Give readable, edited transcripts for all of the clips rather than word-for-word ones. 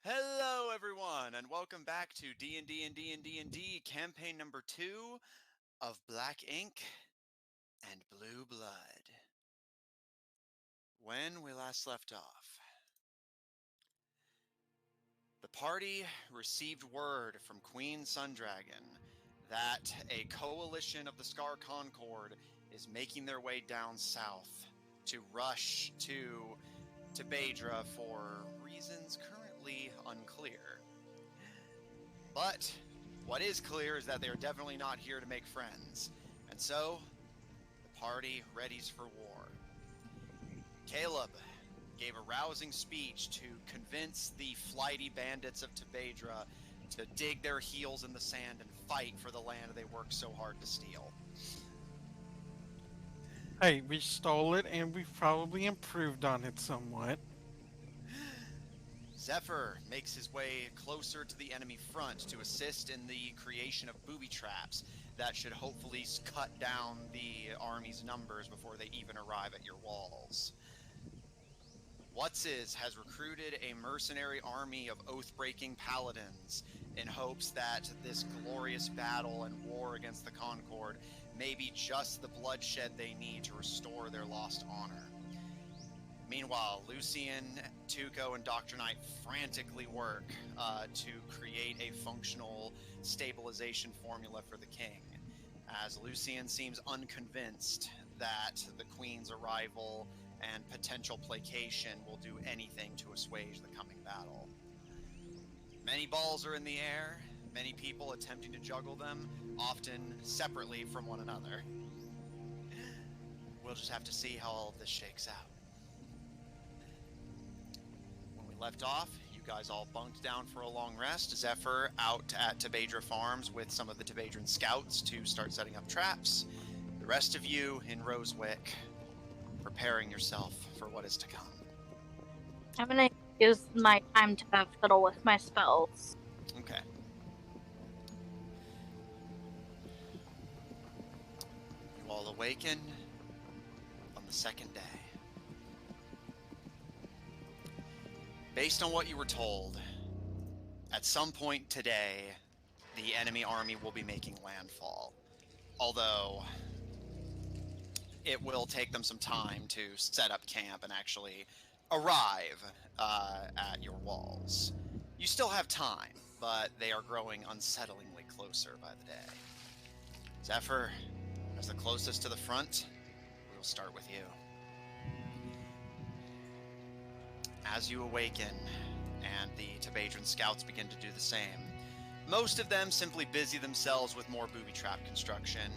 Hello, everyone, and welcome back to D&D&D&D&D campaign number 2 of Black Ink and Blue Blood. When we last left off, the party received word from Queen Sundragon that a coalition of the Scar Concord is making their way down south to rush to Tebadra for reasons currently unclear. But what is clear is that they are definitely not here to make friends. And so, the party readies for war. Caleb gave a rousing speech to convince the flighty bandits of Tebadra to dig their heels in the sand and fight for the land they worked so hard to steal. Hey, we stole it and we've probably improved on it somewhat. Zephyr makes his way closer to the enemy front to assist in the creation of booby traps that should hopefully cut down the army's numbers before they even arrive at your walls. What's-Is has recruited a mercenary army of oath-breaking paladins in hopes that this glorious battle and war against the Concord may be just the bloodshed they need to restore their lost honor. Meanwhile, Lucian, Tuco, and Dr. Knight frantically work to create a functional stabilization formula for the king, as Lucian seems unconvinced that the Queen's arrival and potential placation will do anything to assuage the coming battle. Many balls are in the air, many people attempting to juggle them, often separately from one another. We'll just have to see how all of this shakes out. When we left off, you guys all bunked down for a long rest. Zephyr out at Tebadra Farms with some of the Tebadran scouts to start setting up traps. The rest of you in Rosewick preparing yourself for what is to come. I'm gonna use my time to fiddle with my spells. Okay. You all awaken on the second day. Based on what you were told, at some point today, the enemy army will be making landfall. Although, it will take them some time to set up camp and actually arrive at your walls. You still have time, but they are growing unsettlingly closer by the day. Zephyr, as the closest to the front, we will start with you. As you awaken, and the Tebadran scouts begin to do the same, most of them simply busy themselves with more booby trap construction,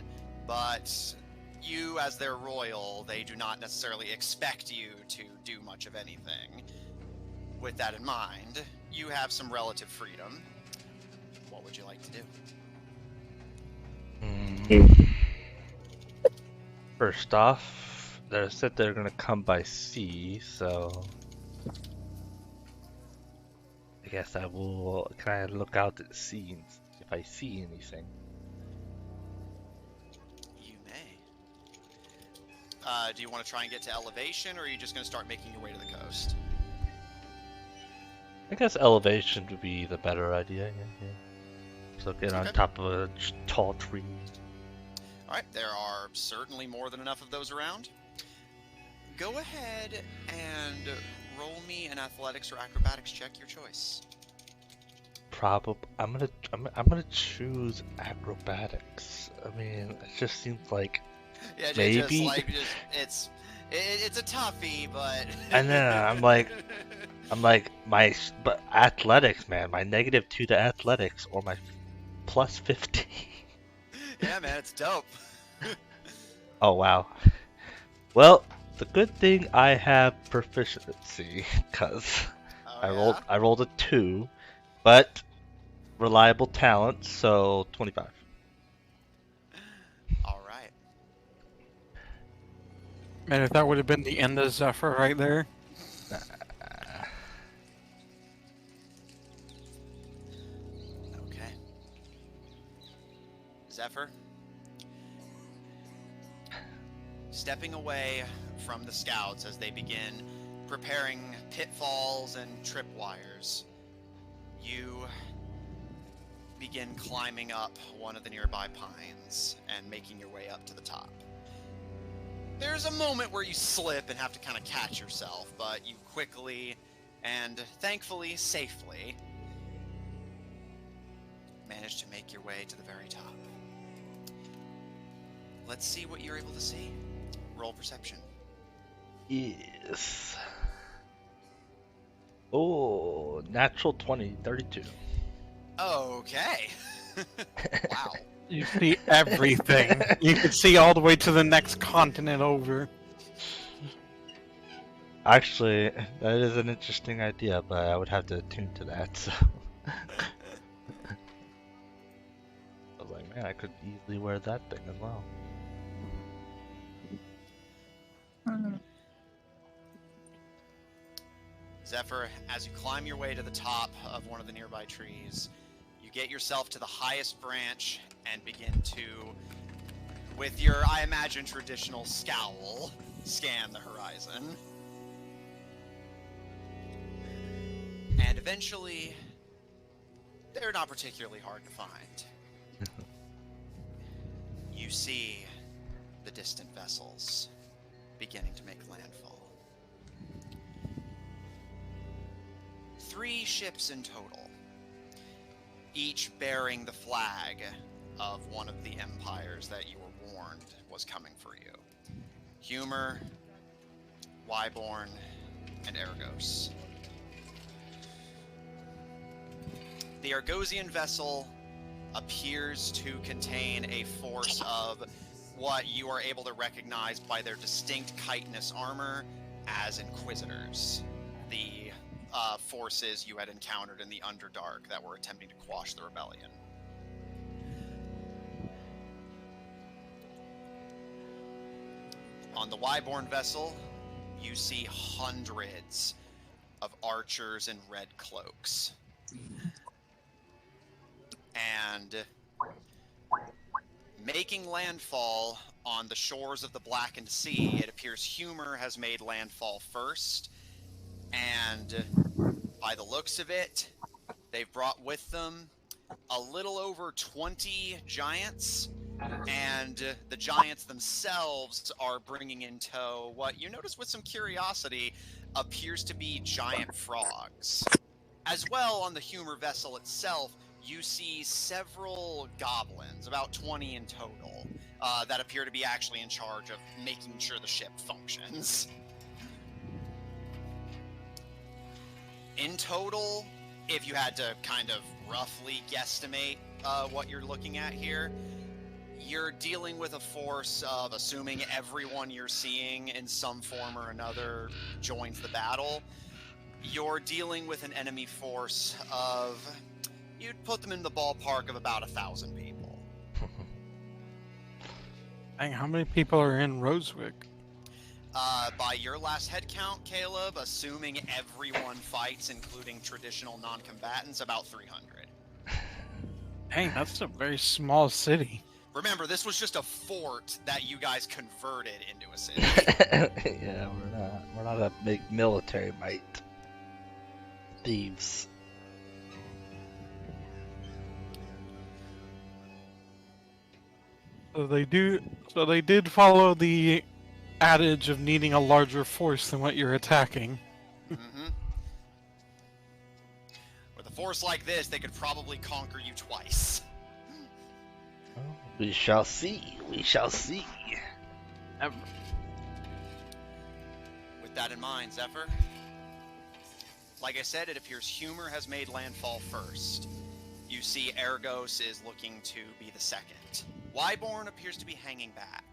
but you, as their royal, they do not necessarily expect you to do much of anything. With that in mind, you have some relative freedom. What would you like to do? First off, they said they're gonna come by sea, so I guess I will kind of look out at the scenes if I see anything. You may. Do you want to try and get to elevation, or are you just going to start making your way to the coast? I guess elevation would be the better idea. Yeah. So get on top of a tall tree. All right, there are certainly more than enough of those around. Go ahead and roll me an athletics or acrobatics check, your choice. I'm gonna choose acrobatics. I mean, it just seems like yeah, maybe it's a toughie, but and then I'm like but athletics, man, my -2 to athletics or my +15. Yeah, man, it's dope. Oh wow. Well, the good thing I have proficiency, cause I rolled a 2, but reliable talent, so 25. All right. Man, if that would have been the end of Zephyr right there. Okay. Zephyr, stepping away from the scouts as they begin preparing pitfalls and tripwires, You begin climbing up one of the nearby pines and making your way up to the top. There's a moment where you slip and have to kind of catch yourself, but you quickly and thankfully safely manage to make your way to the very top. Let's see what you're able to see. Roll perception. Yes. Oh, natural 20, 32. Okay. Wow. You see everything. You can see all the way to the next continent over. Actually, that is an interesting idea, but I would have to attune to that, so... I was like, man, I could easily wear that thing as well. Zephyr, as you climb your way to the top of one of the nearby trees, you get yourself to the highest branch and begin to, with your, I imagine, traditional scowl, scan the horizon. And eventually, they're not particularly hard to find. You see the distant vessels beginning to make landfall. 3 ships in total, each bearing the flag of one of the empires that you were warned was coming for you. Humor, Wyborn, and Argos. The Argosian vessel appears to contain a force of what you are able to recognize by their distinct chitinous armor as Inquisitors, the forces you had encountered in the Underdark that were attempting to quash the rebellion. On the Wyborn vessel, you see hundreds of archers in red cloaks. And making landfall on the shores of the Blackened Sea, it appears Humor has made landfall first, and by the looks of it, they've brought with them a little over 20 giants, and the giants themselves are bringing in tow what you notice with some curiosity appears to be giant frogs. As well, on the Humor vessel itself, you see several goblins, about 20 in total, that appear to be actually in charge of making sure the ship functions. In total, if you had to kind of roughly guesstimate what you're looking at here, you're dealing with a force of, assuming everyone you're seeing in some form or another joins the battle, you're dealing with an enemy force of, you'd put them in the ballpark of about 1,000 people. Dang, how many people are in Rosewick? By your last head count, Caleb, assuming everyone fights, including traditional non-combatants, about 300. Dang, that's a very small city. Remember, this was just a fort that you guys converted into a city. Yeah, we're not a big military might. Thieves. So they did follow the adage of needing a larger force than what you're attacking. Mm-hmm. With a force like this, they could probably conquer you twice. Well, we shall see. We shall see. With that in mind, Zephyr, like I said, it appears Humor has made landfall first. You see Argos is looking to be the second. Wyborn appears to be hanging back.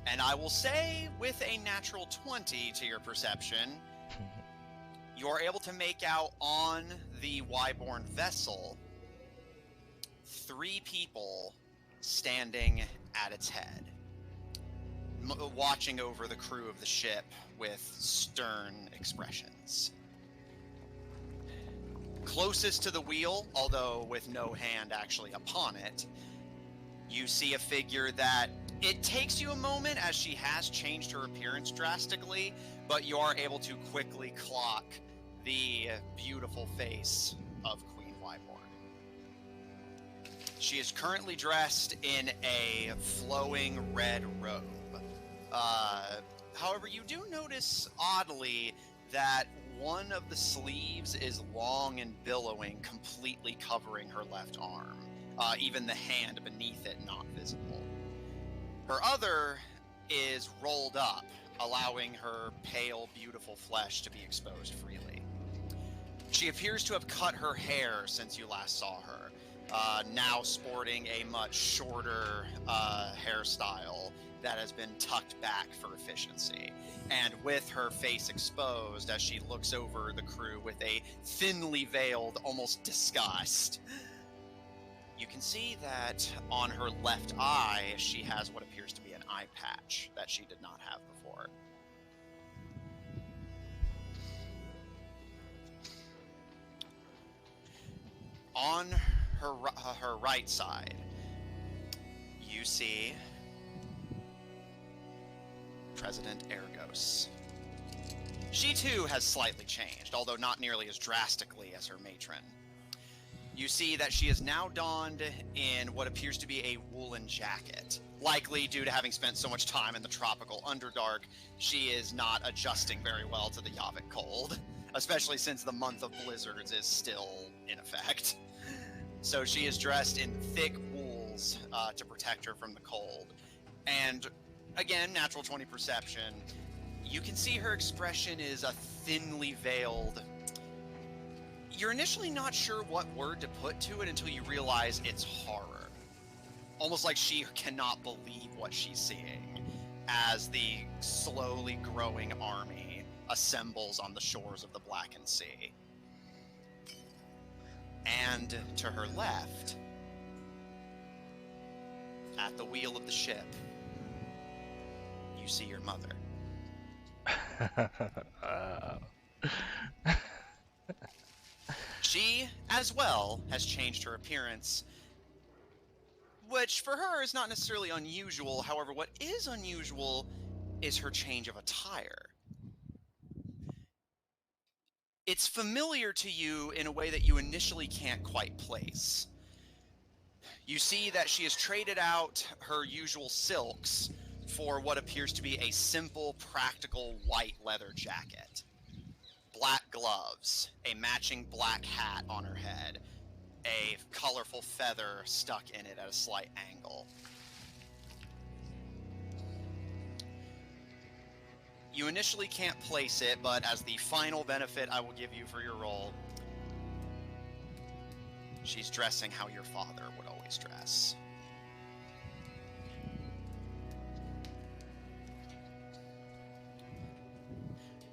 And I will say, with a natural 20 to your perception, you are able to make out on the Wyborn vessel 3 people standing at its head, watching over the crew of the ship with stern expressions. Closest to the wheel, although with no hand actually upon it, you see a figure that it takes you a moment, as she has changed her appearance drastically, but you are able to quickly clock the beautiful face of Queen Wyborn. She is currently dressed in a flowing red robe. However, you do notice, oddly, that one of the sleeves is long and billowing, completely covering her left arm. Even the hand beneath it not visible. Her other is rolled up, allowing her pale, beautiful flesh to be exposed freely. She appears to have cut her hair since you last saw her, now sporting a much shorter hairstyle that has been tucked back for efficiency. And with her face exposed as she looks over the crew with a thinly veiled, almost disgust, you can see that on her left eye, she has what appears to be an eye patch that she did not have before. On her right side, you see President Ergos. She too has slightly changed, although not nearly as drastically as her matron. You see that she is now donned in what appears to be a woolen jacket. Likely due to having spent so much time in the tropical Underdark, she is not adjusting very well to the Yavik cold, especially since the month of blizzards is still in effect. So she is dressed in thick wools to protect her from the cold. And again, natural 20 perception, you can see her expression is a thinly veiled. You're initially not sure what word to put to it until you realize it's horror. Almost like she cannot believe what she's seeing as the slowly growing army assembles on the shores of the Blackened Sea. And to her left, at the wheel of the ship, you see your mother. She, as well, has changed her appearance, which for her is not necessarily unusual. However, what is unusual is her change of attire. It's familiar to you in a way that you initially can't quite place. You see that she has traded out her usual silks for what appears to be a simple, practical white leather jacket. Black gloves, a matching black hat on her head, a colorful feather stuck in it at a slight angle. You initially can't place it, but as the final benefit I will give you for your role, she's dressing how your father would always dress.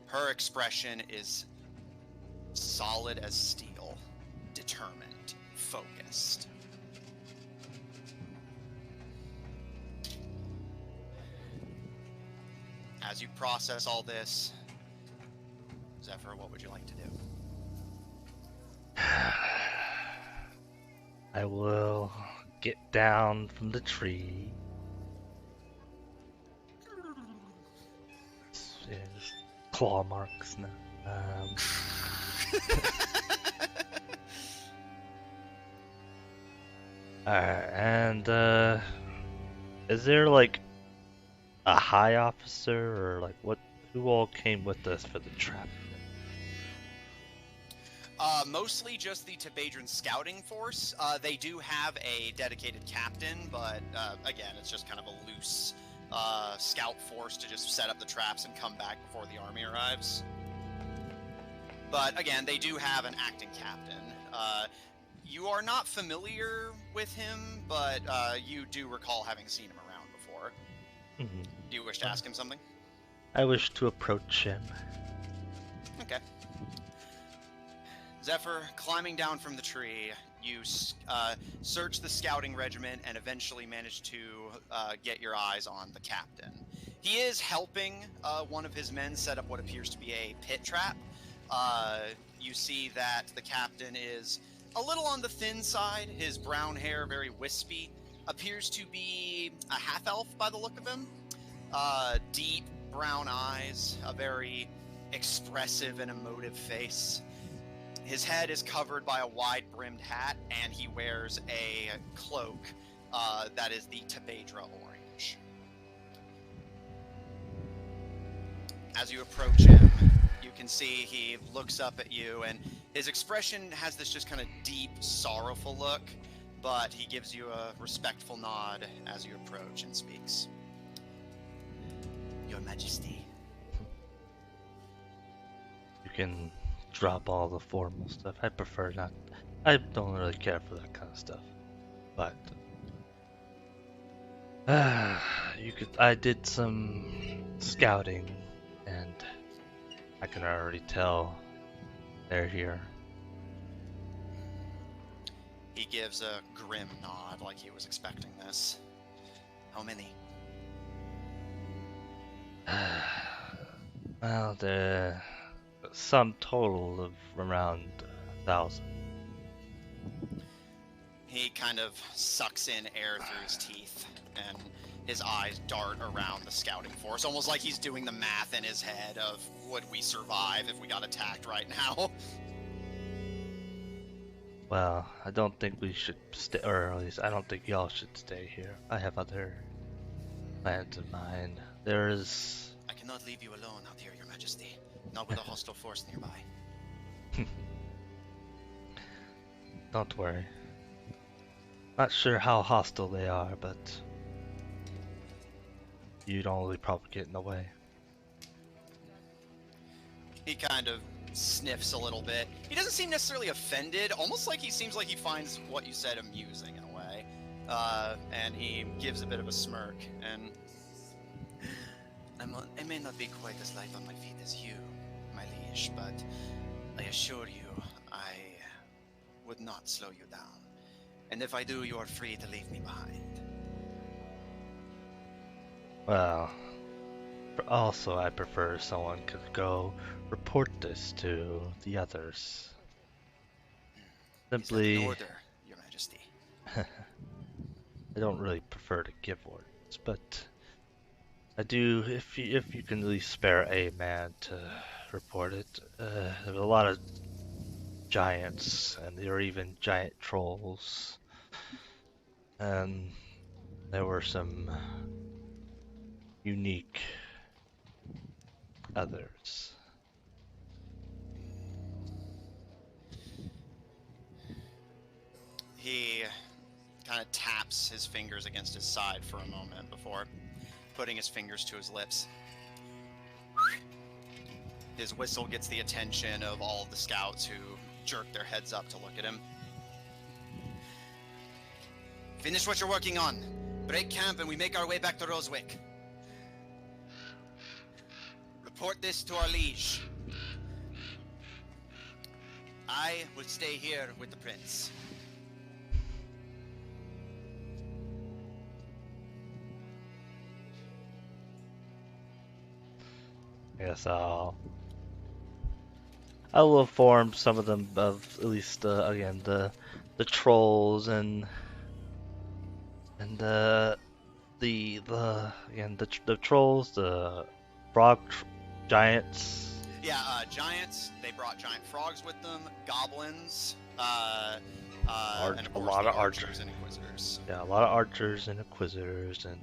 Her expression is solid as steel, determined, focused. As you process all this, Zephyr, what would you like to do? I will get down from the tree. Yeah, just claw marks now. Alright, and is there like a high officer or like who all came with us for the trap? Mostly just the Tebadran scouting force. They do have a dedicated captain, but again, it's just kind of a loose scout force to just set up the traps and come back before the army arrives. But again, they do have an acting captain. You are not familiar with him, but you do recall having seen him around before. Mm-hmm. Do you wish to ask him something? I wish to approach him. Okay. Zephyr, climbing down from the tree, you search the scouting regiment and eventually manage to get your eyes on the captain. He is helping one of his men set up what appears to be a pit trap. You see that the captain is a little on the thin side, his brown hair very wispy, appears to be a half-elf by the look of him. Deep brown eyes, a very expressive and emotive face. His head is covered by a wide-brimmed hat, and he wears a cloak that is the Tebedra orange. As you approach him, you can see he looks up at you, and his expression has this just kind of deep, sorrowful look, but he gives you a respectful nod as you approach and speaks. Your Majesty. You can drop all the formal stuff. I prefer not. I don't really care for that kind of stuff. But you could. I did some scouting, and I can already tell they're here. He gives a grim nod like he was expecting this. How many? Well, the sum total of around 1,000. He kind of sucks in air through his teeth, and his eyes dart around the scouting force, almost like he's doing the math in his head of would we survive if we got attacked right now. Well, I don't think we should stay, or at least I don't think y'all should stay here. I have other plans in mind. There's... I cannot leave you alone out here, Your Majesty. Not with a hostile force nearby. Don't worry. Not sure how hostile they are, but you'd only probably get in the way. He kind of sniffs a little bit. He doesn't seem necessarily offended, almost like he seems like he finds what you said amusing in a way. And he gives a bit of a smirk, and I may not be quite as light on my feet as you, my liege, but I assure you, I would not slow you down. And if I do, you are free to leave me behind. Well, also I prefer someone could go report this to the others. Simply, Is that an order, Your Majesty? I don't really prefer to give orders, but I do. If you can at least spare a man to report it. There's a lot of giants, and there are even giant trolls, and there were some unique others. He kind of taps his fingers against his side for a moment before putting his fingers to his lips. His whistle gets the attention of all of the scouts who jerk their heads up to look at him. Finish what you're working on. Break camp and we make our way back to Rosewick. Report this to our liege. I will stay here with the prince. Yes, I will inform some of them of at least again the trolls and the trolls, the frog giants. Yeah, giants. They brought giant frogs with them. Goblins. And of course, a lot the of archers and inquisitors. Yeah, a lot of archers and inquisitors, and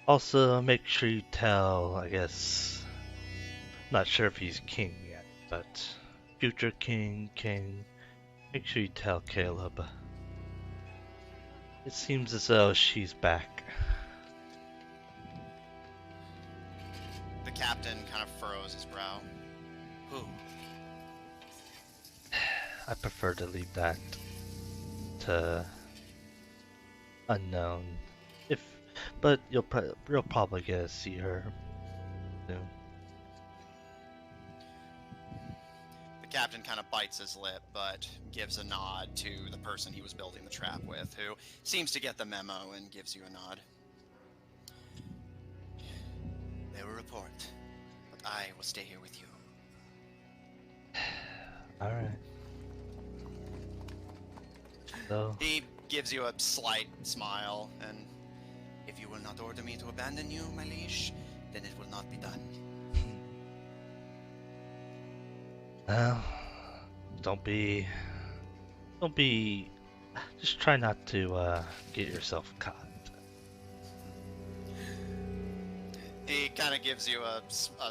also make sure you tell. I guess. Not sure if he's king yet, but future king. Make sure you tell Caleb. It seems as though she's back. The captain kind of furrows his brow. Who? I prefer to leave that to unknown. But you'll probably get to see her soon. The captain kind of bites his lip, but gives a nod to the person he was building the trap with, who seems to get the memo and gives you a nod. They will report, but I will stay here with you. Alright. So, He gives you a slight smile, and if you will not order me to abandon you, my liege, then it will not be done. well, don't be, just try not to get yourself caught. He kind of gives you a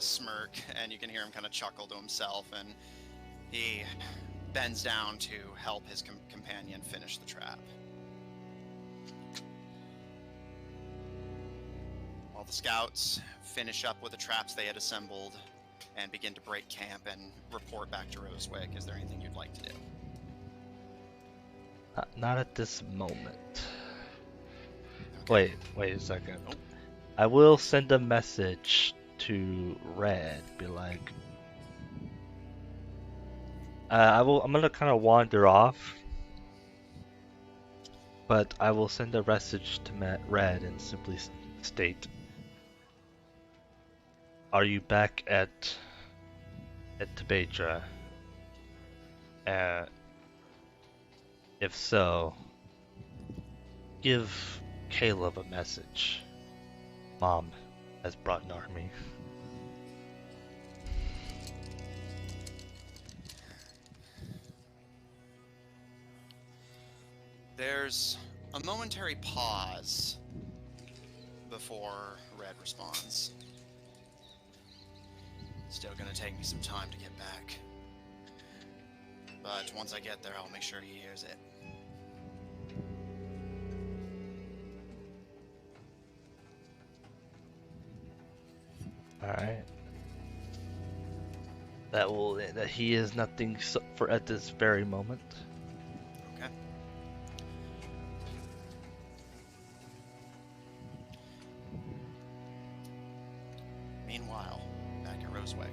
smirk, and you can hear him kind of chuckle to himself, and he bends down to help his companion finish the trap. While the scouts finish up with the traps they had assembled and begin to break camp and report back to Rosewick, is there anything you'd like to do? Not at this moment. Okay. Wait a second. Nope. I will send a message to Red, be like, I'm gonna kind of wander off, but I will send a message to Red and simply state, "Are you back at Tebedra? If so, give Caleb a message. Mom has brought an army." There's a momentary pause before Red responds. Still gonna take me some time to get back. But once I get there, I'll make sure he hears it. Alright. That he is nothing for at this very moment. Okay. Meanwhile, back at Rosewick.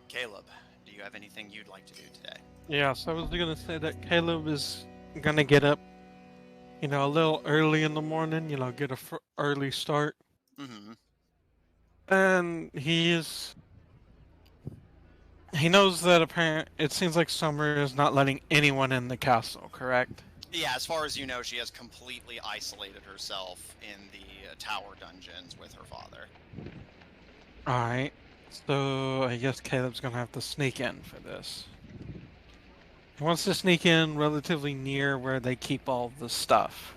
Caleb, do you have anything you'd like to do today? Yeah, so I was gonna say that Caleb is gonna get up, a little early in the morning, get a early start. Mm-hmm. And he knows that it seems like Summer is not letting anyone in the castle, correct? Yeah, as far as you know, she has completely isolated herself in the tower dungeons with her father. Alright, so I guess Caleb's gonna have to sneak in for this. He wants to sneak in relatively near where they keep all the stuff.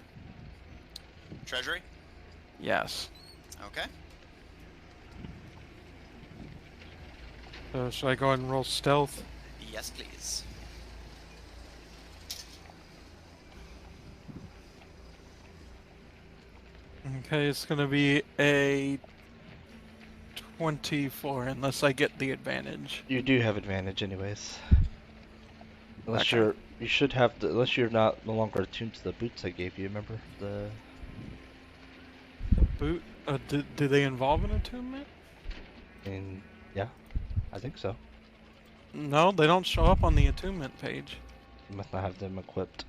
Treasury? Yes. Okay. So should I go ahead and roll stealth? Yes, please. Okay, it's gonna be a 24 unless I get the advantage. You do have advantage anyways. Unless Okay. you should have unless you're no longer attuned to the boots I gave you, remember? The boot? Do they involve an attunement? Yeah, I think so. No, they don't show up on the attunement page. You must not have them equipped.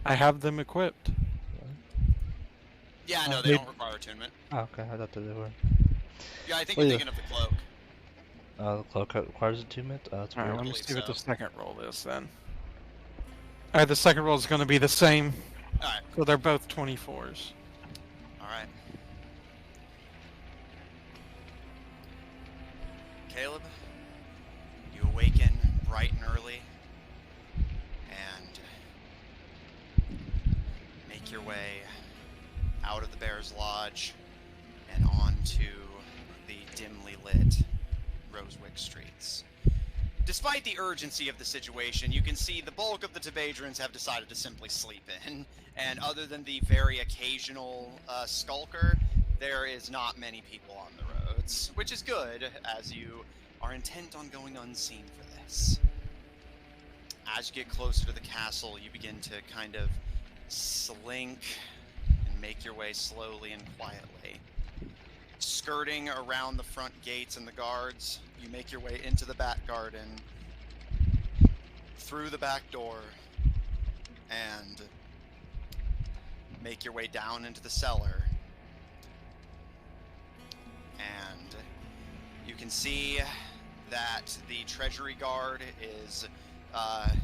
I have them equipped. Yeah, no, they don't require attunement. Oh, okay, I thought that they were. Yeah, I think Well, you're yeah. thinking of the cloak. The cloak requires attunement? That's weird. Alright, let me believe see what the so. second roll is then. Alright, the second roll is going to be the same. Alright, So they're both 24s. alright. Caleb, you awaken bright and early and make your way out of the Bear's Lodge and onto the dimly lit Rosewick streets. Despite the urgency of the situation, you can see the bulk of the Tebedrans have decided to simply sleep in, and other than the very occasional skulker, there is not many people on the roads, which is good, as you are intent on going unseen for this. As you get closer to the castle, you begin to kind of slink and make your way slowly and quietly. Skirting around the front gates and the guards, you make your way into the back garden, through the back door, and make your way down into the cellar. And you can see that the treasury guard is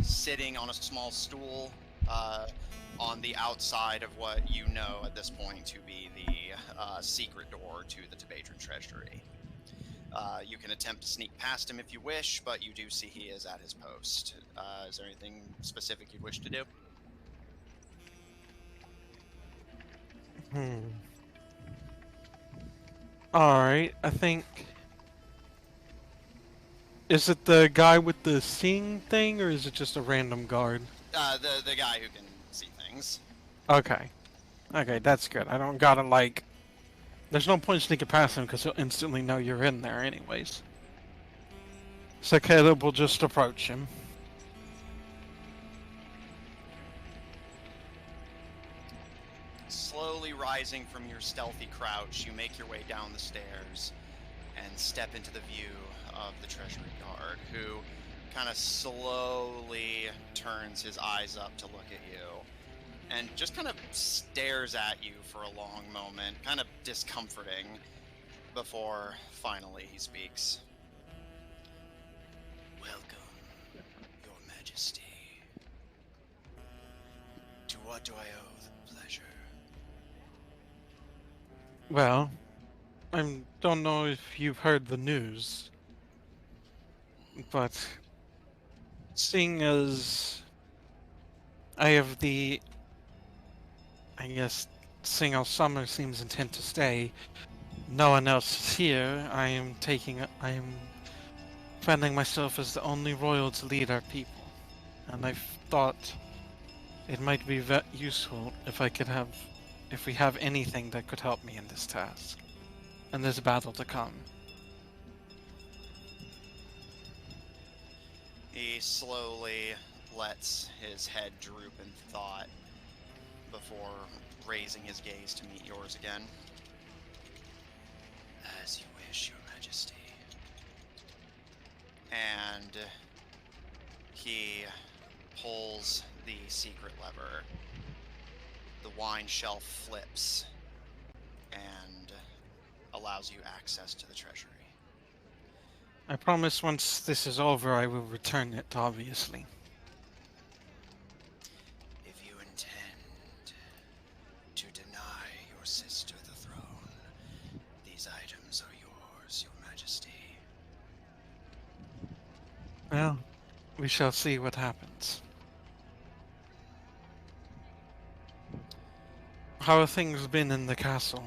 sitting on a small stool on the outside of what you know at this point to be the secret door to the Tebedran treasury. You can attempt to sneak past him if you wish, but you do see he is at his post. Is there anything specific you'd wish to do? Alright, I think... Is it the guy with the seeing thing, or is it just a random guard? The guy who can see things. Okay. Okay, that's good. I don't gotta, like... There's no point sneaking past him, because he'll instantly know you're in there anyways. So Caleb will just approach him. Slowly rising from your stealthy crouch, you make your way down the stairs and step into the view of the Treasury Guard, who kind of slowly turns his eyes up to look at you and just kind of stares at you for a long moment, kind of discomforting, before finally he speaks. Welcome, Your Majesty. To what do I owe the pleasure? Well, I don't know if you've heard the news, but seeing as I have I guess, seeing how Summer seems intent to stay, no one else is here, I am finding myself as the only royal to lead our people, and I thought it might be useful if we have anything that could help me in this task, and this battle to come. He slowly lets his head droop in thought before raising his gaze to meet yours again. As you wish, Your Majesty. And he pulls the secret lever. The wine shelf flips and allows you access to the treasury. I promise once this is over, I will return it, obviously. If you intend to deny your sister the throne, these items are yours, Your Majesty. Well, we shall see what happens. How have things been in the castle?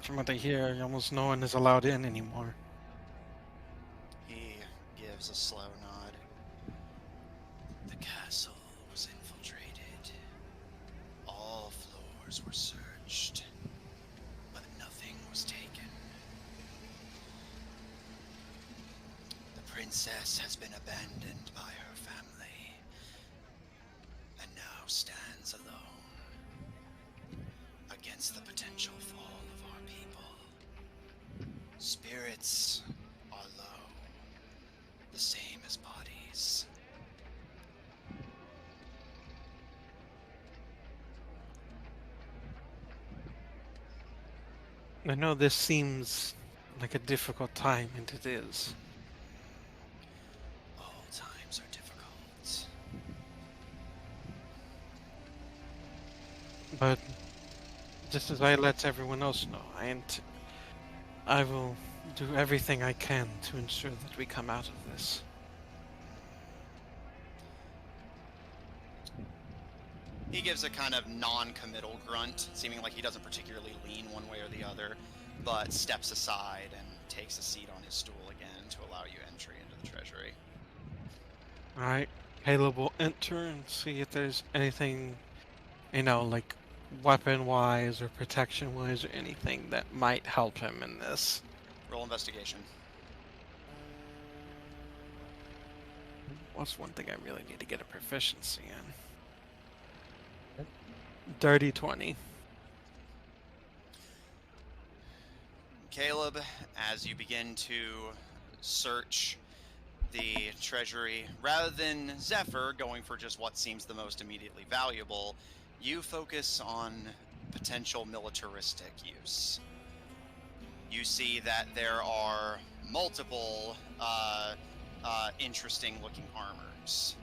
From what I hear, almost no one is allowed in anymore. He gives a slow nod. The castle was infiltrated. All floors were searched, but nothing was taken. The princess has been abandoned by her family, and now stands alone against the potential fall of our people. Spirits are low, the same as bodies. I know this seems like a difficult time, and it is. All times are difficult. But just as I let everyone else know, I will do everything I can to ensure that we come out of this. He gives a kind of non-committal grunt, seeming like he doesn't particularly lean one way or the other, but steps aside and takes a seat on his stool again to allow you entry into the treasury. Alright, Caleb will enter and see if there's anything, like weapon-wise or protection-wise or anything that might help him in this. Roll investigation. What's one thing I really need to get a proficiency in? Dirty 20. Caleb, as you begin to search the treasury, rather than Zephyr going for just what seems the most immediately valuable, you focus on potential militaristic use. You see that there are multiple interesting looking armors.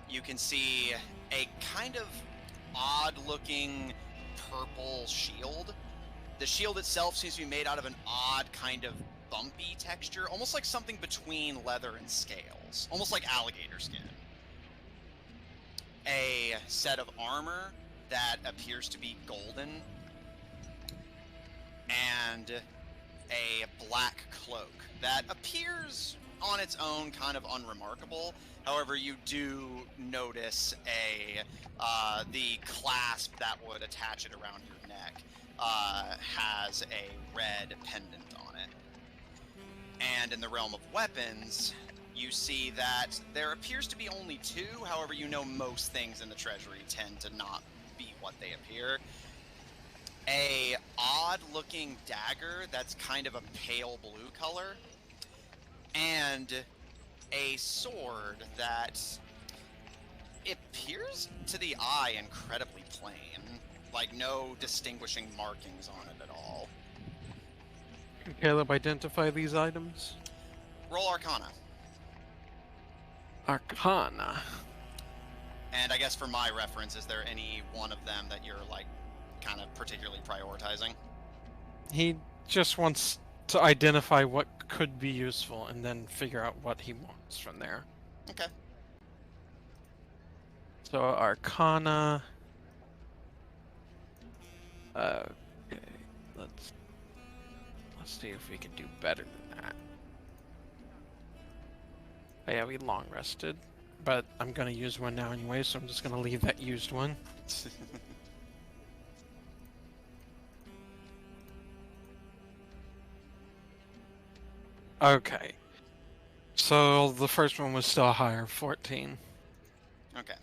You can see a kind of odd looking purple shield The shield itself seems to be made out of an odd kind of bumpy texture, almost like something between leather and scales, almost like alligator skin. A set of armor that appears to be golden, and a black cloak that appears on its own kind of unremarkable. However, you do notice the clasp that would attach it around your neck has a red pendant on it. And in the realm of weapons, you see that there appears to be only two. However, you know most things in the treasury tend to not be what they appear. A odd-looking dagger that's kind of a pale blue color, and a sword that appears to the eye incredibly plain, like no distinguishing markings on it at all. Can Caleb identify these items? Roll Arcana. Arcana. And I guess for my reference, is there any one of them that you're, like, kind of particularly prioritizing? He just wants to identify what could be useful and then figure out what he wants from there. Okay. So Arcana. Okay, let's see if we can do better than that. Oh, yeah, we long rested, but I'm gonna use one now anyway, so I'm just gonna leave that used one. Okay. So the first one was still higher, 14. Okay.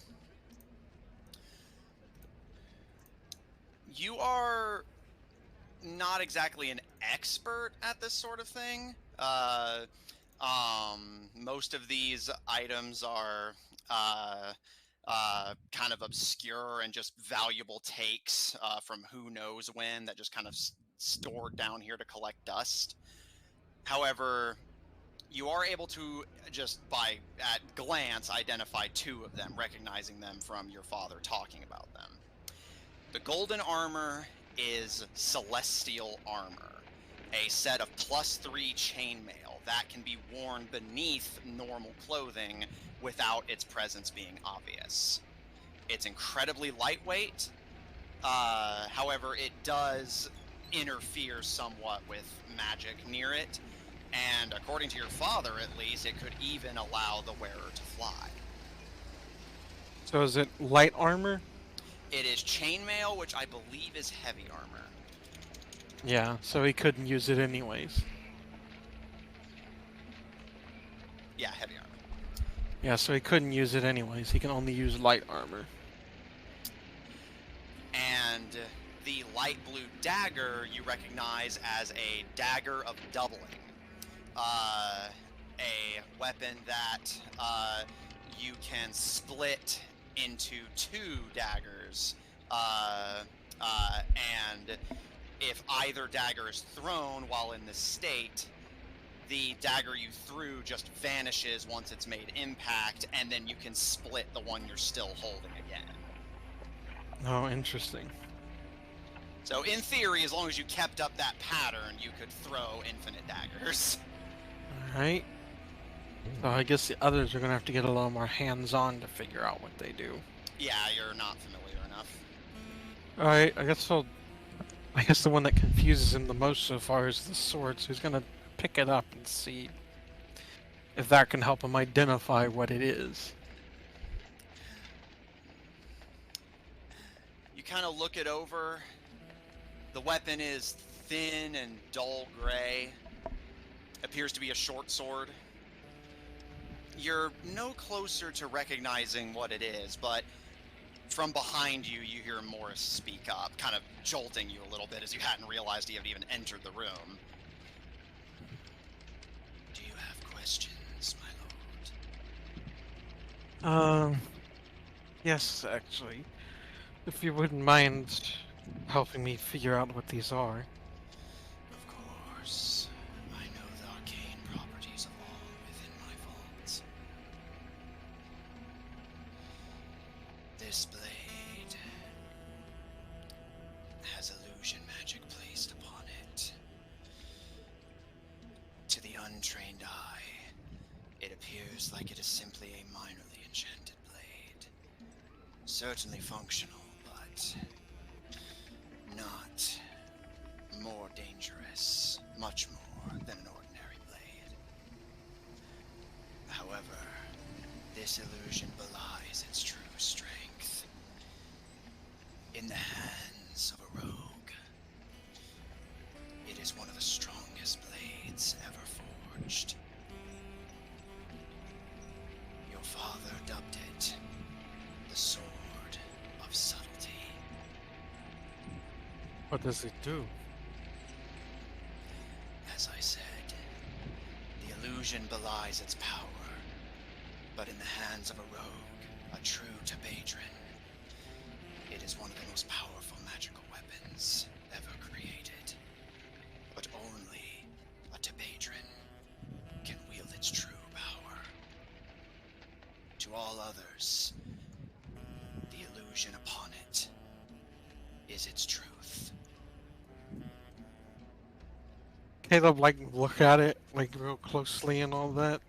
You are not exactly an expert at this sort of thing. Most of these items are kind of obscure and just valuable takes from who knows when that just kind of stored down here to collect dust. However, you are able to just at glance identify two of them, recognizing them from your father talking about them. The golden armor is celestial armor, a set of +3 chainmail that can be worn beneath normal clothing without its presence being obvious. It's incredibly lightweight, however, it does interfere somewhat with magic near it, and according to your father at least, it could even allow the wearer to fly. So is it light armor? It is chainmail, which I believe is heavy armor. Yeah, so he couldn't use it anyways. Yeah, heavy armor. Yeah, so he couldn't use it anyways. He can only use light armor. And the light blue dagger you recognize as a dagger of doubling. A weapon that you can split into two daggers, and if either dagger is thrown while in this state, the dagger you threw just vanishes once it's made impact, and then you can split the one you're still holding again. Oh, interesting. So in theory, as long as you kept up that pattern, you could throw infinite daggers. Alright. So I guess the others are gonna have to get a little more hands-on to figure out what they do. Yeah, you're not familiar enough. Alright, I guess the one that confuses him the most so far is the sword, so he's gonna pick it up and see if that can help him identify what it is. You kind of look it over. The weapon is thin and dull gray. Appears to be a short sword. You're no closer to recognizing what it is, but from behind you, you hear Morris speak up, kind of jolting you a little bit as you hadn't realized he had even entered the room. Do you have questions, my lord? Yes, actually. If you wouldn't mind helping me figure out what these are. Of course. I know the arcane properties of all within my vaults. This blade has illusion magic placed upon certainly functional, but not more dangerous, much more than an ordinary blade. However, this illusion belies its true strength. In the hands of a rogue, it is one of the strongest blades ever forged. Your father dubbed it the Sword of Subtlety. What does it do? As I said, the illusion belies its power, but in the hands of a rogue, a true Tebadrin, it is one of the most powerful magical weapons ever created. But only a Tebadrin can wield its true power. To all others, the illusion upon it is its truth. Caleb, like, look at it, like, real closely and all that.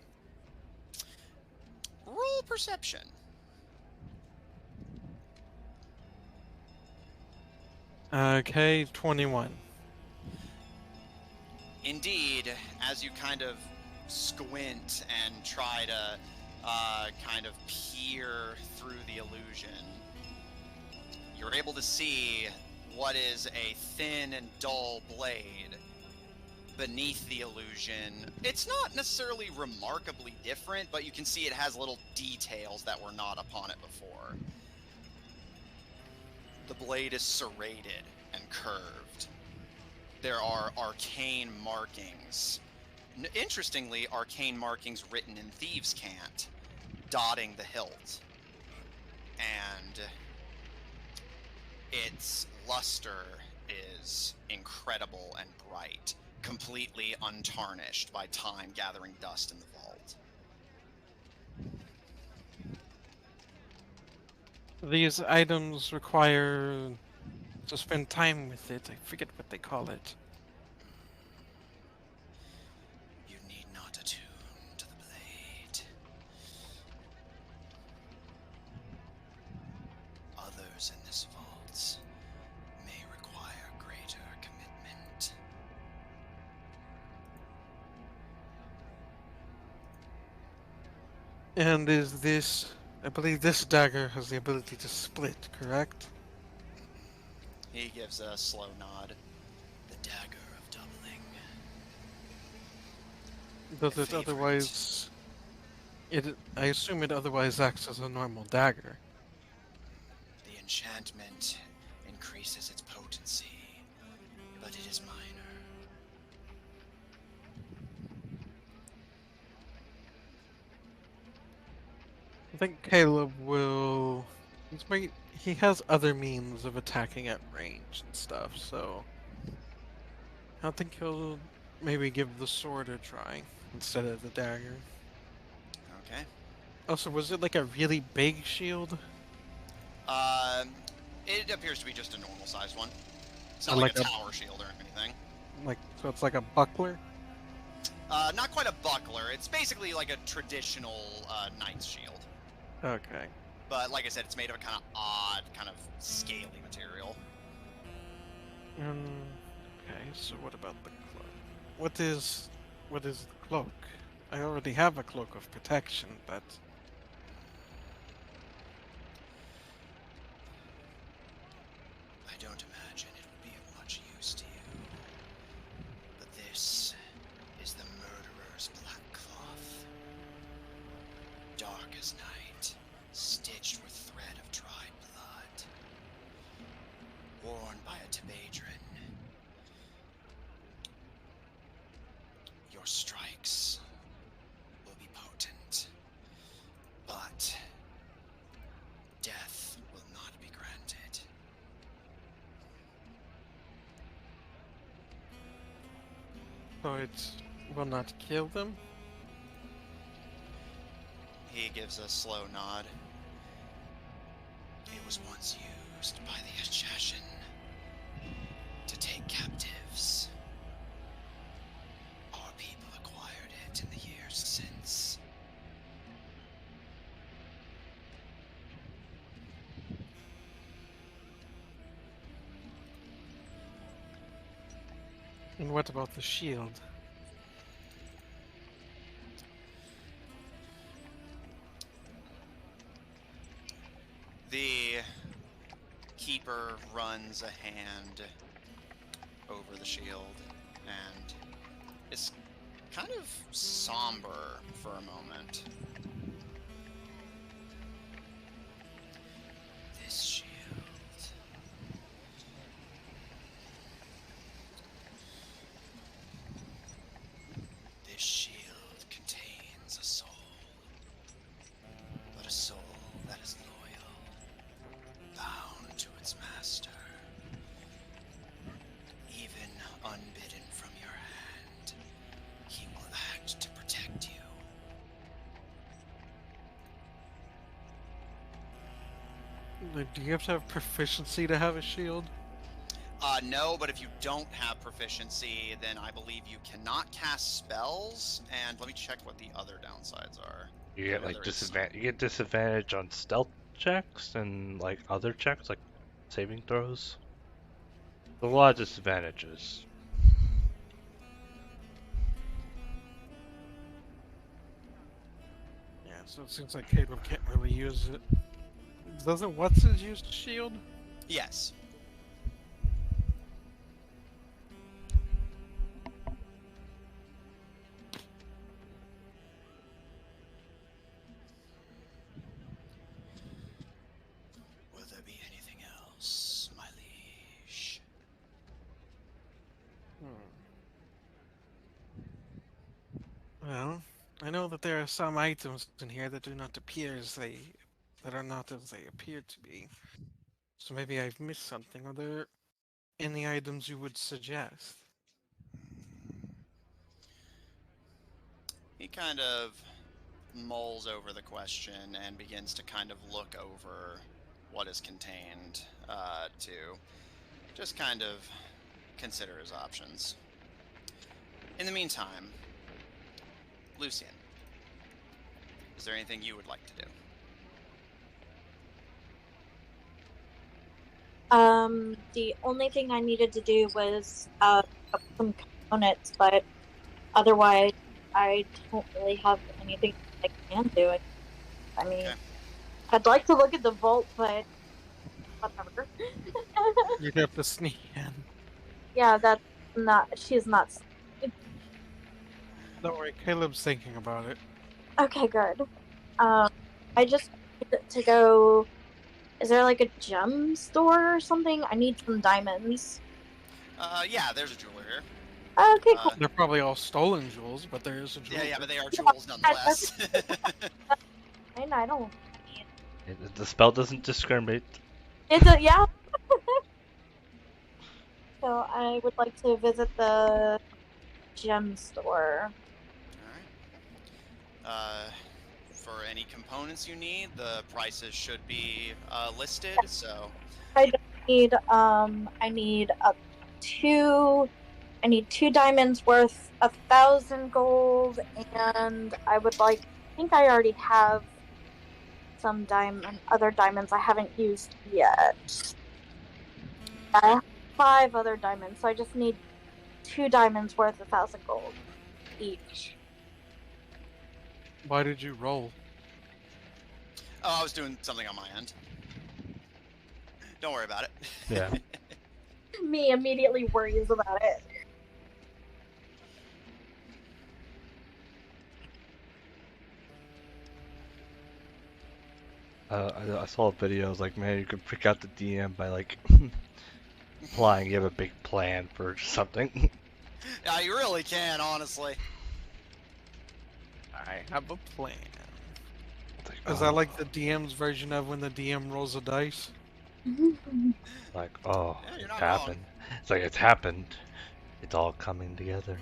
Roll perception. Okay, 21. Indeed, as you kind of squint and try to kind of peer through the illusion, you're able to see what is a thin and dull blade beneath the illusion. It's not necessarily remarkably different, but you can see it has little details that were not upon it before. The blade is serrated and curved. There are arcane markings. Interestingly, arcane markings written in thieves' cant, dotting the hilt. And its luster is incredible and bright, completely untarnished by time gathering dust in the vault. These items require to spend time with it. I forget what they call it. You need not attune to the blade. Others in this vault may require greater commitment. And is this... I believe this dagger has the ability to split, correct? He gives a slow nod. The dagger of doubling. Does My it favorite. otherwise... I assume it otherwise acts as a normal dagger. The enchantment increases its potency, but it is minor. I think Caleb will... He has other means of attacking at range and stuff, so... I think he'll maybe give the sword a try instead of the dagger. Okay. Also, was it like a really big shield? It appears to be just a normal sized one. It's Or not like like a a- tower shield or anything. Like, so it's like a buckler? Not quite a buckler. It's basically like a traditional knight's shield. Okay. But like I said, it's made of a kind of odd, kind of scaly material. Okay, so what about the cloak? What is the cloak? I already have a cloak of protection, but... I don't imagine it would be of much use to you. But this is the murderer's black cloth. Dark as night, stitched with thread of dried blood. Worn by a Tebadrin. Your strikes will be potent, but death will not be granted. So it will not kill them? He gives a slow nod. It was once used by the Ashashin to take captives. Our people acquired it in the years since. And what about the shield? The keeper runs a hand over the shield and is kind of somber for a moment. This shield. This shield contains a soul. But a soul that is loyal, bound to its master. Even unbidden from your hand, he will act to protect you. Like, do you have to have proficiency to have a shield? No, but if you don't have proficiency, then I believe you cannot cast spells, and let me check what the other downsides are. You get Yeah, like there is some. disadvantage. You get disadvantage on stealth checks and like other checks, like saving throws. A lot of disadvantages. Yeah, so it seems like Caleb can't really use it. Doesn't Watson use the shield? Yes. Will there be anything else, my liege? Well, I know that there are some items in here that do not appear as that are not as they appear to be. So maybe I've missed something. Are there any items you would suggest? He kind of mulls over the question and begins to kind of look over what is contained to just kind of consider his options. In the meantime, Lucian, is there anything you would like to do? The only thing I needed to do was some components, but otherwise, I don't really have anything I can do. I mean, Okay. I'd like to look at the vault, but whatever. You'd have to sneak in. Yeah, that's not. She's not. Don't worry, Caleb's thinking about it. Okay, good. I just need to go. Is there like a gem store or something? I need some diamonds. Yeah, there's a jeweler here. Okay, cool. They're probably all stolen jewels, but there is a jewel. Yeah, but they are jewels nonetheless. I don't. The spell doesn't discriminate. It's a yeah. So I would like to visit the gem store. Alright. For any components you need, the prices should be listed, so... I need I need 2 diamonds worth 1,000 gold, and I would like. I think I already have some other diamonds I haven't used yet. I have 5 other diamonds, so I just need 2 diamonds worth 1,000 gold each. Why did you roll? Oh, I was doing something on my end. Don't worry about it. Yeah. Me immediately worries about it. I saw a video. I was like, man, you could pick out the DM by like implying you have a big plan for something. Yeah, you really can, honestly. I have a plan. Like, Is that like the DM's version of when the DM rolls a dice? like, oh, Yeah, you're it not happened. It's like it's happened. It's all coming together.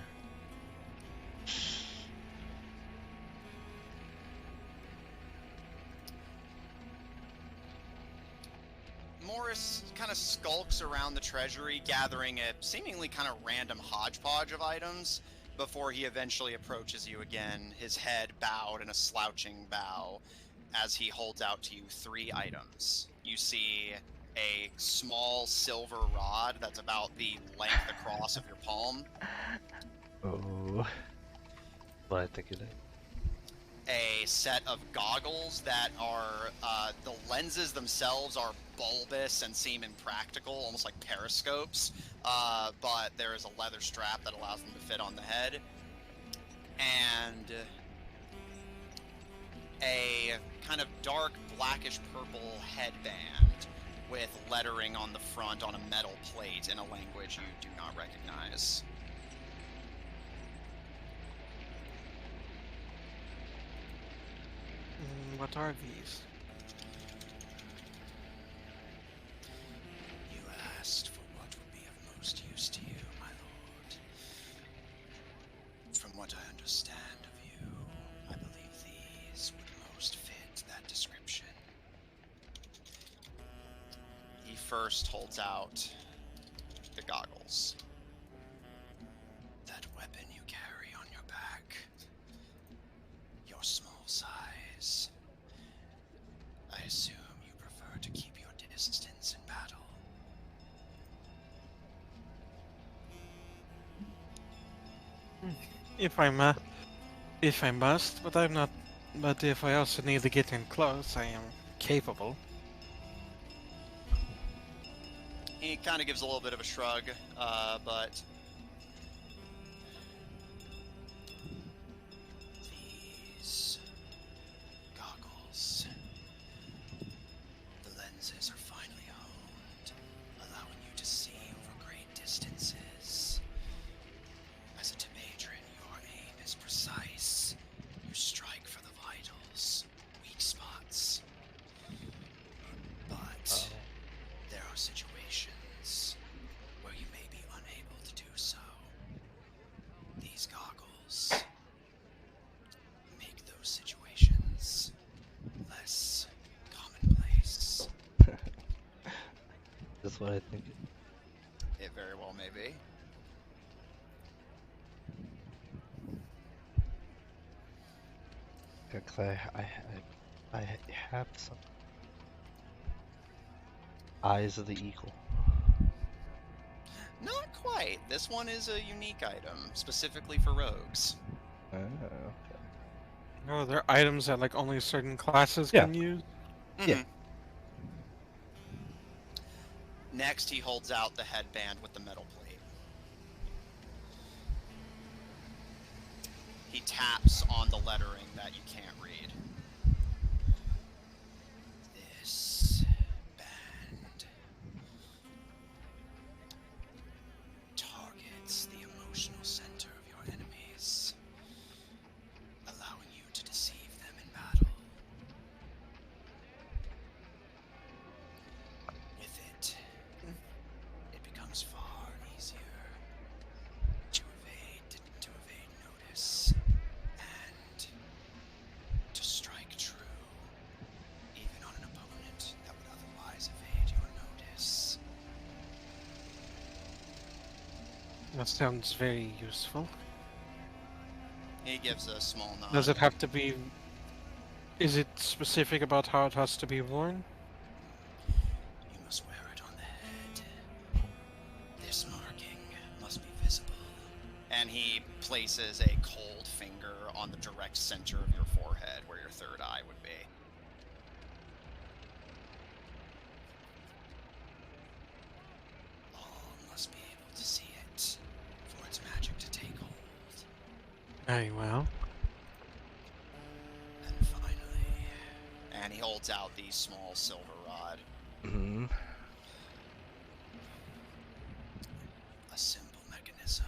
Morris kind of skulks around the treasury, gathering a seemingly kind of random hodgepodge of items before he eventually approaches you again, his head bowed in a slouching bow as he holds out to you 3 items. You see a small silver rod that's about the length across of your palm. Oh. What I think it is. A set of goggles that are, the lenses themselves are bulbous and seem impractical, almost like periscopes, but there is a leather strap that allows them to fit on the head. And a kind of dark blackish purple headband with lettering on the front on a metal plate in a language you do not recognize. What are these? You asked for what would be of most use to you, my lord. From what I understand of you, I believe these would most fit that description. He first holds out the goggles. That weapon you carry on your back, your small size. I assume you prefer to keep your distance in battle. If I must, but I'm not. But if I also need to get in close, I am capable. He kind of gives a little bit of a shrug, but these goggles, the lenses are finely honed, allowing you to see over great distances. As a Timadran, your aim is precise. You strike for the vitals, weak spots. But there are situations where you may be unable to do so. These goggles make those situations less commonplace. That's what I think. It very well may be. I have some eyes of the eagle. Not quite. This one is a unique item, specifically for rogues. Oh, okay. Oh, they're items that like only certain classes Yeah. can use. Yeah. Mhm. Next, he holds out the headband with the metal plate. He taps on the lettering that you can't read. This band targets the emotional center of your enemies, allowing you to deceive them in battle. With it, it becomes far easier to evade notice, and to strike true, even on an opponent that would otherwise evade your notice. That sounds very useful. He gives a small nod. Does it have to be? Is it specific about how it has to be worn? You must wear it on the head. This marking must be visible. And he places a cold finger on the direct center of your forehead, where your third eye would be. All must be able to see it, for its magic to take hold. Very well. And finally, and he holds out the small silver rod. Mm-hmm. A simple mechanism,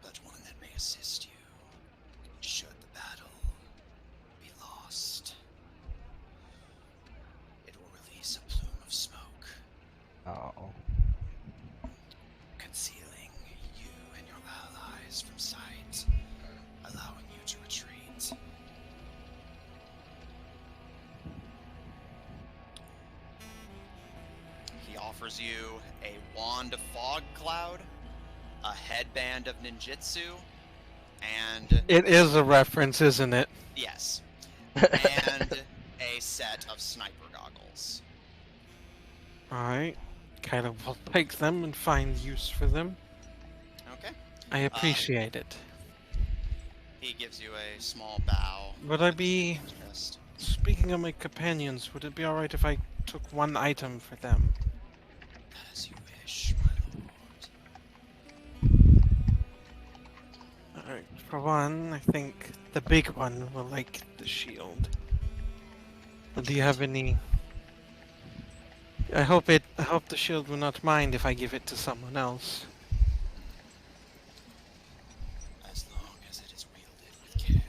but one that may assist you should the battle be lost. It will release a plume of smoke, Oh. concealing you and your allies from sight, allowing you to retreat. He offers you a wand of fog cloud, a headband of ninjutsu, and It is a reference, isn't it? yes, and a set of sniper goggles. Alright. Kind of will take them and find use for them. Okay. I appreciate it. He gives you a small bow. Would I with be... his chest. Speaking of my companions, would it be alright if I took one item for them? As you wish, my lord. Alright, for one, I think the big one will like the shield. Do you have any... I hope the shield will not mind if I give it to someone else. As long as it is wielded with care.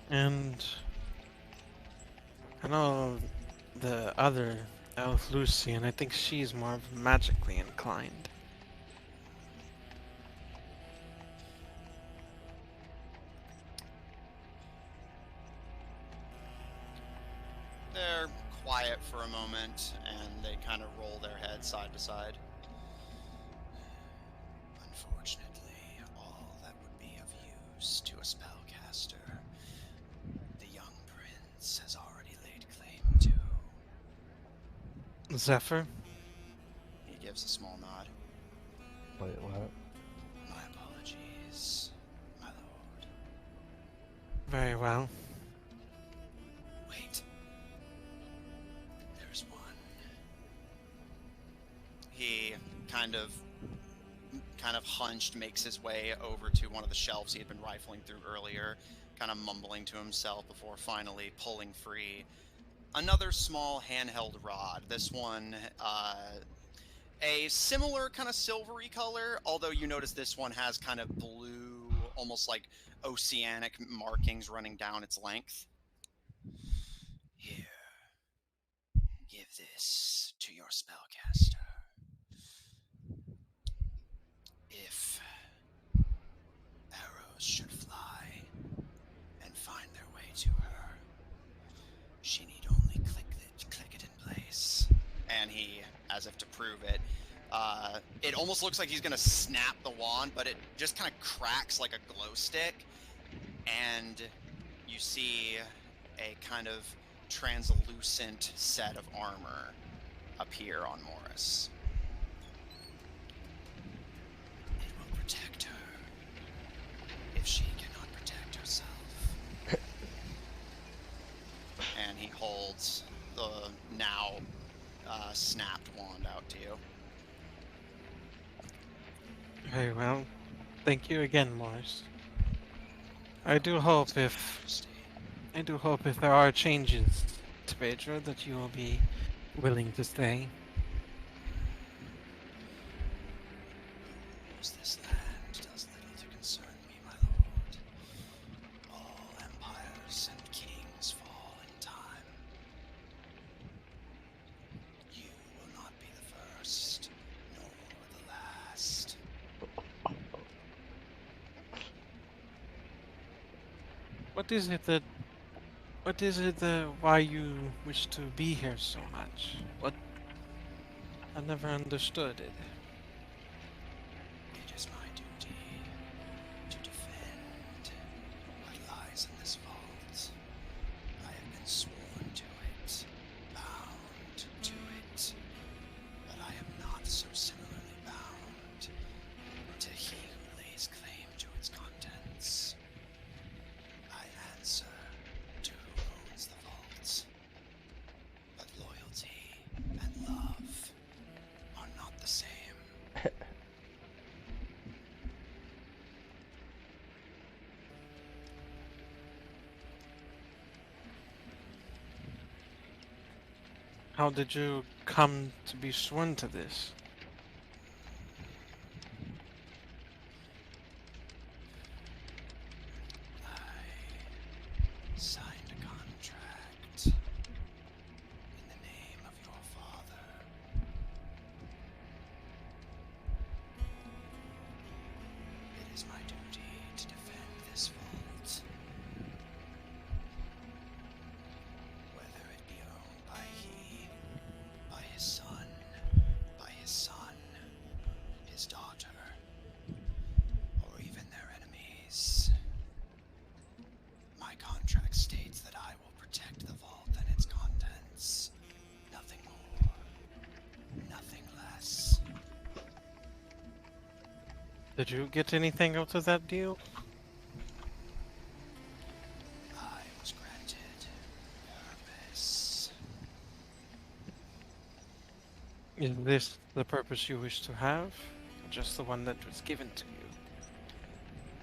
And... I know the other elf, Lucy, and I think she's more magically inclined. They're quiet for a moment, and they kind of roll their heads side to side. Unfortunately, all that would be of use to a spellcaster, the young prince has already laid claim to. Zephyr? He gives a small nod. Wait, what? My apologies, my lord. Very well. Wait. There's one. He kind of hunched, makes his way over to one of the shelves he had been rifling through earlier, kind of mumbling to himself before finally pulling free another small handheld rod. This one, a similar kind of silvery color, although you notice this one has kind of blue, almost like oceanic markings running down its length. Here, give this to your spellcaster. If arrows should fly and find their way to her, she need only click it in place. And he, as if to prove it, it almost looks like he's gonna snap the wand, but it just kind of cracks like a glow stick, and you see a kind of translucent set of armor appear on Morris. It will protect her if she cannot protect herself. And he holds the now snapped wand out to you. Very well. Thank you again, Morris. I do hope if there are changes to Phaedra that you will be willing to stay. Rules this land does little to concern me, my lord. All empires and kings fall in time. You will not be the first, nor the last. What is it why you wish to be here so much? What? I never understood it. It is my duty to defend what lies in this vault. I have been sworn to it, bound to it, but I am not so similarly bound to he who lays claim to its contents. I answer to who owns the vault, but loyalty and love are not the same. How did you come to be sworn to this? I signed a contract in the name of your father. It is my duty to defend this vault, whether it be owned by he, by his son, by his Did you get anything out of that deal? I was granted purpose. Is this the purpose you wish to have? Or just the one that was given to you?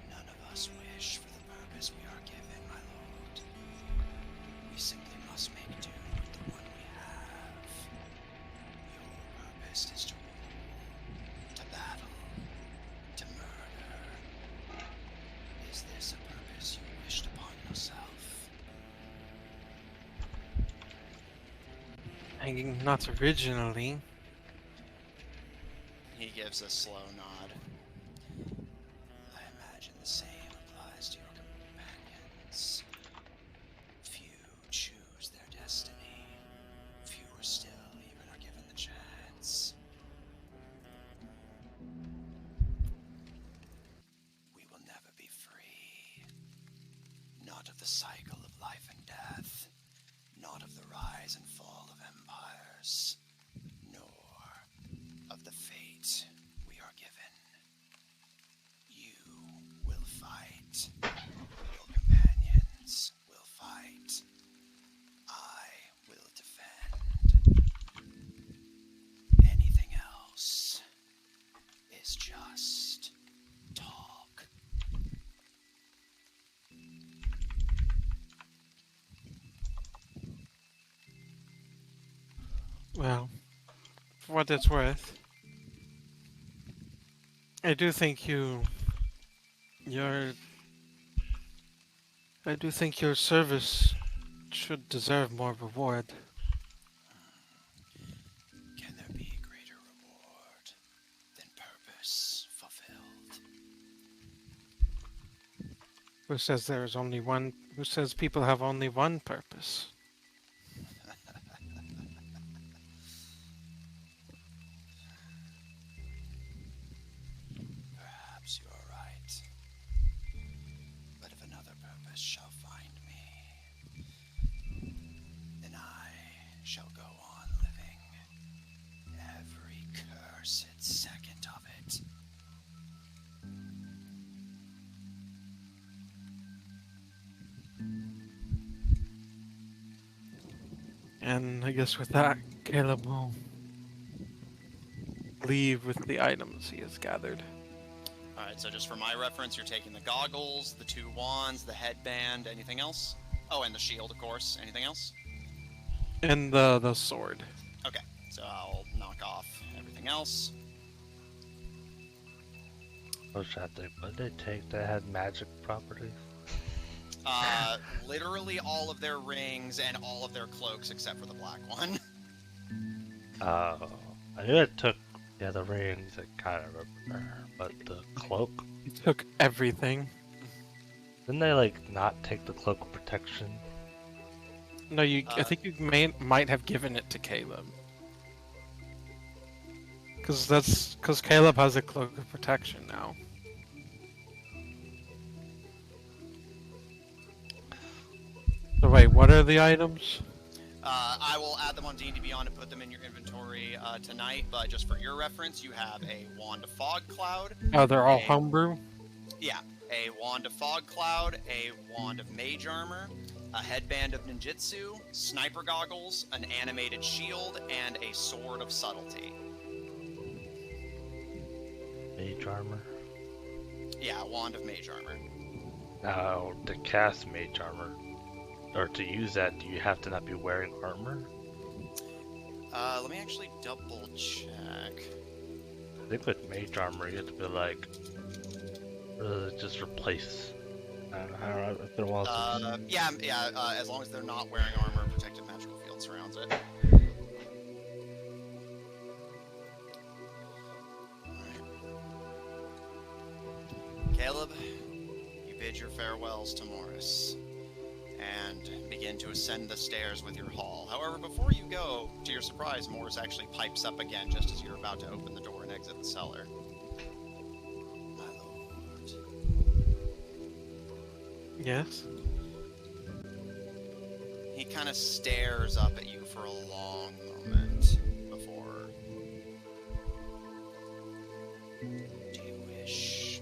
None of us wish for the purpose we are given, my lord. We simply must make do with the one we have. Your purpose is to rule, to battle, to murder. Is this a purpose you wished upon yourself? Hanging not originally. He gives a slow nod. I imagine the same applies to your companions. Few choose their destiny. Fewer still even are given the chance. We will never be free. Not of the cycle of life and death. Not of the rise and fall of empires. Nor of the fate we are given. You will fight. Your companions will fight. I will defend. Anything else is just talk. Well, for what it's worth, I do think I do think your service should deserve more reward. Can there be a greater reward than purpose fulfilled? Who says there is only one? Who says people have only one purpose? Perhaps you are right. But if another purpose shall find me, then I shall go on living every cursed second of it. And I guess with that, Caleb will leave with the items he has gathered. Alright, so just for my reference, you're taking the goggles, the 2 wands, the headband, anything else? Oh, and the shield, of course. Anything else? And the sword. Okay, so I'll knock off everything else. I was trying to think, what did they take that had magic properties? Literally all of their rings and all of their cloaks except for the black one. Oh, I knew it took, yeah, the rings, I kind of remember, but the cloak? He took everything. Didn't they, like, not take the cloak of protection? No, I think you might have given it to Caleb. Because Caleb has a cloak of protection now. So wait, what are the items? I will add them on D&D Beyond and put them in your inventory tonight, but just for your reference, you have a Wand of Fog Cloud. Oh, they're all homebrew? Yeah, a Wand of Fog Cloud, a Wand of Mage Armor, a Headband of Ninjutsu, Sniper Goggles, an Animated Shield, and a Sword of Subtlety. Mage armor? Yeah, a Wand of Mage Armor. Now, to cast mage armor, or to use that, do you have to not be wearing armor? Let me actually double check. I think with mage armor, you have to be like, just replace. I don't know, it's been a while since. Yeah, as long as they're not wearing armor, protected magical field surrounds it. Caleb, you bid your farewells to Morris, and begin to ascend the stairs with your haul. However, before you go, to your surprise, Morris actually pipes up again just as you're about to open the door and exit the cellar. My lord. Yes. He kind of stares up at you for a long moment before... Do you wish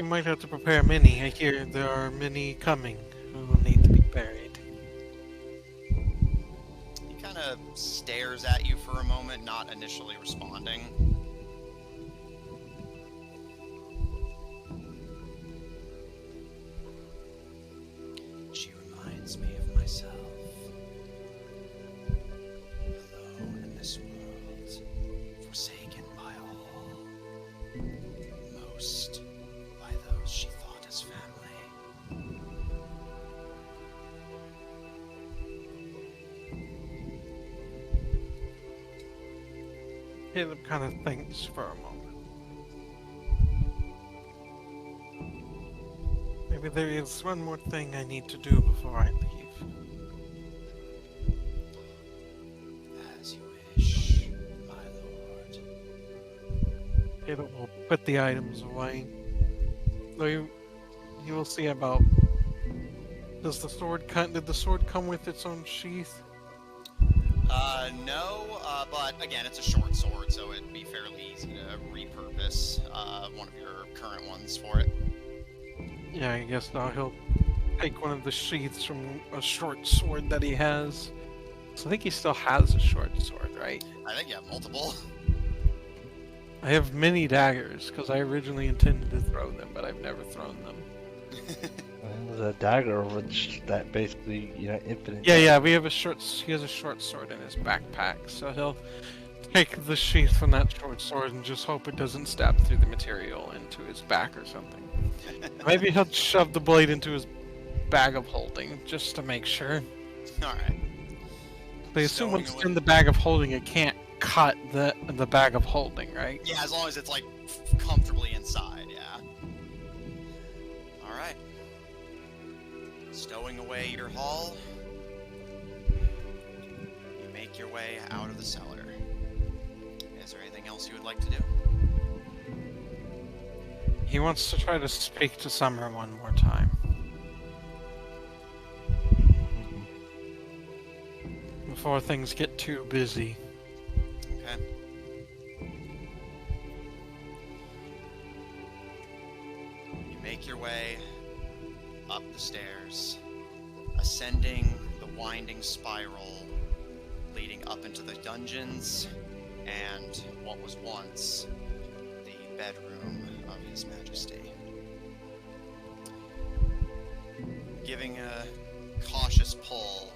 might have to prepare many. I hear there are many coming who will need to be buried. He kind of stares at you for a moment, not initially responding. She reminds me of myself. Alone in this world, forsaken by all. Most by those she thought as family. Caleb kind of thinks for a moment. Maybe there is one more thing I need to do before I leave. As you wish, my lord. Caleb will put the items away. Though you will see about. Did the sword come with its own sheath? No, but again, it's a short sword, so it'd be fairly easy to repurpose one of your current ones for it. Yeah, I guess now he'll take one of the sheaths from a short sword that he has. So I think he still has a short sword, right? I think you have multiple. I have many daggers, because I originally intended to throw them, but I've never thrown them. There's a dagger which that basically, infinite. Yeah, he has a short sword in his backpack, so he'll take the sheath from that short sword and just hope it doesn't stab through the material into his back or something. Maybe he'll shove the blade into his bag of holding, just to make sure. Alright. They assume once it's in the bag of holding, it can't cut the bag of holding, right? Yeah, as long as it's, like, comfortably inside, yeah. Alright. Stowing away your haul, you make your way out of the cellar. Is there anything else you would like to do? He wants to try to speak to Summer one more time. Before things get too busy. Okay. You make your way up the stairs, ascending the winding spiral leading up into the dungeons and what was once the bedroom of His Majesty. Giving a cautious pull,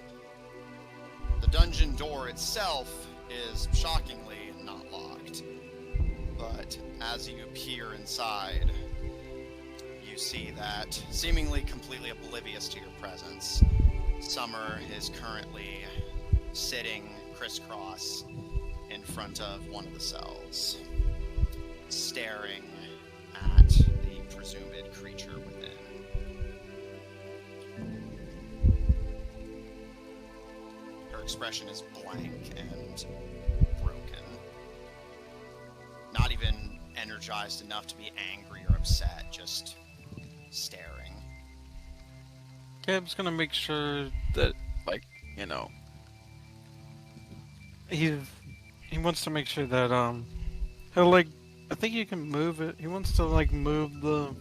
the dungeon door itself is shockingly not locked, but as you peer inside, you see that, seemingly completely oblivious to your presence, Summer is currently sitting crisscross in front of one of the cells, staring at the presumed creature within. Her expression is blank and broken. Not even energized enough to be angry or upset, just staring. Caleb's gonna make sure that, he wants to make sure that, he'll, I think you can move it. He wants to, move the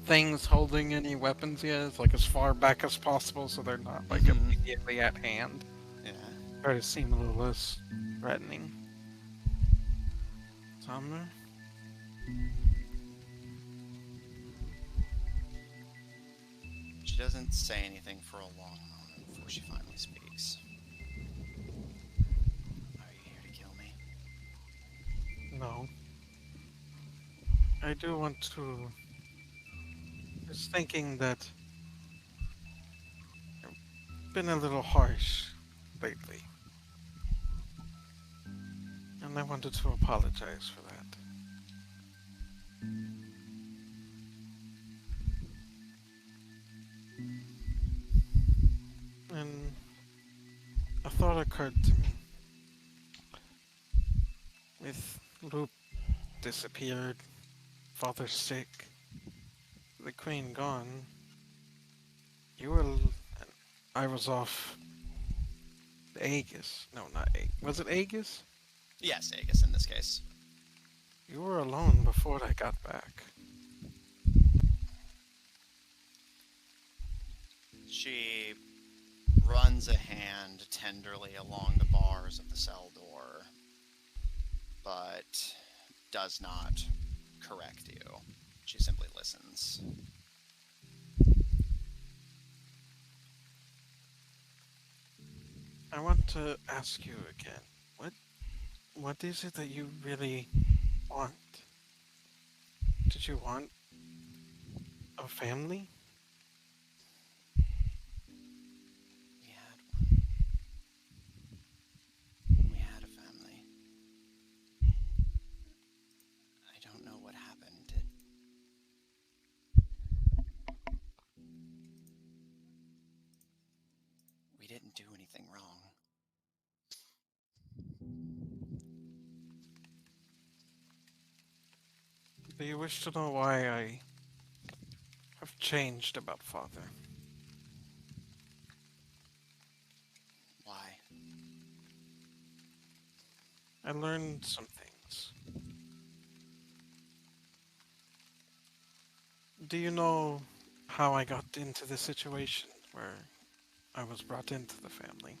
things holding any weapons he has, as far back as possible so they're not, immediately at hand. Yeah. Try to seem a little less threatening. Summer? She doesn't say anything for a long moment before she finally speaks. Are you here to kill me? No. I do want to... I was thinking that I've been a little harsh lately. And I wanted to apologize for that. And a thought occurred to me. With Loop disappeared, father sick, the queen gone, I was off Aegis. No, not Aegis. Was it Aegis? Yes, Aegis in this case. You were alone before I got back. She runs a hand tenderly along the bars of the cell door, but does not correct you. She simply listens. I want to ask you again. What is it that you really want? Did you want a family? We had one. We had a family. I don't know what happened. We didn't do anything wrong. Do you wish to know why I have changed about Father? Why? I learned some things. Do you know how I got into the situation where I was brought into the family?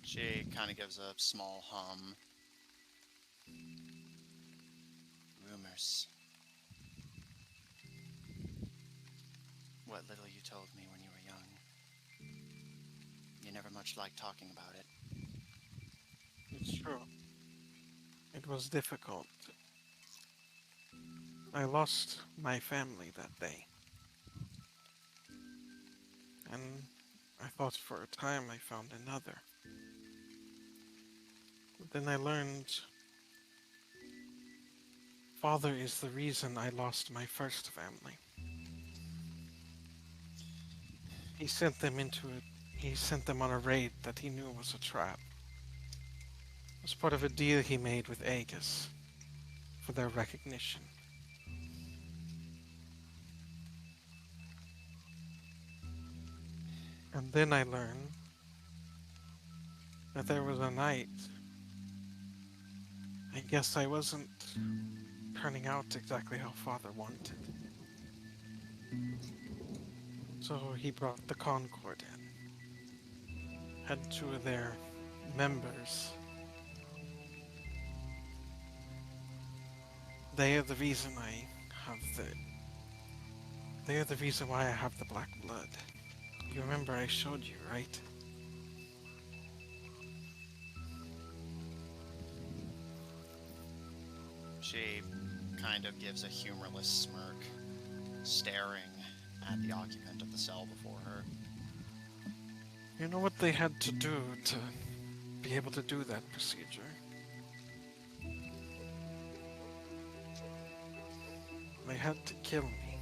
She kind of gives a small hum. Rumors. What little you told me when you were young. You never much liked talking about it. It's true. It was difficult. I lost my family that day. And I thought for a time I found another. But then I learned Father is the reason I lost my first family. He sent them on a raid that he knew was a trap. It was part of a deal he made with Aegis for their recognition. And then I learned that there was a night. I guess I wasn't turning out exactly how Father wanted. So he brought the Concord in. Had two of their members. They are the reason They are the reason why I have the black blood. You remember I showed you, right? She kind of gives a humorless smirk, staring at the occupant of the cell before her. You know what they had to do to be able to do that procedure? They had to kill me.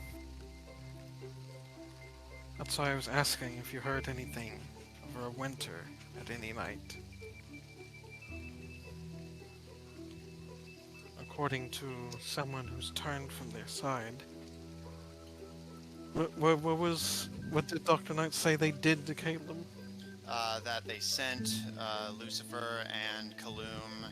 That's why I was asking if you heard anything over a winter at any night. According to someone who's turned from their side. What did Dr. Knight say they did to Caleb? That they sent Lucifer and Kaloum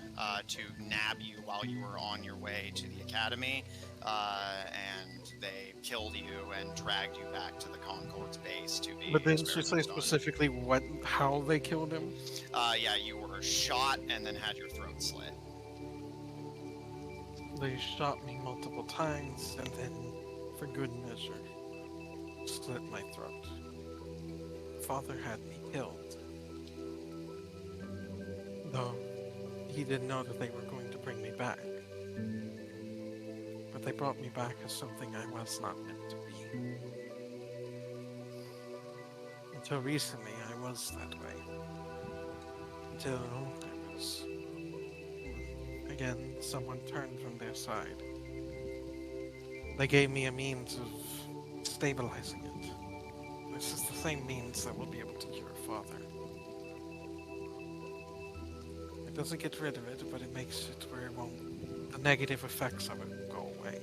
to nab you while you were on your way to the academy, and they killed you and dragged you back to the Concord's base to be. But didn't she say experimented on. specifically how they killed him? Yeah, you were shot and then had your throat slit. They shot me multiple times and then, for good measure, slit my throat. Father had me killed. Though he didn't know that they were going to bring me back. But they brought me back as something I was not meant to be. Until recently I was that way. Until I was... Again, someone turned from their side. They gave me a means of stabilizing it. This is the same means that will be able to cure Father. It doesn't get rid of it, but it makes it where the negative effects of it will go away.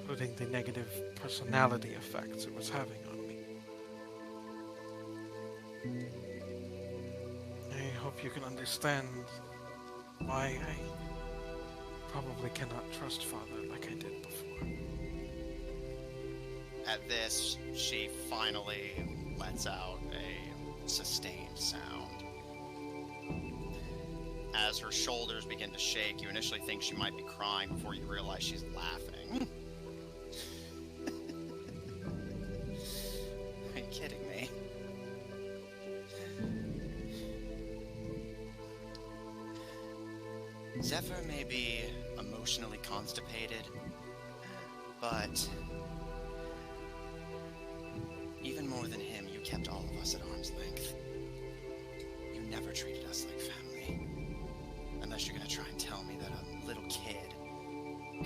Including the negative personality effects it was having on me. I hope you can understand why I probably cannot trust Father like I did before. At this, she finally lets out a sustained sound. As her shoulders begin to shake, you initially think she might be crying before you realize she's laughing. Are you kidding me? Zephyr may be emotionally constipated, but even more than him, you kept all of us at arm's length. You never treated us like family. Unless you're gonna try and tell me that a little kid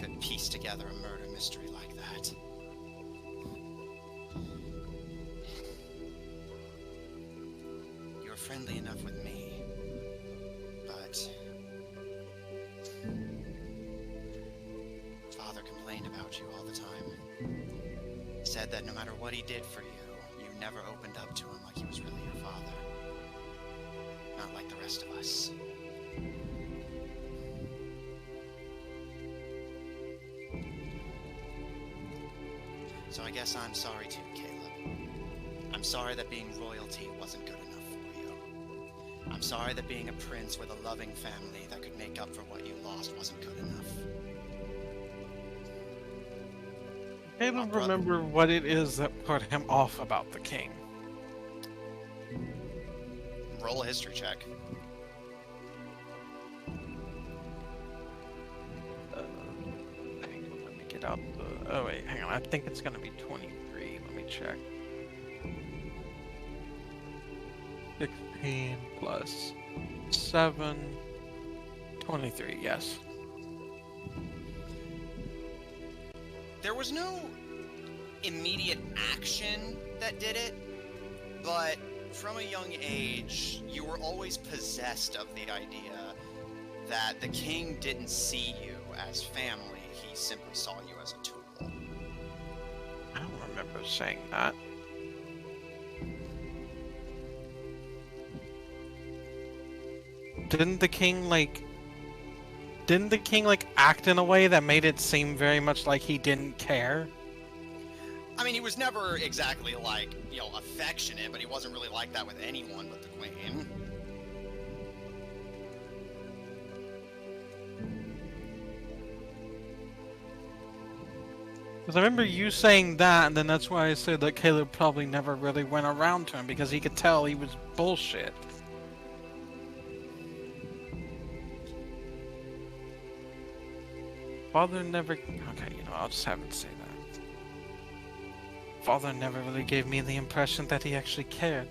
could piece together a murder mystery like that. You were friendly enough with me, but Father complained about you all the time. He said that no matter what he did for you, you never opened up to him like he was really your father. Not like the rest of us. So I guess I'm sorry too, Caleb. I'm sorry that being royalty wasn't good enough for you. I'm sorry that being a prince with a loving family that could make up for what you lost wasn't good enough. I don't remember what it is that put him off about the king. Roll a history check. Let me get out the... Oh wait, hang on. I think it's gonna be 23. Let me check. 16 plus 7... 23, yes. There was no immediate action that did it, but from a young age, you were always possessed of the idea that the king didn't see you as family, he simply saw you as a tool. I don't remember saying that. Didn't the king, like, act in a way that made it seem very much like he didn't care? I mean, he was never exactly, like, you know, affectionate, but he wasn't really like that with anyone but the queen. Because I remember you saying that, and then that's why I said that Caleb probably never really went around to him, because he could tell he was bullshit. Father never... Okay, you know, I'll just have it say that. Father never really gave me the impression that he actually cared.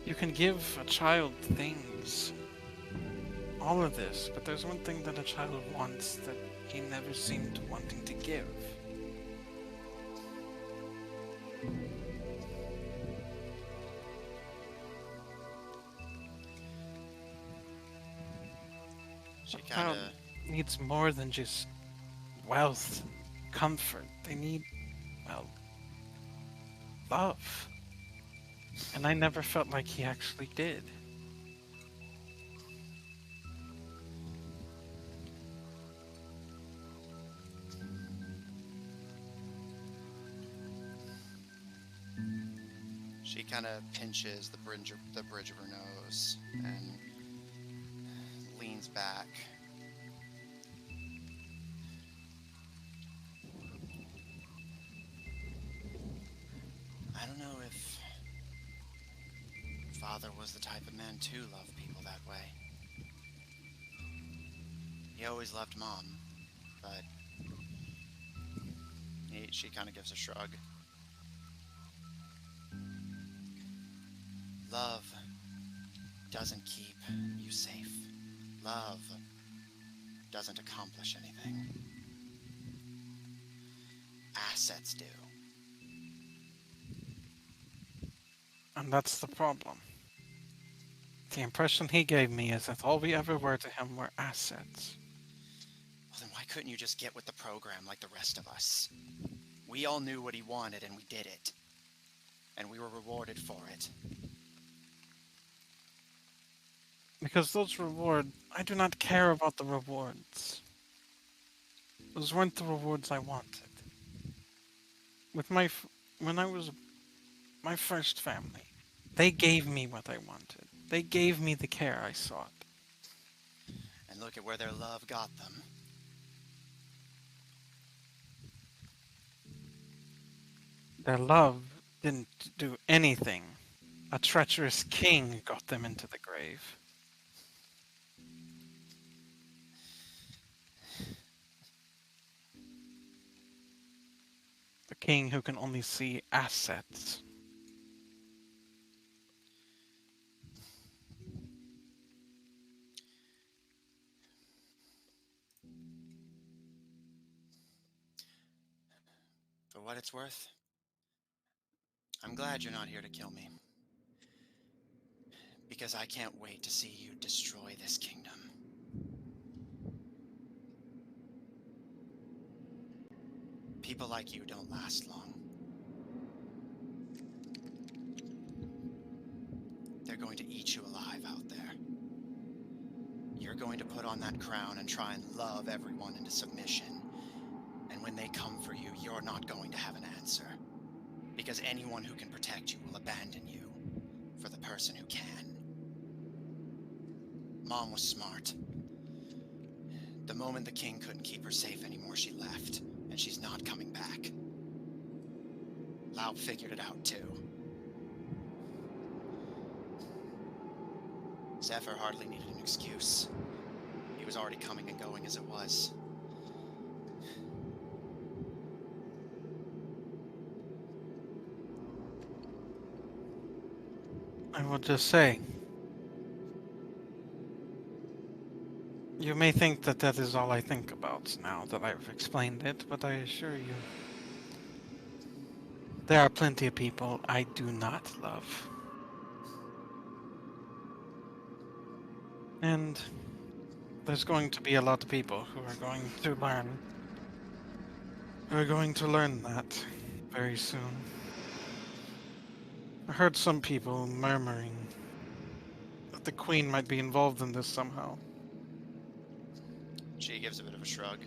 You can give a child things, all of this, but there's one thing that a child wants that he never seemed wanting to give. She kind of needs more than just wealth, comfort. They need, well, love. And I never felt like he actually did. She kind of pinches the bridge of her nose and leans back. I don't know if Father was the type of man to love people that way. He always loved Mom, but she kind of gives a shrug. Love doesn't keep you safe. Love doesn't accomplish anything. Assets do. And that's the problem. The impression he gave me is that all we ever were to him were assets. Well, then why couldn't you just get with the program like the rest of us? We all knew what he wanted and we did it. And we were rewarded for it. Because those rewards, I do not care about the rewards. Those weren't the rewards I wanted. With when I was my first family, they gave me what I wanted. They gave me the care I sought. And look at where their love got them. Their love didn't do anything. A treacherous king got them into the grave. The king who can only see assets. For what it's worth, I'm glad you're not here to kill me. Because I can't wait to see you destroy this kingdom. People like you don't last long. They're going to eat you alive out there. You're going to put on that crown and try and love everyone into submission. And when they come for you, you're not going to have an answer. Because anyone who can protect you will abandon you for the person who can. Mom was smart. The moment the king couldn't keep her safe anymore, she left. And she's not coming back. Laub figured it out too. Zephyr hardly needed an excuse. He was already coming and going as it was. I will just say, you may think that that is all I think about now that I've explained it, but I assure you, there are plenty of people I do not love. And there's going to be a lot of people who are going to learn that very soon. I heard some people murmuring that the Queen might be involved in this somehow. She gives a bit of a shrug.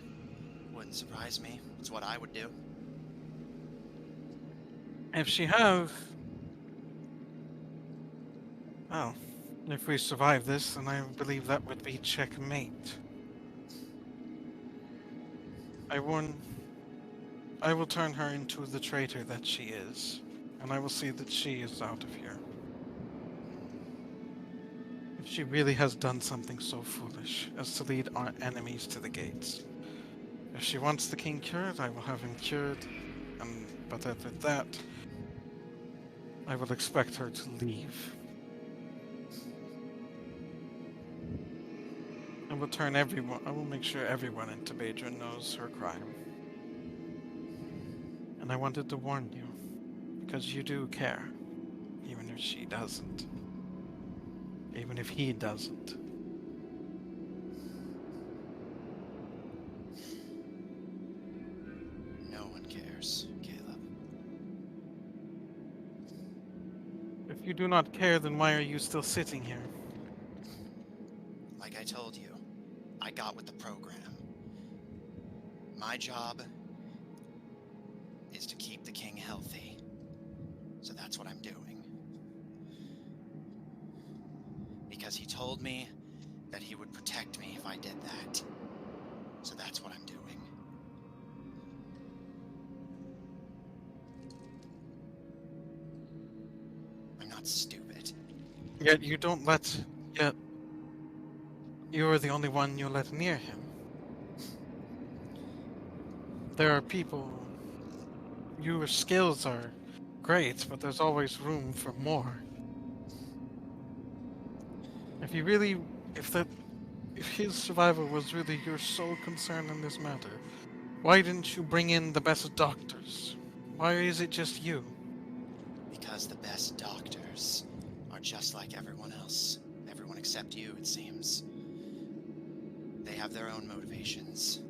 Wouldn't surprise me. It's what I would do. If she have... Well, if we survive this, then I believe that would be checkmate. I will turn her into the traitor that she is, and I will see that she is out of here. If she really has done something so foolish as to lead our enemies to the gates. If she wants the king cured, I will have him cured, but after that, I will expect her to leave. I will make sure everyone in Tabadra knows her crime. And I wanted to warn you, because you do care, even if she doesn't. Even if he doesn't. No one cares, Caleb. If you do not care, then why are you still sitting here? Like I told you, I got with the program. My job is to keep the king healthy. So that's what I'm doing. Because he told me that he would protect me if I did that. So that's what I'm doing. I'm not stupid. Yet you don't let... Yet... You are the only one you let near him. There are people... Your skills are great, but there's always room for more. If you really... If his survival was really your sole concern in this matter, why didn't you bring in the best doctors? Why is it just you? Because the best doctors are just like everyone else. Everyone except you, it seems. They have their own motivations.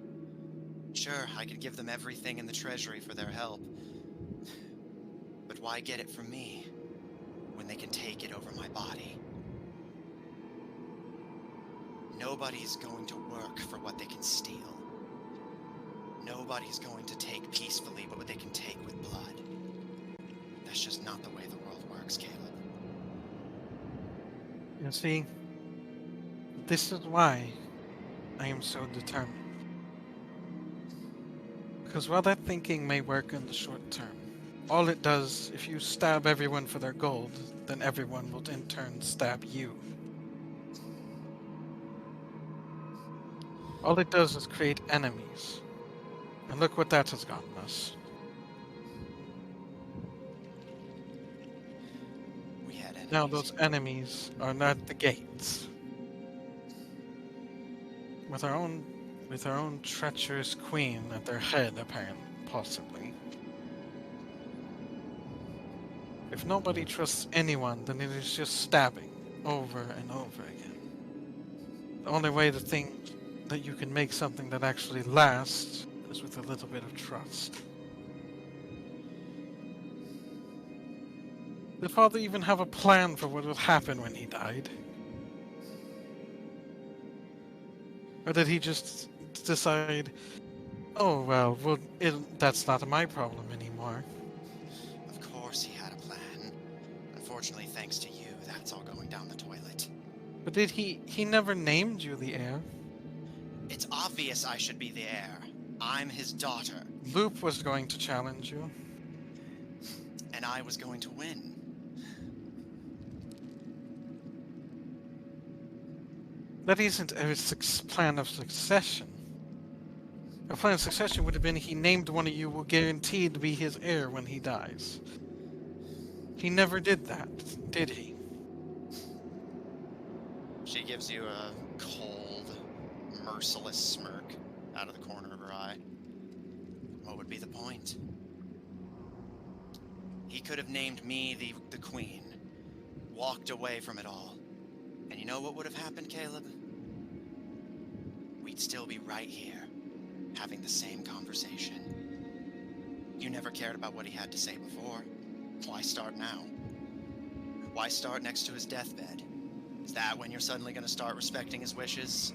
Sure, I could give them everything in the treasury for their help. But why get it from me when they can take it over my body? Nobody's going to work for what they can steal. Nobody's going to take peacefully what they can take with blood. That's just not the way the world works, Caleb. You see, this is why I am so determined. Because while that thinking may work in the short term, all it does, if you stab everyone for their gold, then everyone will in turn stab you. All it does is create enemies. And look what that has gotten us. We had enemies. Now those enemies are not the gates. With our own treacherous queen at their head, apparently, possibly. If nobody trusts anyone, then it is just stabbing over and over again. The only way to think that you can make something that actually lasts is with a little bit of trust. Did Father even have a plan for what would happen when he died? Or did he just decide, oh well, that's not my problem anymore? Of course he had a plan. Unfortunately, thanks to you, that's all going down the toilet. But did he never named you the heir? It's obvious I should be the heir. I'm his daughter. Loop was going to challenge you. And I was going to win. That isn't a plan of succession. A plan of succession would have been he named one of you will guaranteed to be his heir when he dies. He never did that, did he? She gives you a cold, merciless smirk out of the corner of her eye. What would be the point? He could have named me the queen, walked away from it all. And you know what would have happened, Caleb? We'd still be right here, having the same conversation. You never cared about what he had to say before. Why start now? Why start next to his deathbed? Is that when you're suddenly going to start respecting his wishes?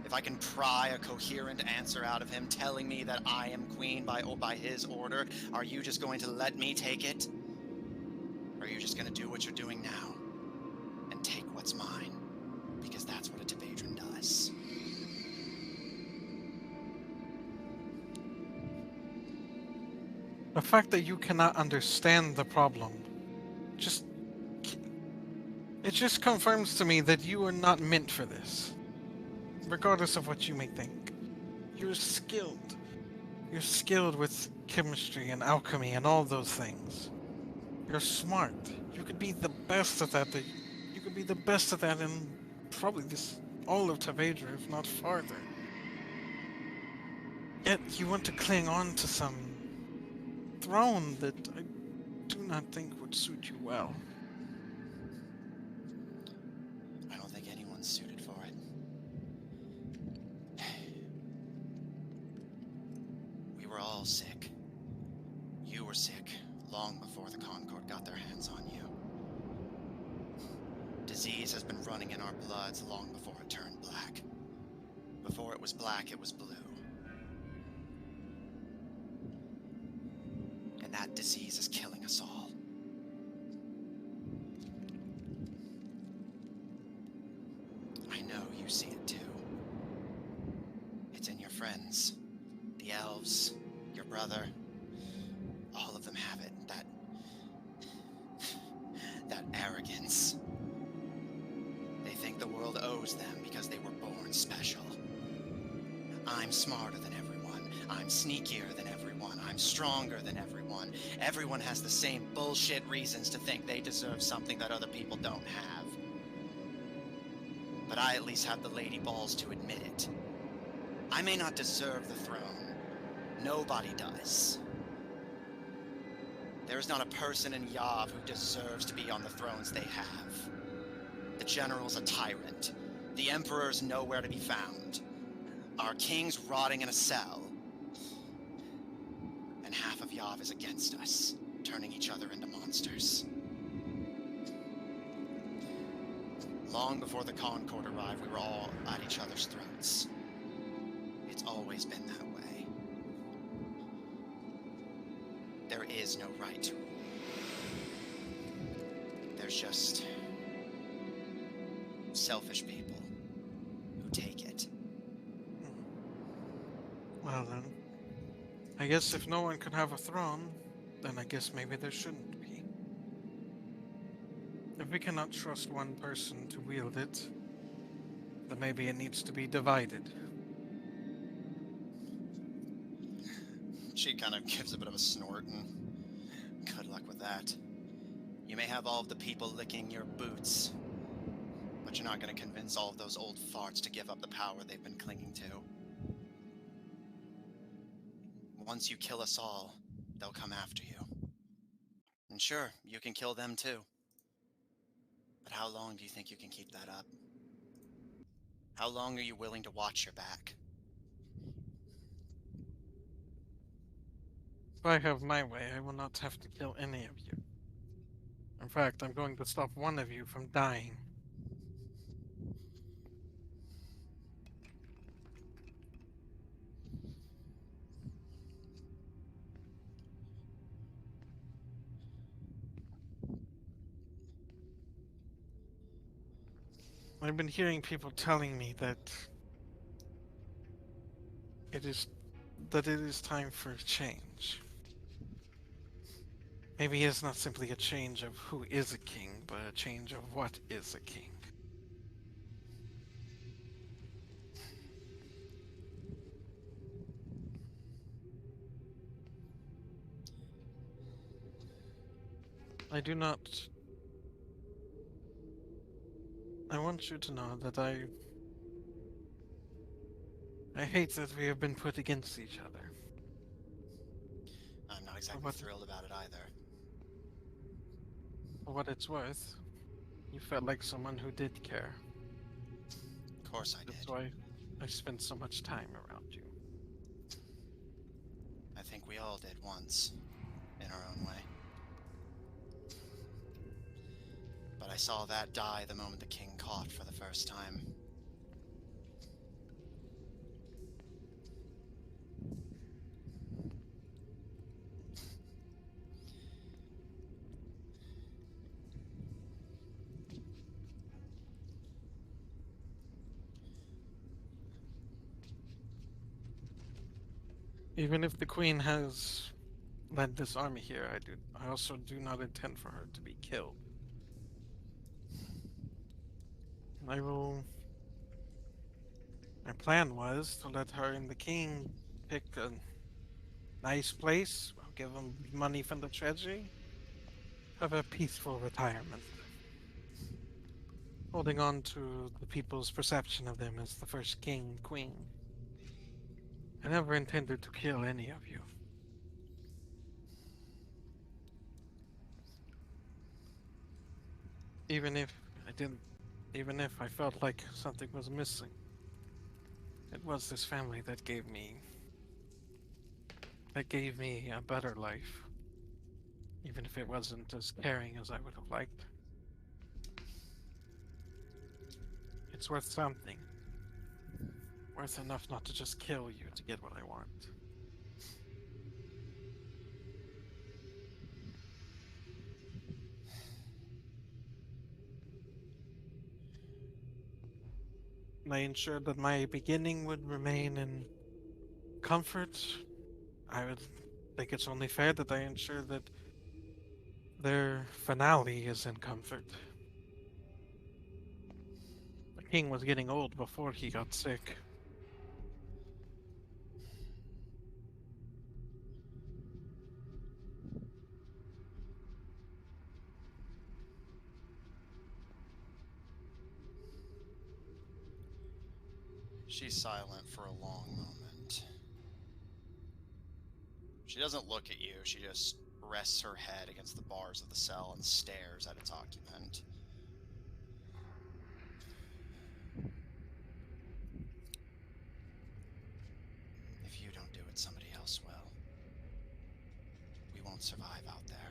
If I can pry a coherent answer out of him telling me that I am queen by his order, are you just going to let me take it? Or are you just going to do what you're doing now and take what's mine? Because that's what a Tavadran does. The fact that you cannot understand the problem it just confirms to me that you are not meant for this. Regardless of what you may think. You're skilled. You're skilled with chemistry and alchemy and all those things. You're smart. You could be the best at that. You could be the best at that in probably all of Tavadra, if not farther. Yet you want to cling on to some throne that I do not think would suit you well. I don't think anyone's suited for it. We were all sick. You were sick long before the Concord got their hands on you. Disease has been running in our bloods long before it turned black. Before it was black, it was blue. And that disease is killing us all. I know you see it too. It's in your friends, the elves, your brother. All of them have it. That arrogance. They think the world owes them because they were born special. I'm smarter than everyone. I'm sneakier than everyone. I'm stronger than everyone. Everyone has the same bullshit reasons to think they deserve something that other people don't have. But I at least have the lady balls to admit it. I may not deserve the throne. Nobody does. There is not a person in Yav who deserves to be on the thrones they have. The general's a tyrant. The emperor's nowhere to be found. Our king's rotting in a cell. And half of Yav is against us, turning each other into monsters. Long before the Concord arrived, we were all at each other's throats. It's always been that way. There is no right to rule. There's just selfish people who take it. Well then, I guess if no one can have a throne, then I guess maybe there shouldn't be. If we cannot trust one person to wield it, then maybe it needs to be divided. She kind of gives a bit of a snort, and good luck with that. You may have all of the people licking your boots, but you're not going to convince all of those old farts to give up the power they've been clinging to. Once you kill us all, they'll come after you. And sure, you can kill them too. But how long do you think you can keep that up? How long are you willing to watch your back? If I have my way, I will not have to kill any of you. In fact, I'm going to stop one of you from dying. I've been hearing people telling me that it is time for a change. Maybe it's not simply a change of who is a king, but a change of what is a king. I do not... I want you to know that I hate that we have been put against each other. I'm not exactly What- thrilled about it either. For what it's worth, you felt like someone who did care. Of course I did. That's why I spent so much time around you. I think we all did once, in our own way. But I saw that die the moment the king coughed for the first time. Even if the queen has led this army here, I also do not intend for her to be killed. My plan was to let her and the king pick a nice place. I'll give them money from the treasury. Have a peaceful retirement. Holding on to the people's perception of them as the first king and queen. I never intended to kill any of you. Even if I felt like something was missing. It was this family that gave me a better life. Even if it wasn't as caring as I would have liked. It's worth something. Worth enough not to just kill you to get what I want. I ensured that my beginning would remain in comfort. I would think it's only fair that I ensure that their finale is in comfort. The king was getting old before he got sick. She's silent for a long moment. She doesn't look at you, she just rests her head against the bars of the cell and stares at its occupant. If you don't do it, somebody else will. We won't survive out there.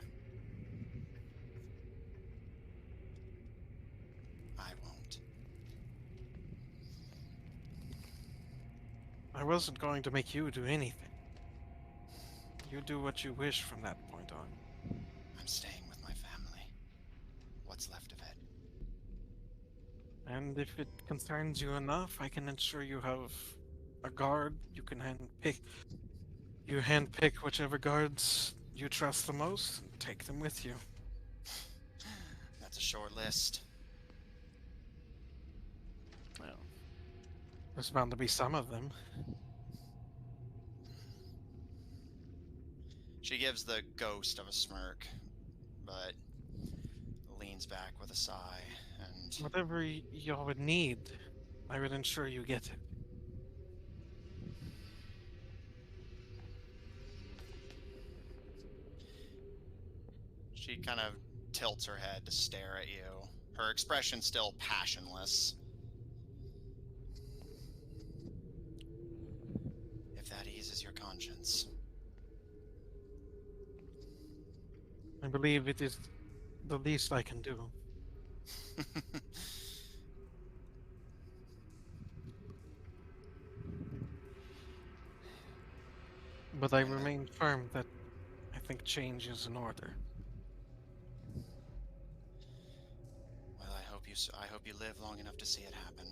I won't. I wasn't going to make you do anything. You do what you wish from that point on. I'm staying with my family. What's left of it. And if it concerns you enough, I can ensure you have a guard. You can handpick whichever guards you trust the most and take them with you. That's a short list. Well, there's bound to be some of them. She gives the ghost of a smirk, but leans back with a sigh, and Whatever y'all would need, I would ensure you get it. she kind of tilts her head to stare at you. Her expression still passionless. If that eases your conscience. I believe it is the least I can do. But I remain firm that I think change is in order. Well, I hope you live long enough to see it happen.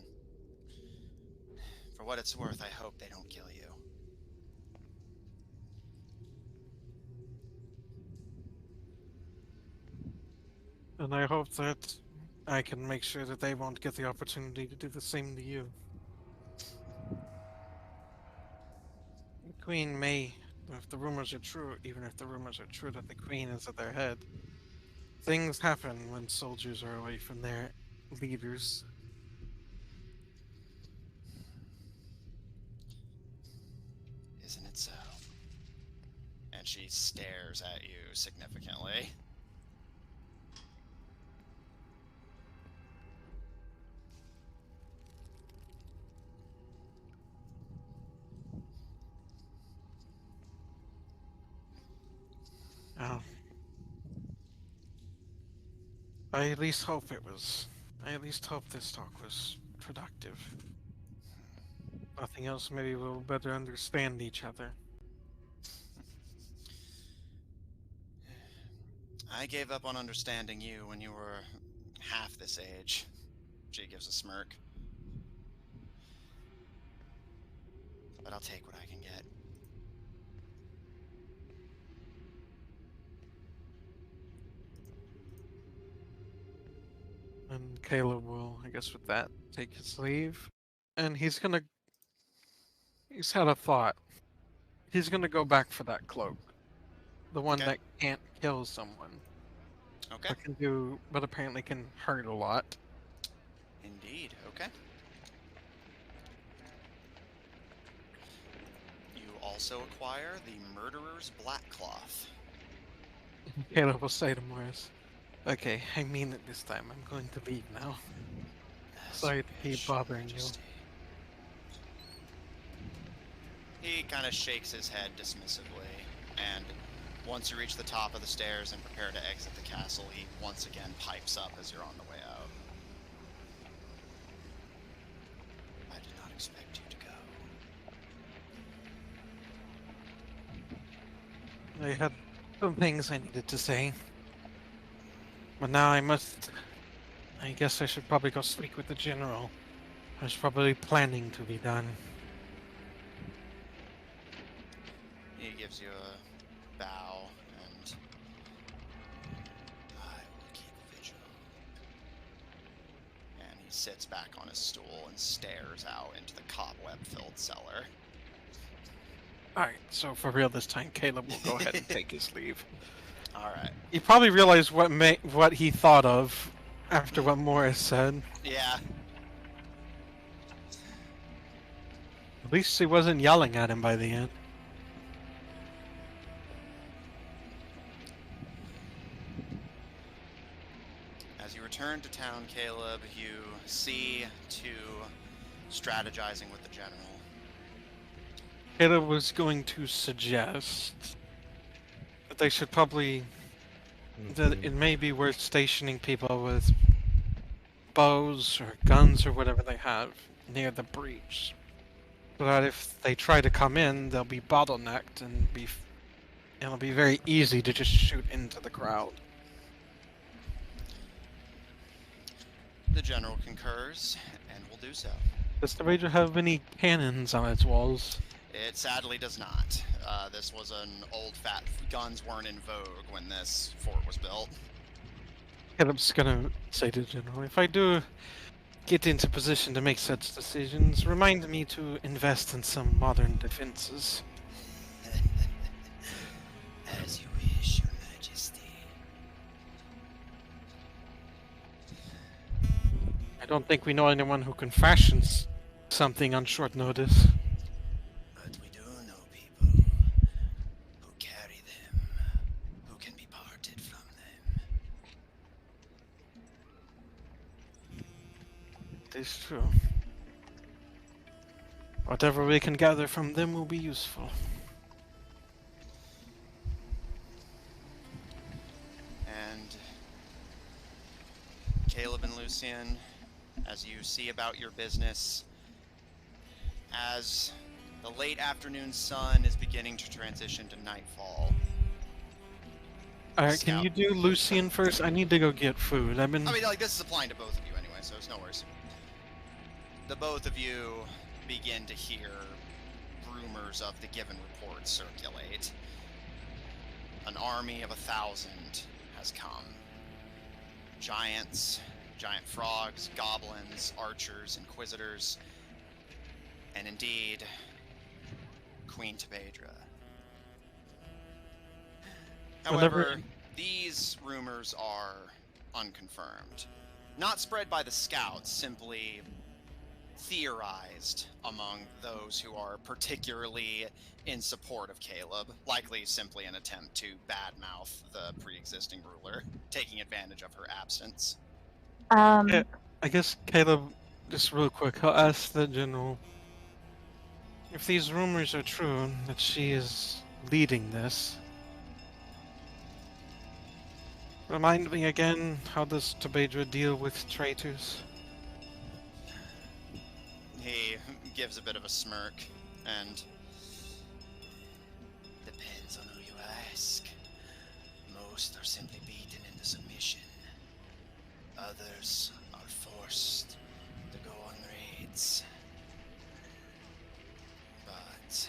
For what it's worth, I hope they don't kill you. And I hope that I can make sure that they won't get the opportunity to do the same to you. The Queen may, if the rumors are true, even if the rumors are true that the Queen is at their head, things happen when soldiers are away from their leaders. Isn't it so? And she stares at you significantly. Oh. I at least hope this talk was productive. Nothing else, maybe we'll better understand each other. I gave up on understanding you when you were half this age. She gives a smirk. But I'll take what I can get. And Caleb will, I guess with that, take his leave. And he's had a thought. He's gonna go back for that cloak. The one Okay. that can't kill someone. Okay. But apparently can hurt a lot. Indeed. Okay. You also acquire the Murderer's Black Cloth. Caleb will say to Morris, "Okay, I mean it this time. I'm going to leave now. Sorry to keep bothering you." He kind of shakes his head dismissively, and once you reach the top of the stairs and prepare to exit the castle, he once again pipes up as you're on the way out. I did not expect you to go. I had some things I needed to say. But now I guess I should probably go speak with the general. I was probably planning to be done. He gives you a bow, and I will keep vigil. And he sits back on his stool and stares out into the cobweb-filled cellar. Alright, so for real this time, Caleb will go ahead and take his leave. Alright. He probably realized what he thought of after what Morris said. Yeah. At least he wasn't yelling at him by the end. As you return to town, Caleb, you see to strategizing with the general. Caleb was going to suggest that they should probably... that it may be worth stationing people with bows or guns or whatever they have near the breach. So that if they try to come in, they'll be bottlenecked and be it'll be very easy to just shoot into the crowd. The general concurs, and will do so. Does the Ranger have any cannons on its walls? It sadly does not. This was an old fat. Guns weren't in vogue when this fort was built. Caleb's gonna say to the general, if I do get into position to make such decisions, remind me to invest in some modern defenses. As you wish, Your Majesty. I don't think we know anyone who can fashion something on short notice. But we do know people who carry them, who can be parted from them. It is true. Whatever we can gather from them will be useful. And Caleb and Lucian, as you see about your business, as the late afternoon sun is beginning to transition to nightfall. Alright, can Scout. you do Lucian first? I need to go get food. I mean, like, this is applying to both of you anyway, so it's no worries. The both of you begin to hear rumors of the given report circulate. An army of 1,000 has come. Giants, giant frogs, goblins, archers, inquisitors, and indeed, Queen Tebedra. However, these rumors are unconfirmed. Not spread by the scouts, simply theorized among those who are particularly in support of Caleb, likely simply an attempt to badmouth the pre-existing ruler, taking advantage of her absence. Yeah, I guess Caleb, just real quick, I'll ask the general if these rumors are true that she is leading this. Remind me again, how does Tebedra deal with traitors? He gives a bit of a smirk, and depends on who you ask. Most are simply beaten into submission. Others are forced to go on raids. But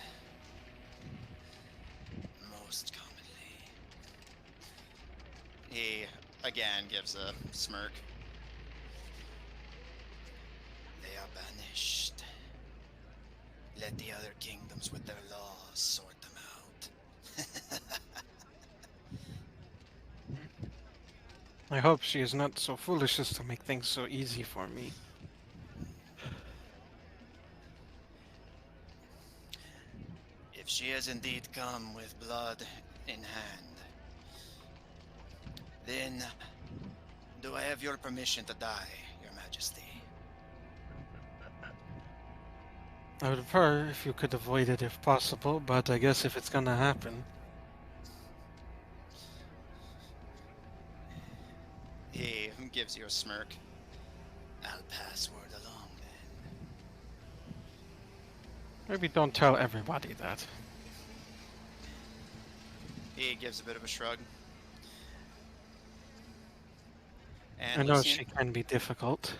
most commonly, he again gives a smirk. They are banished. Let the other kingdoms with their laws sort them out. I hope she is not so foolish as to make things so easy for me. If she has indeed come with blood in hand, then do I have your permission to die, Your Majesty? I would prefer if you could avoid it if possible, but I guess if it's gonna happen. He gives you a smirk. I'll pass word along then. Maybe don't tell everybody that. He gives a bit of a shrug. I And know Lucian? she can be difficult.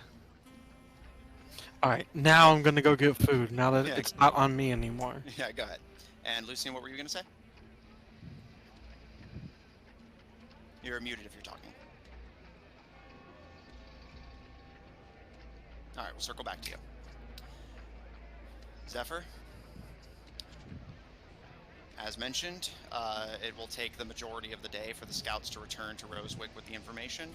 Alright, now I'm gonna go get food, now that Yeah. it's not on me anymore. Yeah, go ahead. And Lucian, what were you going to say? You're muted if you're talking. Alright, we'll circle back to you. Zephyr? As mentioned, it will take the majority of the day for the scouts to return to Rosewick with the information.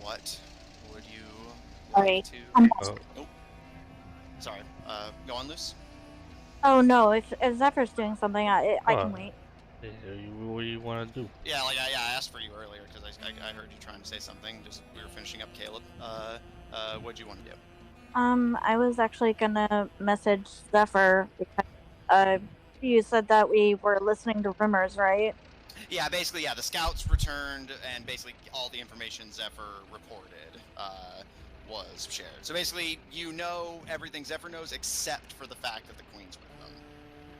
What would you Sorry, like to... I'm- Oh. Sorry. Go on, Luce. Oh no, if Zephyr's doing something, I can wait. What do you want to do? Yeah, like I asked for you earlier because I heard you trying to say something. Just we were finishing up Caleb. What'd you want to do? I was actually gonna message Zephyr because you said that we were listening to rumors, right? Yeah, basically, yeah. The scouts returned, and basically all the information Zephyr reported was shared. So basically, you know everything Zephyr knows except for the fact that the Queen's with them.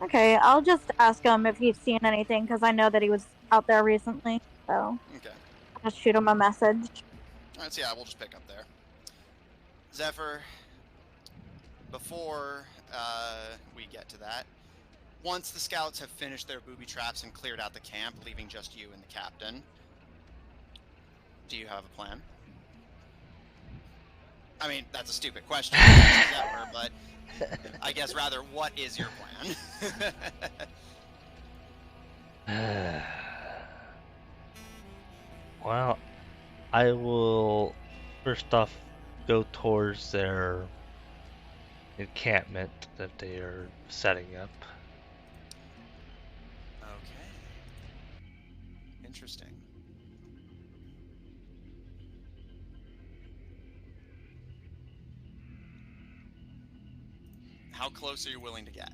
Okay, I'll just ask him if he's seen anything, because I know that he was out there recently, so Okay. I'll just shoot him a message. Alright, so yeah, we'll just pick up there. Zephyr, before we get to that, once the scouts have finished their booby traps and cleared out the camp, leaving just you and the captain, do you have a plan? I mean, that's a stupid question, Zephyr, but I guess rather, what is your plan? Well, I will first off go towards their encampment that they are setting up. Okay. Interesting. How close are you willing to get?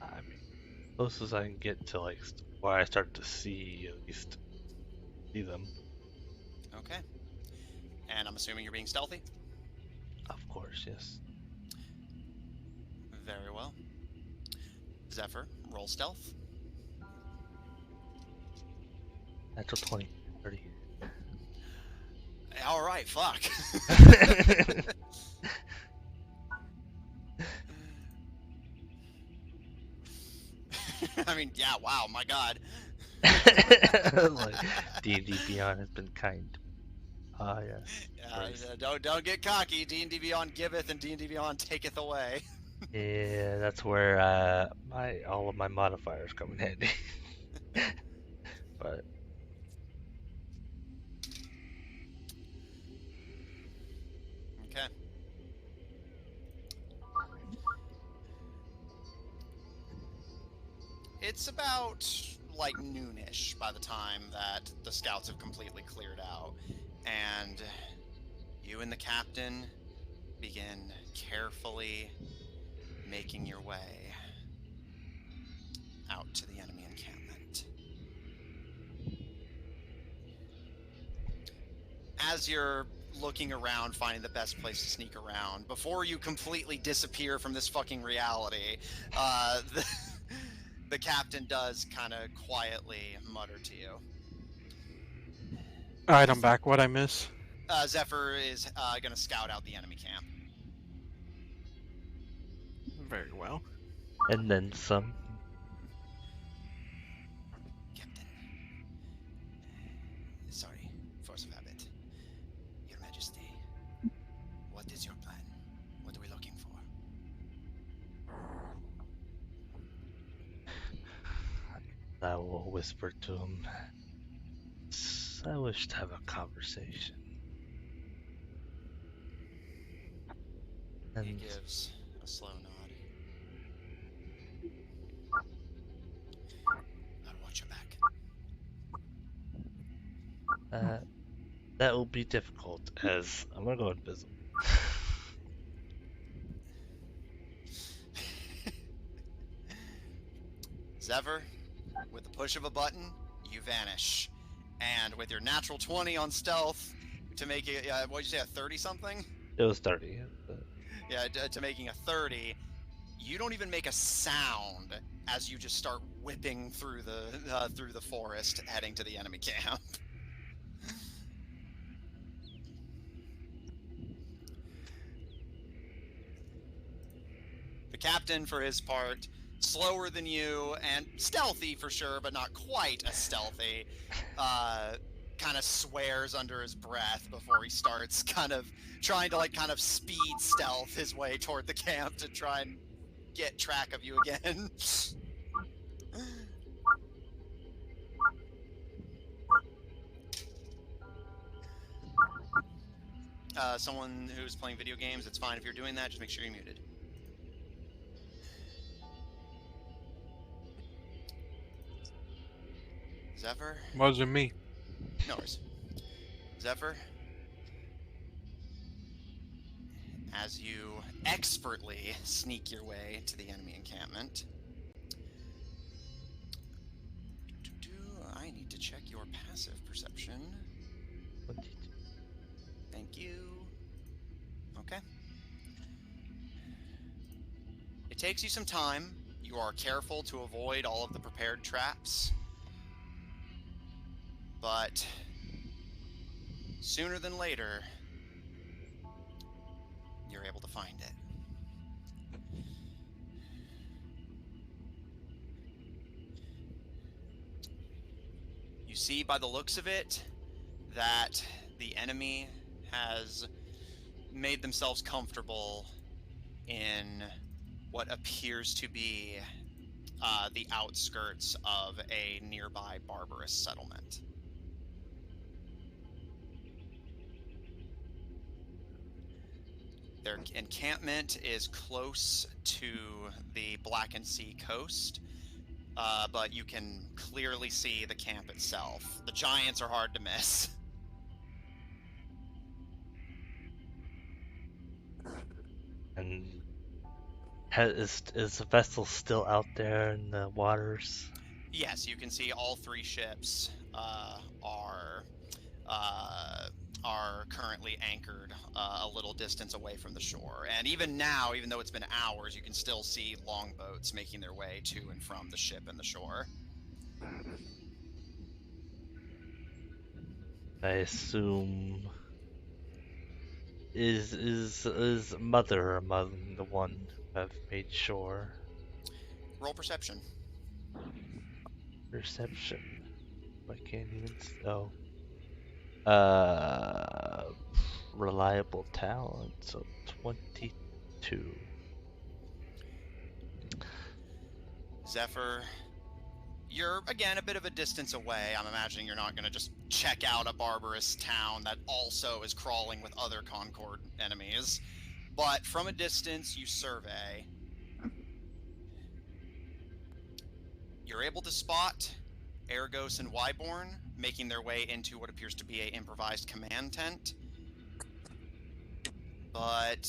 I mean, close as I can get to like where I start to see at least see them. Okay. And I'm assuming you're being stealthy? Of course, yes. Very well. Zephyr, roll stealth. Natural 20, 30. Alright, fuck. I mean, yeah, wow, my god. Like, D&D Beyond has been kind. Ah, yes. Don't get cocky. D&D Beyond giveth and D&D Beyond taketh away. Yeah, that's where all of my modifiers come in handy. But Okay. It's about like noonish by the time that the scouts have completely cleared out, and you and the captain begin carefully making your way out to the enemy encampment. As you're looking around, finding the best place to sneak around, before you completely disappear from this fucking reality, the captain does kind of quietly mutter to you. Alright, I'm back. What'd I miss? Zephyr is going to scout out the enemy camp. Very well. and then some. Captain. Sorry, force of habit. Your Majesty. What is your plan? What are we looking for? I will whisper to him. I wish to have a conversation. He And gives a slow nod. I'll watch your back. that will be difficult as I'm gonna go invisible. Zephyr, with the push of a button, you vanish. And with your natural 20 on stealth to make it, what'd you say, a 30-something? It was 30. Yeah, to making a 30, you don't even make a sound as you just start whipping through the forest, heading to the enemy camp. The captain, for his part, slower than you and stealthy for sure, but not quite as stealthy, kind of swears under his breath before he starts kind of trying to kind of speed stealth his way toward the camp to try and get track of you again. Someone who's playing video games, it's fine if you're doing that, just make sure you're muted. Zephyr? Wasn't me. No worries. Zephyr? As you expertly sneak your way to the enemy encampment, I need to check your passive perception. Thank you. Okay. It takes you some time. You are careful to avoid all of the prepared traps. But sooner than later, you're able to find it. You see by the looks of it that the enemy has made themselves comfortable in what appears to be the outskirts of a nearby barbarous settlement. Their encampment is close to the Blackened Sea coast, but you can clearly see the camp itself. The giants are hard to miss. And is the vessel still out there in the waters? Yes, you can see all three ships are currently anchored a little distance away from the shore. And even now, even though it's been hours, you can still see longboats making their way to and from the ship and the shore. I assume is Mother among the one who have made shore? Roll perception. Perception. I can't even. Oh. Reliable talent. So 22. Zephyr, you're, again, a bit of a distance away. I'm imagining you're not going to just check out a barbarous town that also is crawling with other Concord enemies. But from a distance, you survey. You're able to spot Argos and Wyborn making their way into what appears to be an improvised command tent. But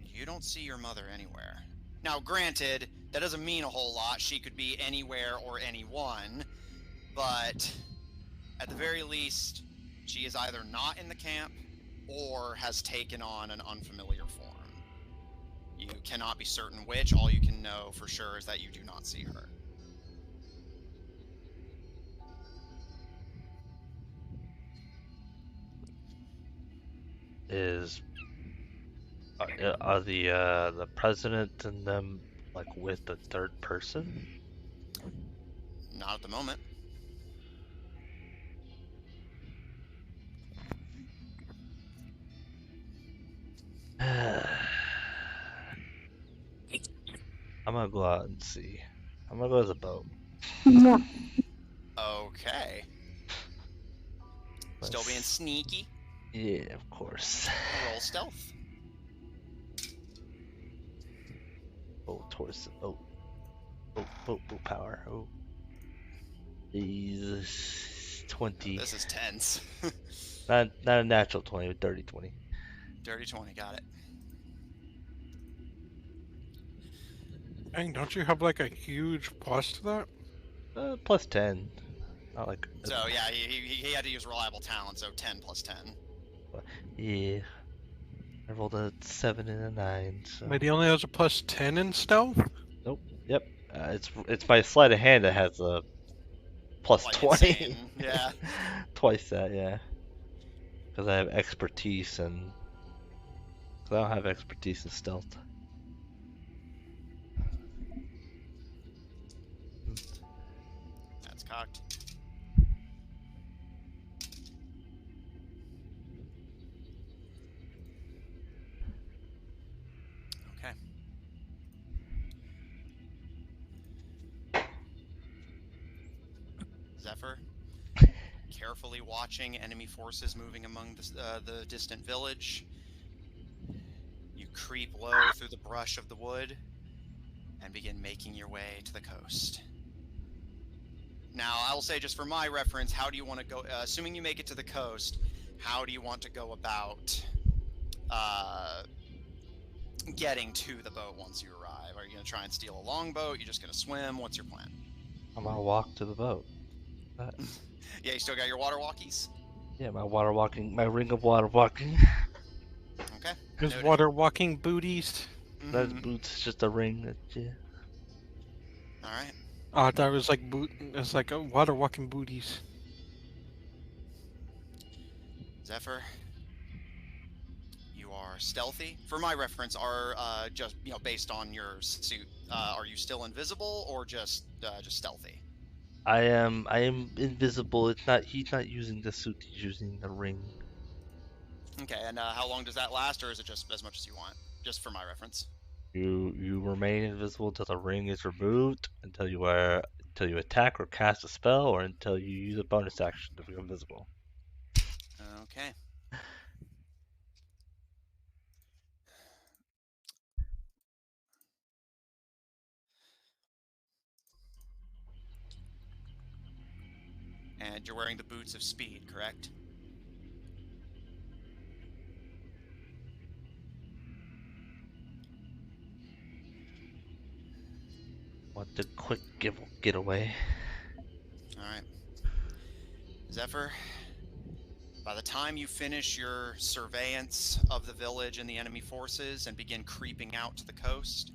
you don't see your mother anywhere. Now, granted, that doesn't mean a whole lot. She could be anywhere or anyone. But at the very least, she is either not in the camp or has taken on an unfamiliar form. You cannot be certain which. All you can know for sure is that you do not see her. Are the president and them like with the third person? Not at the moment. I'm gonna go out and see. I'm gonna go to the boat. Okay. Still being sneaky. Yeah, of course. Roll stealth. Oh, towards the boat. Boat power. Oh. These 20. This is tense. Not a natural 20, but dirty 20. Dirty 20, got it. Dang, don't you have like a huge plus to that? Plus 10. Not like. So yeah, he had to use reliable talent, so 10 plus 10. Yeah. I rolled a 7 and a 9. So. Wait, he only has a plus 10 in stealth? Nope. Yep. It's my sleight of hand that has a plus Like 20. insane. Yeah. Twice that, yeah. Because I have expertise and. Because I don't have expertise in stealth. That's cocked. Okay. Zephyr, carefully watching enemy forces moving among the distant village. You creep low through the brush of the wood and begin making your way to the coast. Now, I will say, just for my reference, how do you want to go, assuming you make it to the coast, how do you want to go about getting to the boat once you arrive? Are you going to try and steal a longboat? You just going to swim? What's your plan? I'm gonna walk to the boat. Yeah, you still got your water walkies? Yeah, my ring of water walking. Okay. His Noted. water walking booties. That's Mhm. boots, just a ring. Yeah. All right. Oh, I thought it was like it's like water walking booties. Zephyr, you are stealthy. For my reference, are just based on your suit, are you still invisible or just stealthy? I am invisible. He's not using the suit, he's using the ring. Okay, and how long does that last, or is it just as much as you want? Just for my reference. You remain invisible until the ring is removed, until you attack or cast a spell, or until you use a bonus action to become visible. Okay. And you're wearing the boots of speed, correct? Want the quick getaway. All right. Zephyr, by the time you finish your surveillance of the village and the enemy forces and begin creeping out to the coast,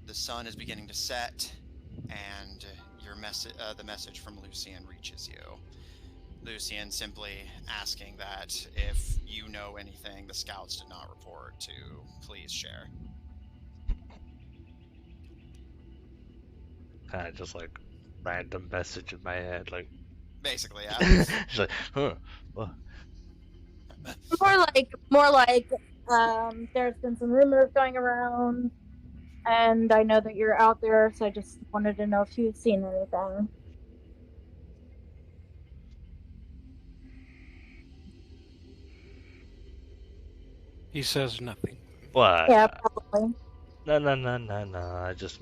the sun is beginning to set, and the message from Lucian reaches you. Lucian simply asking that if you know anything the scouts did not report, to please share. Kind of just like random message in my head, like Basically, yeah. just like, huh? Well, More like, there's been some rumors going around, and I know that you're out there, so I just wanted to know if you've seen anything. He says nothing. what? Yeah, probably. No. I just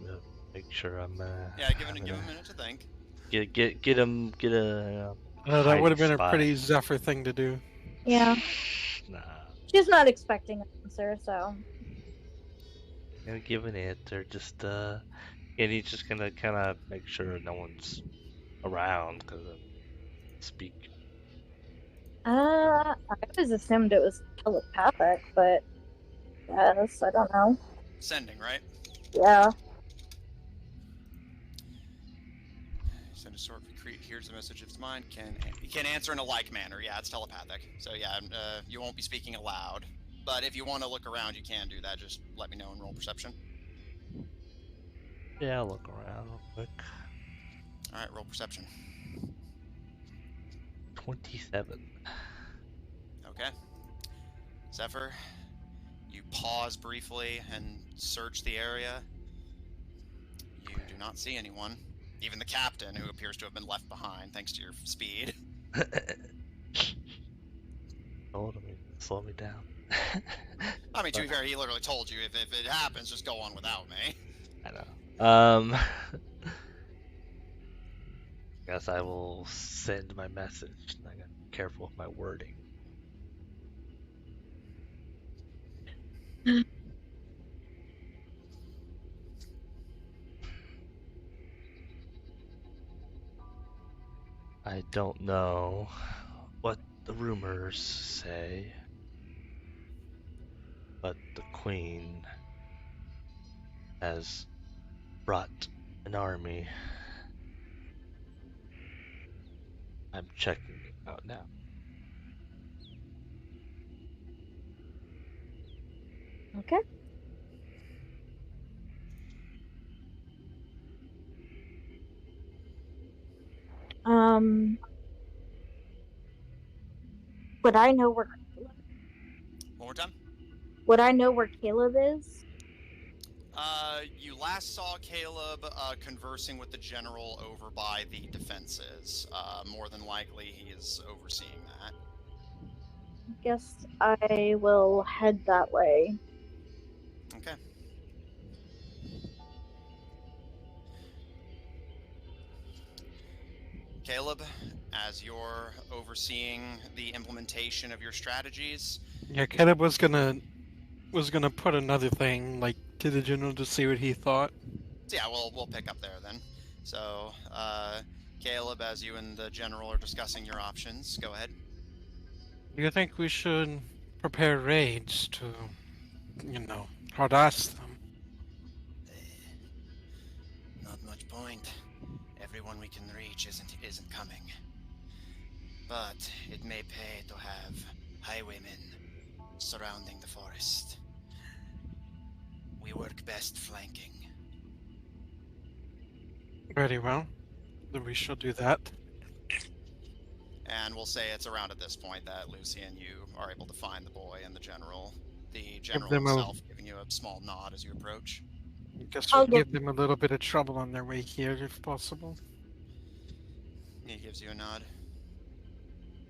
make sure I'm. Yeah, give him a minute to think. Get him. Get a. That would hiding have been a spot. pretty Zephyr thing to do. Yeah. Nah. She's not expecting an answer, so. Gonna give an answer. Just and he's just gonna kind of make sure no one's around because speak. I always assumed it was telepathic, but yes, I don't know. Sending, right? Yeah. Send a sword here's the message of its mind. Can answer in a like manner. Yeah, it's telepathic. So yeah, you won't be speaking aloud. But if you want to look around, you can do that. Just let me know and roll perception. Yeah, I'll look around real quick. All right, roll perception. 27. Okay. Zephyr, you pause briefly and search the area. You do not see anyone. Even the captain, who appears to have been left behind thanks to your speed. Told him to slow me down. I mean, to be fair, he literally told you, if it happens, just go on without me. I know. Guess I will send my message. I gotta be careful with my wording. I don't know what the rumors say, but the Queen has brought an army. I'm checking it out now. Okay. Would I know where One more time. Would I know where Caleb is? You last saw Caleb conversing with the general over by the defenses. More than likely, he is overseeing that. Guess I will head that way. Okay. Caleb, as you're overseeing the implementation of your strategies. Yeah, Caleb was gonna put another thing like to the general to see what he thought. So yeah, we'll pick up there then. So, Caleb, as you and the general are discussing your options, go ahead. Do you think we should prepare raids to, harass them? Not much point. Everyone we can reach isn't coming. But it may pay to have highwaymen surrounding the forest. We work best flanking. Very well. Then we shall do that. And we'll say it's around at this point that Lucy and you are able to find the boy and the general. The general them a- himself giving you a small nod as you approach. I guess I'll we'll give- give them a little bit of trouble on their way here, if possible. He gives you a nod.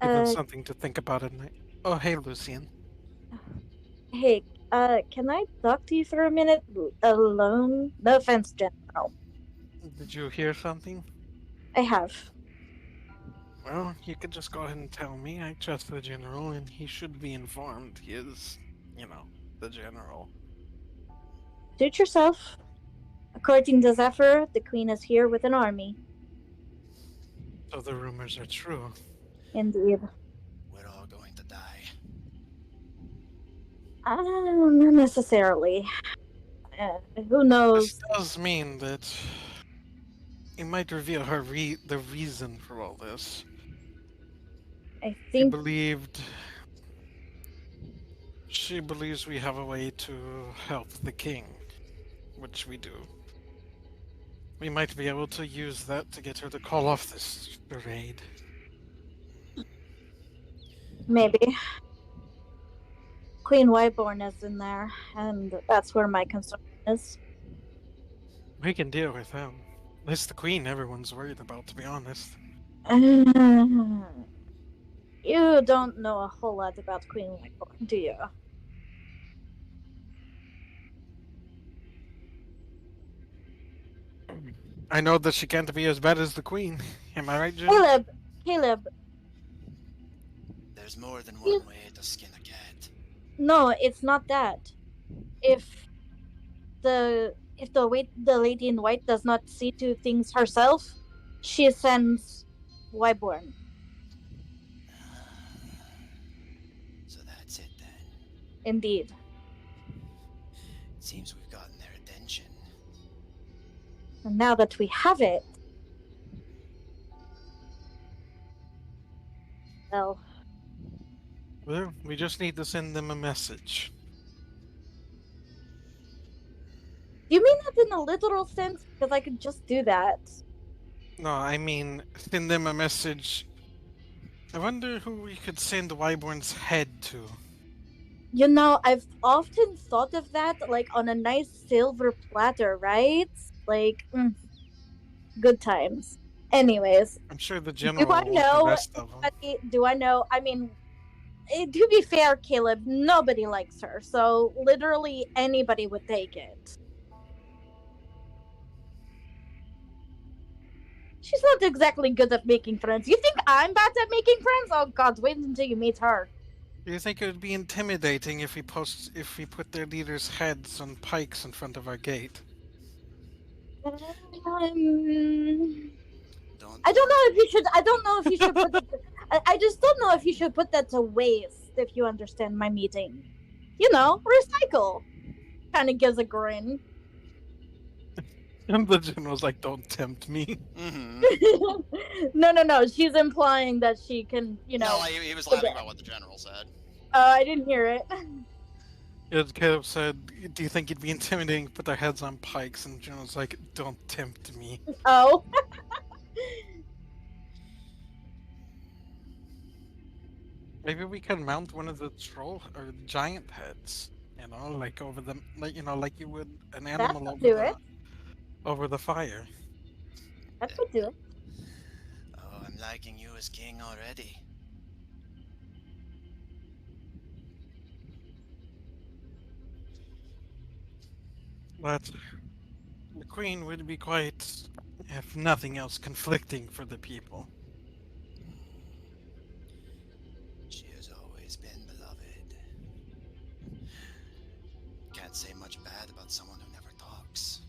Give them Uh, something to think about at night. Oh, hey, Lucian. Hey, can I talk to you for a minute alone? No offense, General. Did you hear something? I have. Well, you could just go ahead and tell me. I trust the general, and he should be informed. He is, the general. Suit yourself. According to Zephyr, the Queen is here with an army. So the rumors are true. Indeed. We're all going to die. Not necessarily. Who knows? This does mean that it might reveal the reason for all this. I She think believes we have a way to help the king, which we do. We might be able to use that to get her to call off this raid. maybe Queen Wyborn is in there, and that's where my concern is. We can deal with them. It's the queen everyone's worried about, to be honest. You don't know a whole lot about Queen Wyborn, do you? I know that she can't be as bad as the queen. Am I right, Jim? Caleb, There's more than one way to skin a cat. no, it's not that. If the lady in white does not see to things herself, she sends Wyborn. So that's it then. Indeed. It seems we've gotten their attention. And now that we have it, well, Well, we just need to send them a message. do you mean that in a literal sense? Because I could just do that. No, I mean, send them a message. I wonder who we could send Wyborn's head to. You know, I've often thought of that, like on a nice silver platter, right? Like, good times. Anyways, I'm sure the general do I will want know? the rest of them. Do I know? I mean, to be fair, Caleb, nobody likes her, so literally anybody would take it. She's not exactly good at making friends. You think I'm bad at making friends? Oh God, wait until you meet her. Do you think it would be intimidating if we put their leaders' heads on pikes in front of our gate? I Don't don't know if you should. I don't know if you should put. I just don't know if you should put that to waste. If you understand my meaning, recycle. Kind of gives a grin. And the general's like, "Don't tempt me." Mm-hmm. No. She's implying that she can. No, he was laughing about what the general said. I didn't hear it. As Caleb said, "Do you think it'd be intimidating to put their heads on pikes?" And the general's like, "Don't tempt me." Oh. Maybe we can mount one of the troll or giant heads. Like over the, like you would an animal would over do the, it. over the fire. That would do it. Oh, I'm liking you as king already. But the queen would be quite, if nothing else, conflicting for the people. She has always been beloved. Can't say much bad about someone who never talks.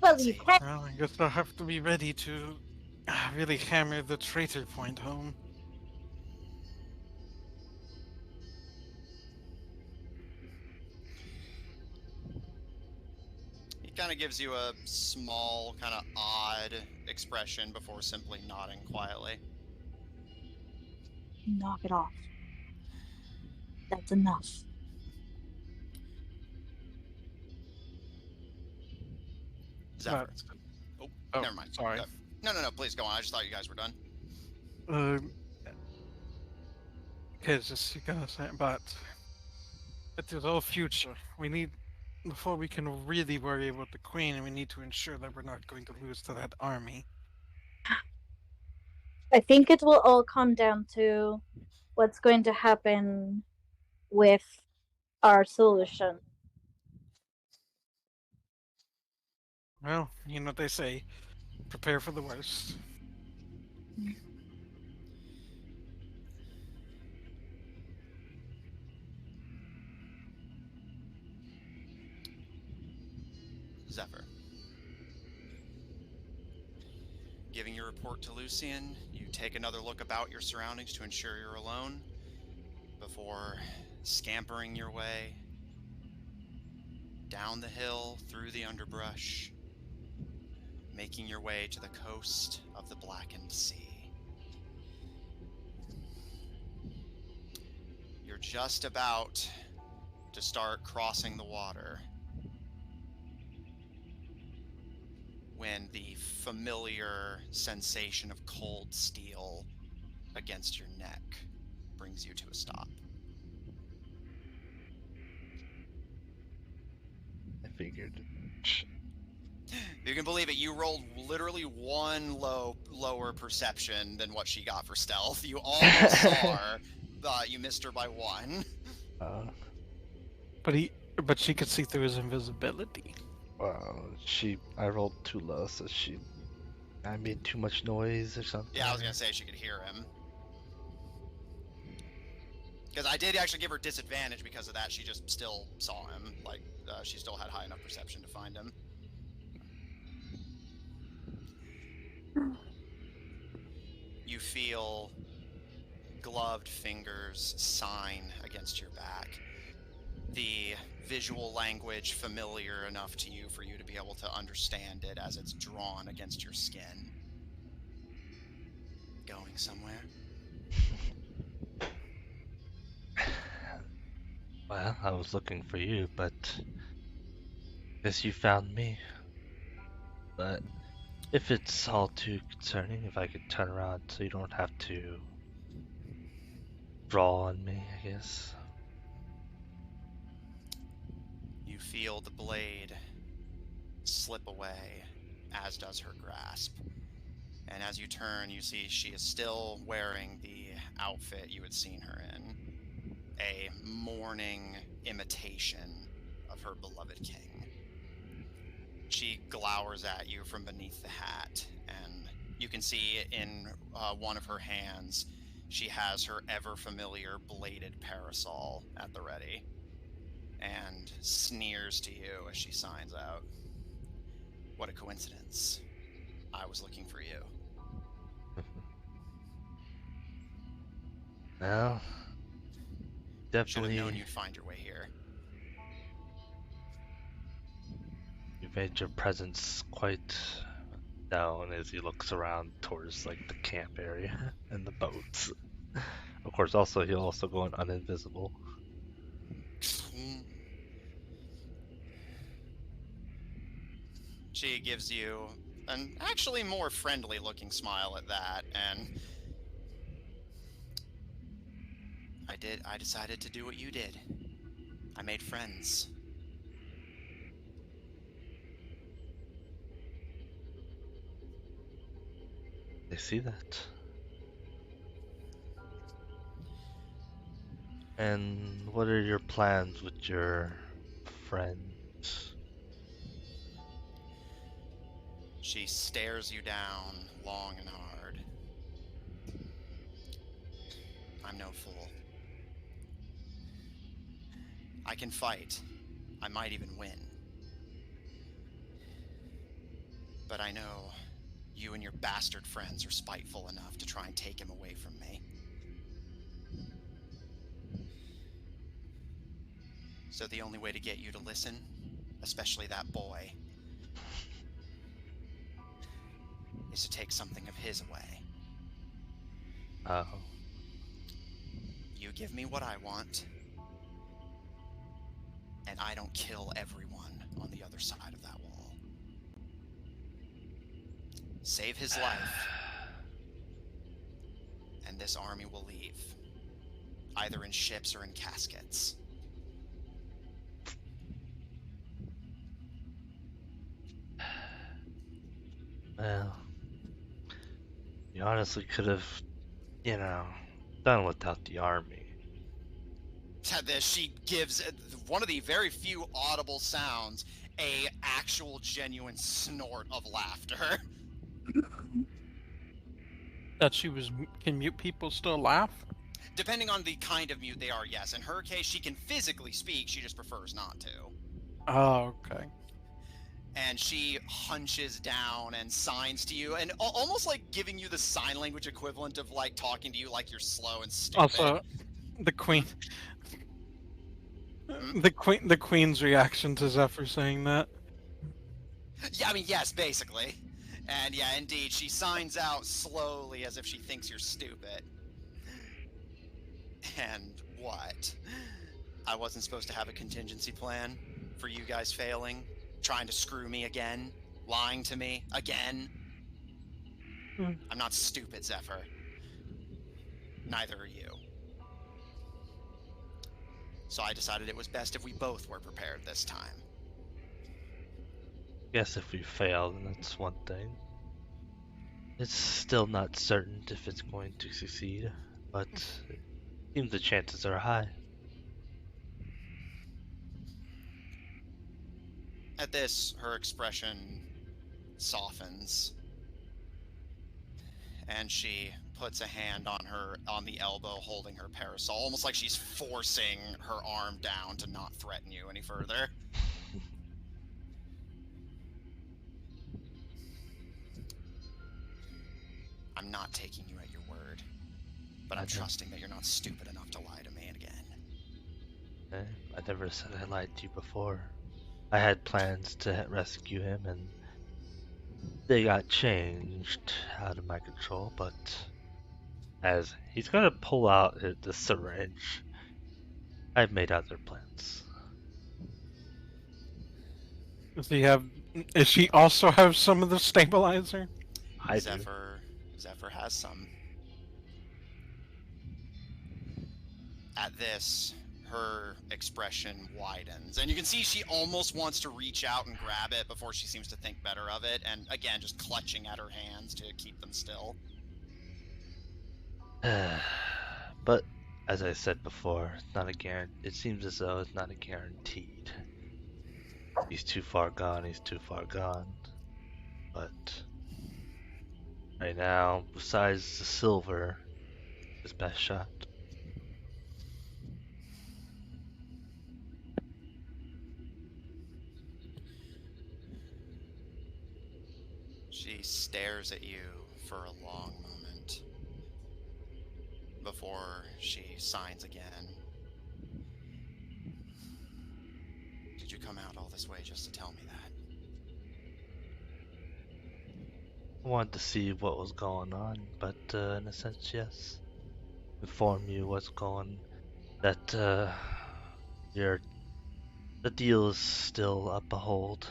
Well, you can. Well, I guess I'll have to be ready to really hammer the traitor point home. He kind of gives you a small, kind of odd expression before simply nodding quietly. Knock it off. That's enough. Zephyr. That's good. Oh, never mind. Sorry. No, please go on. I just thought you guys were done. Okay, just you gotta say, but it is all future. We need, before we can really worry about the Queen, we need to ensure that we're not going to lose to that army. I think it will all come down to what's going to happen with our solution. Well, you know what they say, prepare for the worst. Zephyr. Giving your report to Lucian, you take another look about your surroundings to ensure you're alone before scampering your way down the hill, through the underbrush, making your way to the coast of the Blackened Sea. You're just about to start crossing the water when the familiar sensation of cold steel against your neck brings you to a stop. I figured. You can believe it, you rolled literally one lower perception than what she got for stealth. You almost saw her, but you missed her by one. But she could see through his invisibility. Well, I rolled too low, so I made too much noise or something. Yeah, I was gonna say she could hear him. Because I did actually give her disadvantage because of that. She just still saw him. Like, she still had high enough perception to find him. You feel gloved fingers sign against your back. The visual language familiar enough to you for you to be able to understand it as it's drawn against your skin. Going somewhere? Well, I was looking for you, but guess you found me. But if it's all too concerning, if I could turn around so you don't have to draw on me, I guess. You feel the blade slip away, as does her grasp. And as you turn, you see she is still wearing the outfit you had seen her in. A mourning imitation of her beloved king. She glowers at you from beneath the hat, and you can see in one of her hands, she has her ever-familiar bladed parasol at the ready, and sneers to you as she signs out. What a coincidence. I was looking for you. Well, definitely. Should have known you'd find your way here. You made your presence quite known as he looks around towards like the camp area and the boats. Of course, also he'll also go on uninvisible. She gives you an actually more friendly looking smile at that, and I decided to do what you did. I made friends. They see that. And what are your plans with your friends? She stares you down long and hard. I'm no fool. I can fight. I might even win. But I know you and your bastard friends are spiteful enough to try and take him away from me. So the only way to get you to listen, especially that boy, is to take something of his away. Oh. You give me what I want, and I don't kill everyone on the other side of that wall. Save his life, and this army will leave, either in ships or in caskets. Well, you honestly could have, done without the army. To this, she gives one of the very few audible sounds a actual genuine snort of laughter. That she was. Can mute people still laugh? Depending on the kind of mute they are, yes. In her case, she can physically speak, she just prefers not to. Oh, okay. And she hunches down and signs to you, and almost like giving you the sign language equivalent of like talking to you like you're slow and stupid. Also, the queen. The queen's reaction to Zephyr saying that. Yeah, I mean, yes, basically. And yeah, indeed, she signs out slowly as if she thinks you're stupid. And what? I wasn't supposed to have a contingency plan for you guys failing? Trying to screw me again? Lying to me again? I'm not stupid, Zephyr. Neither are you. So I decided it was best if we both were prepared this time. Guess if we fail, then that's one thing. It's still not certain if it's going to succeed, but it seems the chances are high. At this, her expression softens, and she puts a hand on the elbow holding her parasol, almost like she's forcing her arm down to not threaten you any further. I'm not taking you at your word, but I'm trusting that you're not stupid enough to lie to me again. I never said I lied to you before. I had plans to rescue him, and they got changed out of my control, but as he's gonna pull out the syringe, I've made other plans. Does she also have some of the stabilizer? I Zephyr has some. At this, her expression widens, and you can see she almost wants to reach out and grab it before she seems to think better of it, and again, just clutching at her hands to keep them still. But as I said before, it's not a guarantee. It seems as though it's not a guaranteed. He's too far gone. He's too far gone. But right now, besides the silver, his best shot. She stares at you for a long moment before she signs again. Did you come out all this way just to tell me that? I wanted to see what was going on, but in a sense, yes. Inform you what's going. That the deal is still up a hold.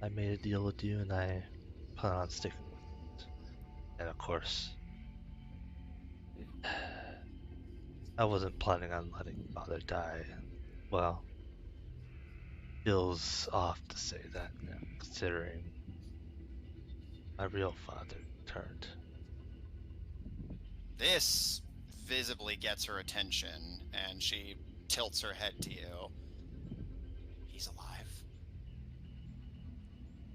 I made a deal with you, and I plan on sticking with it. And of course, I wasn't planning on letting your father die. Well, feels off to say that, considering my real father returned. This visibly gets her attention, and she tilts her head to you. He's alive.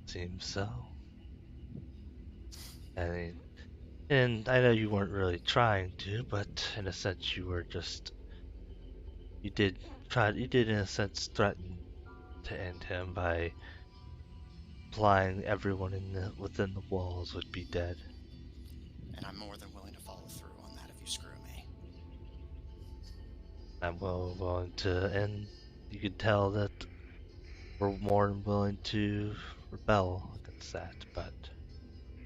Seems so. And I know you weren't really trying to, but in a sense you were just... You did in a sense threaten to end him by implying everyone within the walls would be dead. And I'm more than willing to follow through on that if you screw me. I'm willing to, and you could tell that we're more than willing to rebel against that, but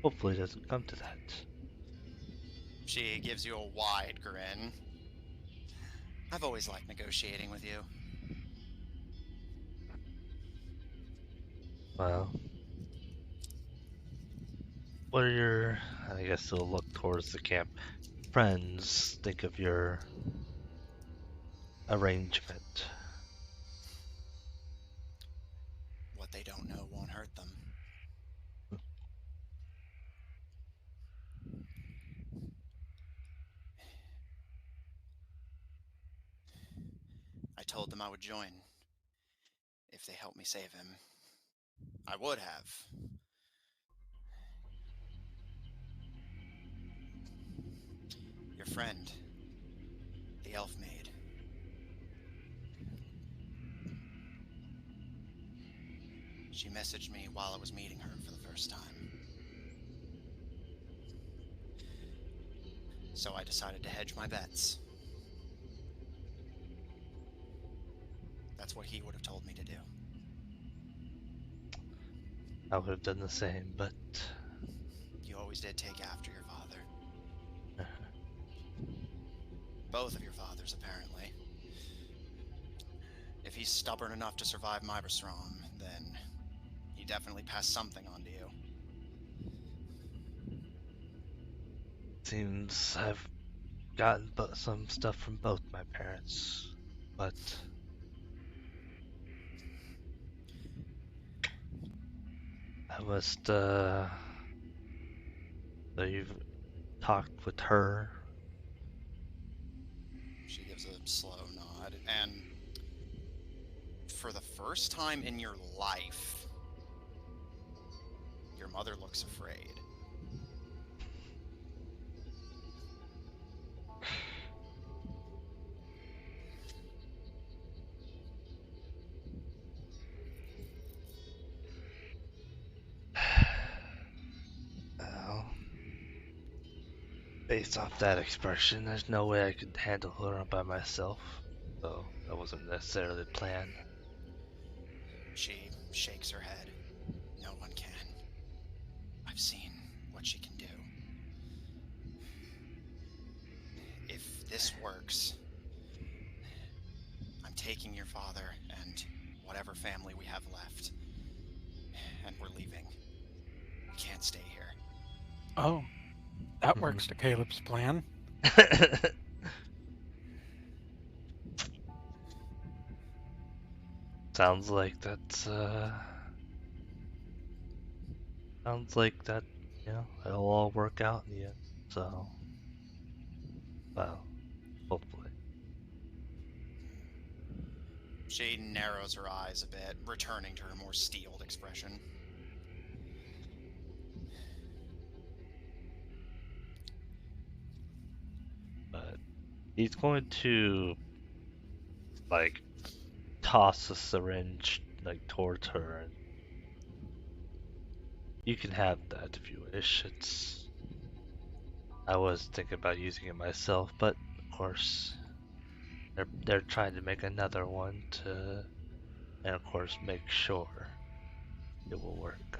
hopefully it doesn't come to that. She gives you a wide grin. I've always liked negotiating with you. Well, what are your, I guess they'll look towards the camp, friends think of your arrangement? What they don't know won't hurt them. I told them I would join if they helped me save him. I would have. Your friend, the elf maid. She messaged me while I was meeting her for the first time. So I decided to hedge my bets. That's what he would have told me to do. I would have done the same, but You always did take after your father. Both of your fathers, apparently. If he's stubborn enough to survive Myberstrom, then he definitely passed something on to you. seems I've gotten some stuff from both my parents, but I must, so you've talked with her? She gives a slow nod, and for the first time in your life, your mother looks afraid. Well, based off that expression, there's no way I could handle her by myself, so that wasn't necessarily the plan. She shakes her head. No one can. I've seen what she can do. If this works, I'm taking your father and whatever family we have left, and we're leaving. We can't stay here. Oh, that works to Caleb's plan. Sounds like that's, sounds like that, it'll all work out in the end, so, well, hopefully. She narrows her eyes a bit, returning to her more steeled expression. But he's going to, like, toss a syringe, like, towards her, and you can have that if you wish. I was thinking about using it myself, but of course, they're trying to make another one and of course, make sure it will work.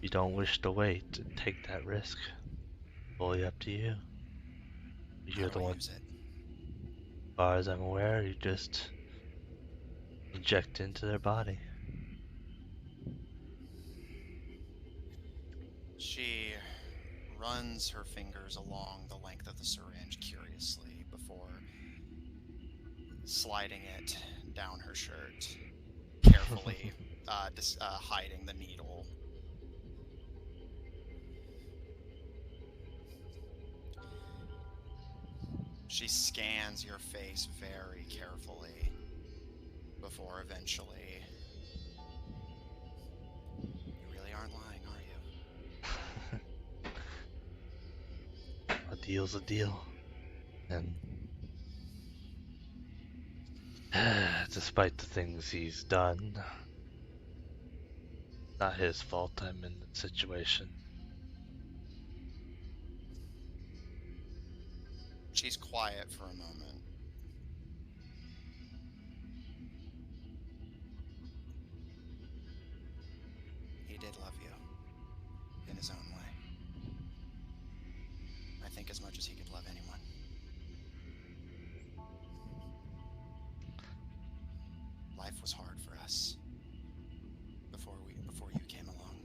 You don't wish to wait and take that risk. Fully up to you. You're the one. Use it. As far as I'm aware, you just inject into their body. She runs her fingers along the length of the syringe curiously before sliding it down her shirt, carefully hiding the needle. She scans your face very carefully before eventually... You really aren't lying, are you? A deal's a deal. And Despite the things he's done, not his fault I'm in the situation. She's quiet for a moment. He did love you, in his own way. I think as much as he could love anyone. Life was hard for us before you came along.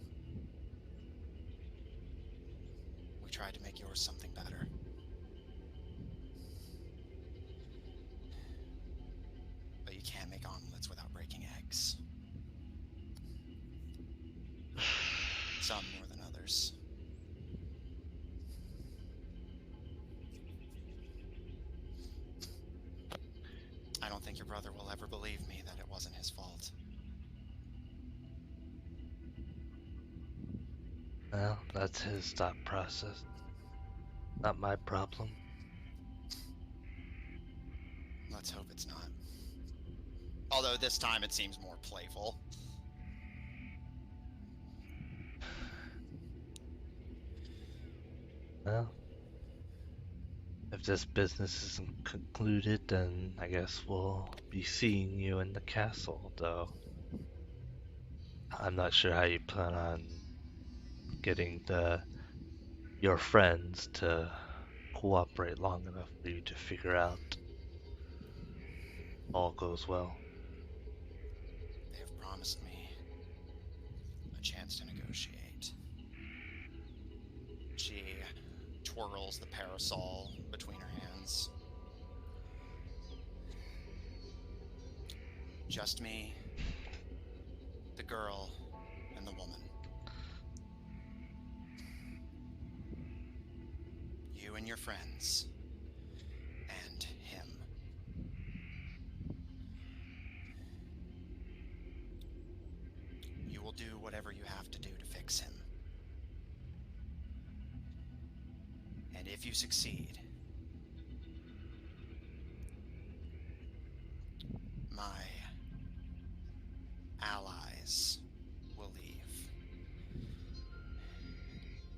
We tried to make yours something better. But you can't make omelets without breaking eggs. Some more than others. I don't think your brother will ever believe me that it wasn't his fault. Well, that's his thought process. Not my problem. Let's hope it's not. Although this time it seems more playful. Well, if this business isn't concluded, then I guess we'll be seeing you in the castle, though. I'm not sure how you plan on getting your friends to cooperate long enough for you to figure out all goes well. They have promised me a chance to negotiate. She twirls the parasol between her hands. Just me, the girl, and the woman. You and your friends. And him. You will do whatever you have to do to fix him. And if you succeed, my allies will leave.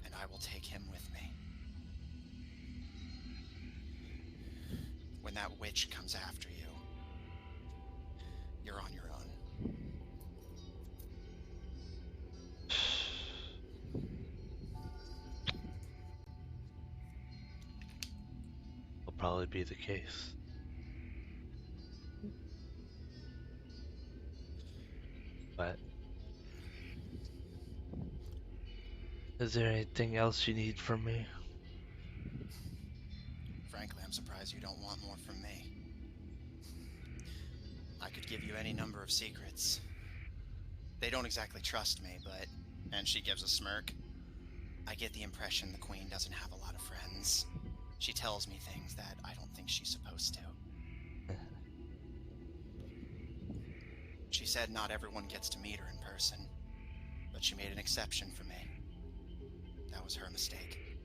And I will take him with me. When that witch comes after you, you're on your own. Will probably be the case. But is there anything else you need from me? Frankly, I'm surprised you don't want more from me. I could give you any number of secrets. They don't exactly trust me, but... And she gives a smirk. I get the impression the Queen doesn't have a lot of friends. She tells me things that I don't think she's supposed to. She said not everyone gets to meet her in person, but she made an exception for me. That was her mistake.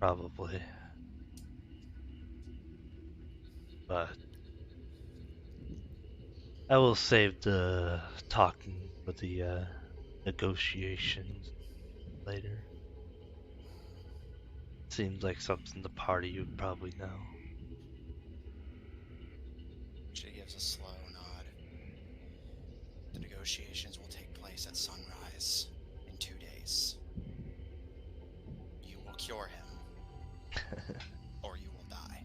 Probably. But I will save the talking for the negotiations later. Seems like something the party you'd probably know. She gives a slow nod. The negotiations will take place at sunrise in 2 days. You will cure him, or you will die.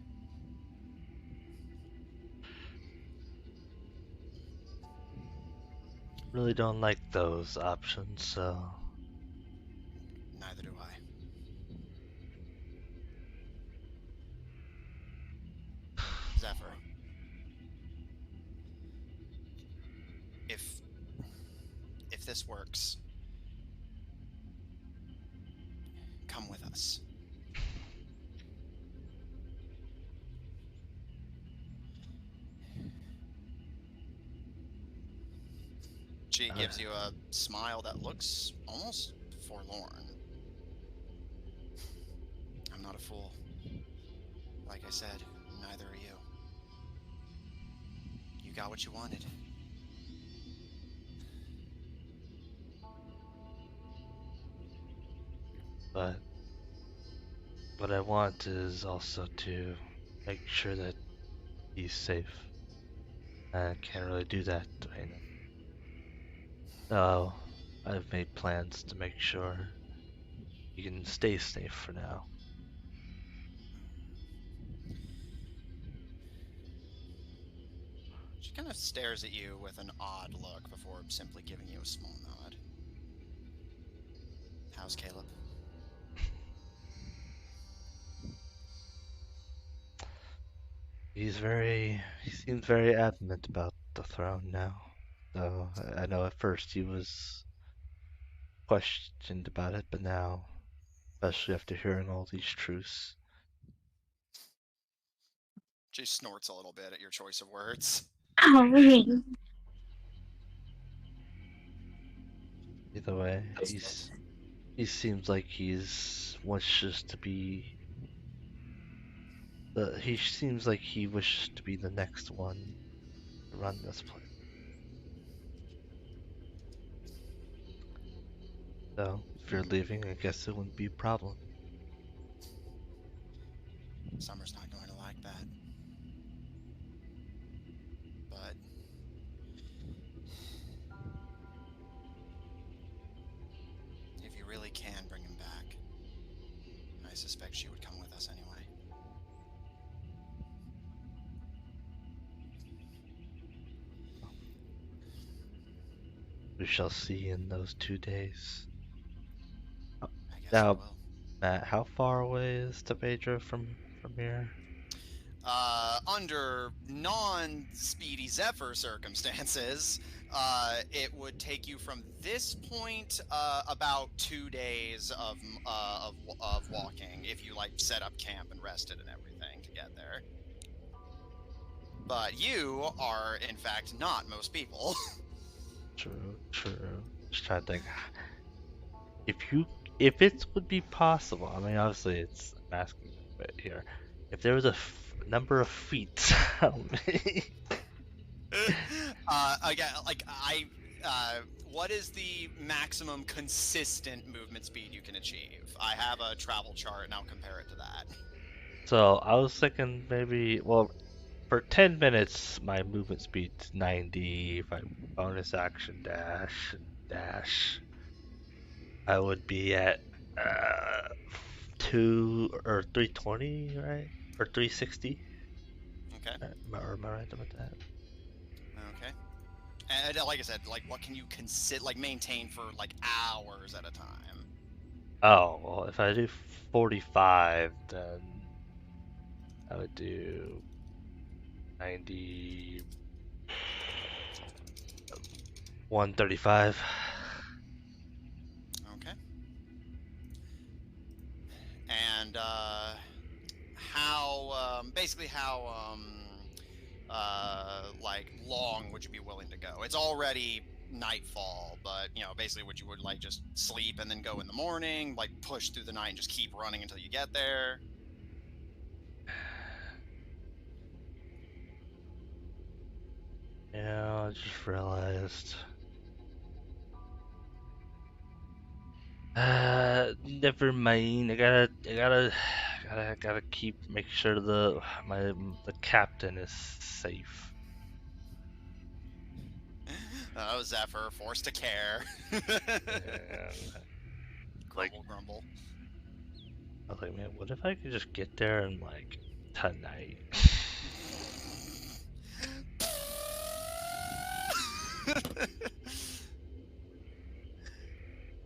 Really don't like those options, so Neither do I. Zephyr. If this works, come with us. She gives you a smile that looks almost forlorn. I'm not a fool. Like I said, neither are you. You got what you wanted. But what I want is also to make sure that he's safe. I can't really do that right now. So I've made plans to make sure he can stay safe for now. She kind of stares at you with an odd look before simply giving you a small nod. How's Caleb? He seems very adamant about the throne now. So I know at first he was questioned about it, but now, especially after hearing all these truths, She snorts a little bit at your choice of words. either way, he seems like wishes to be he seems like he wishes to be the next one to run this place. So if you're leaving, I guess it wouldn't be a problem. Summer's not going to like that. But if you really can bring him back, I suspect she would come with us anyway. We shall see in those 2 days. I guess Now, we will. Matt, how far away is Tebedra from here? Under non-Speedy Zephyr circumstances, it would take you from this point about 2 days of walking if you like set up camp and rested and everything to get there. But you are, in fact, not most people. True. Just trying to think. If it would be possible, I mean, obviously I'm asking a bit here. If there was a number of feet, how many? Again, what is the maximum consistent movement speed you can achieve? I have a travel chart and I'll compare it to that. So I was thinking maybe, well, for 10 minutes, my movement speed's 90. If I bonus action dash, I would be at 320, right? Or 360? Okay. Am I right about that? Okay. And like I said, what can you maintain for hours at a time? Oh, well, if I do 45, then I would do 90, 135. Okay. And how long would you be willing to go? It's already nightfall, but basically would you just sleep and then go in the morning, push through the night and just keep running until you get there? Yeah, I just realized. Never mind. I gotta make sure the captain is safe. Oh, Zephyr, forced to care. And, Grumble, grumble. I was like, man, what if I could just get there and tonight?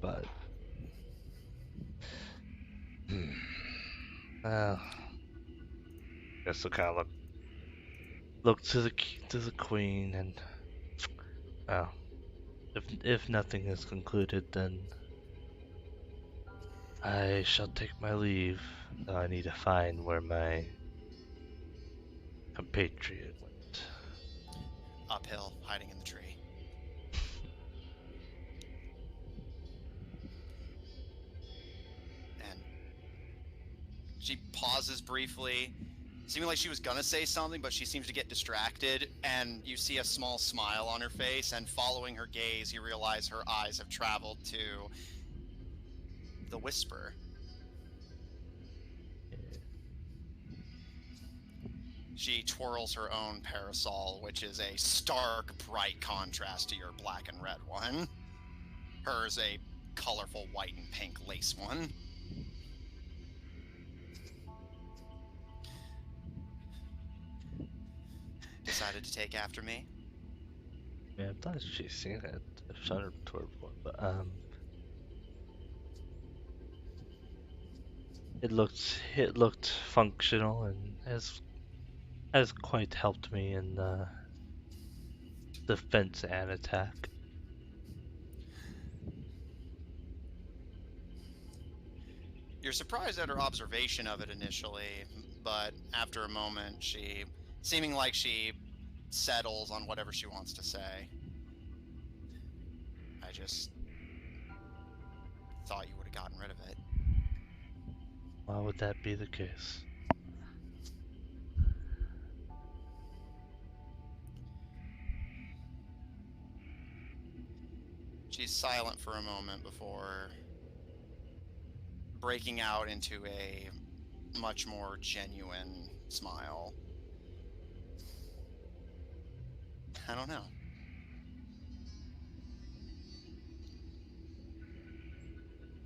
But I guess I'll kind of look to the queen, and if nothing is concluded, then I shall take my leave. Though I need to find where my compatriot went. Uphill, hiding in the tree. And she pauses briefly, seeming like she was gonna say something, but she seems to get distracted, and you see a small smile on her face, and following her gaze, you realize her eyes have traveled to the Whisper. She twirls her own parasol, which is a stark, bright contrast to your black and red one. Hers a colorful white and pink lace one. Decided to take after me? Yeah, I'm not actually seeing it. I've shot her toward one, but it looked functional and has quite helped me in defense and attack. You're surprised at her observation of it initially, but after a moment, she, seeming like she settles on whatever she wants to say. I just thought you would have gotten rid of it. Why would that be the case? She's silent for a moment before breaking out into a much more genuine smile. I don't know.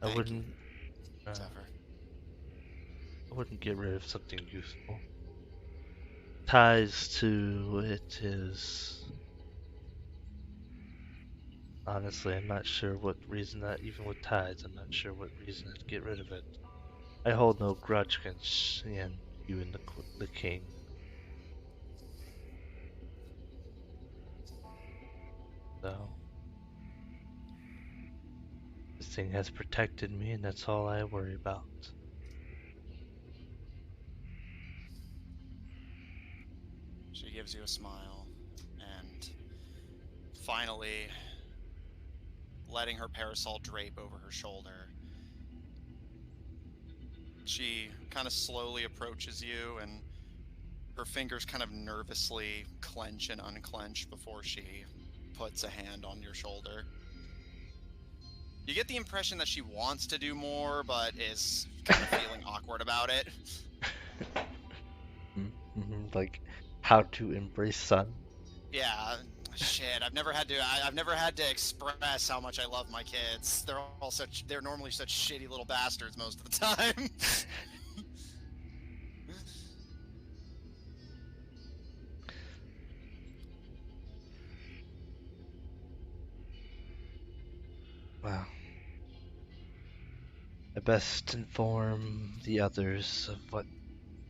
I wouldn't. Zephyr. I wouldn't get rid of something useful. Ties to it is. Honestly, I'm not sure what reason that, even with ties, I'm not sure what reason I'd get rid of it. I hold no grudge against you and the king. So, this thing has protected me, and that's all I worry about. She gives you a smile, and finally, letting her parasol drape over her shoulder, she kind of slowly approaches you, and her fingers kind of nervously clench and unclench before she puts a hand on your shoulder. You get the impression that she wants to do more, but is kind of feeling awkward about it. Like how to embrace sun. Yeah, shit. I've never had to express how much I love my kids. They're normally such shitty little bastards most of the time. Well, I best inform the others of what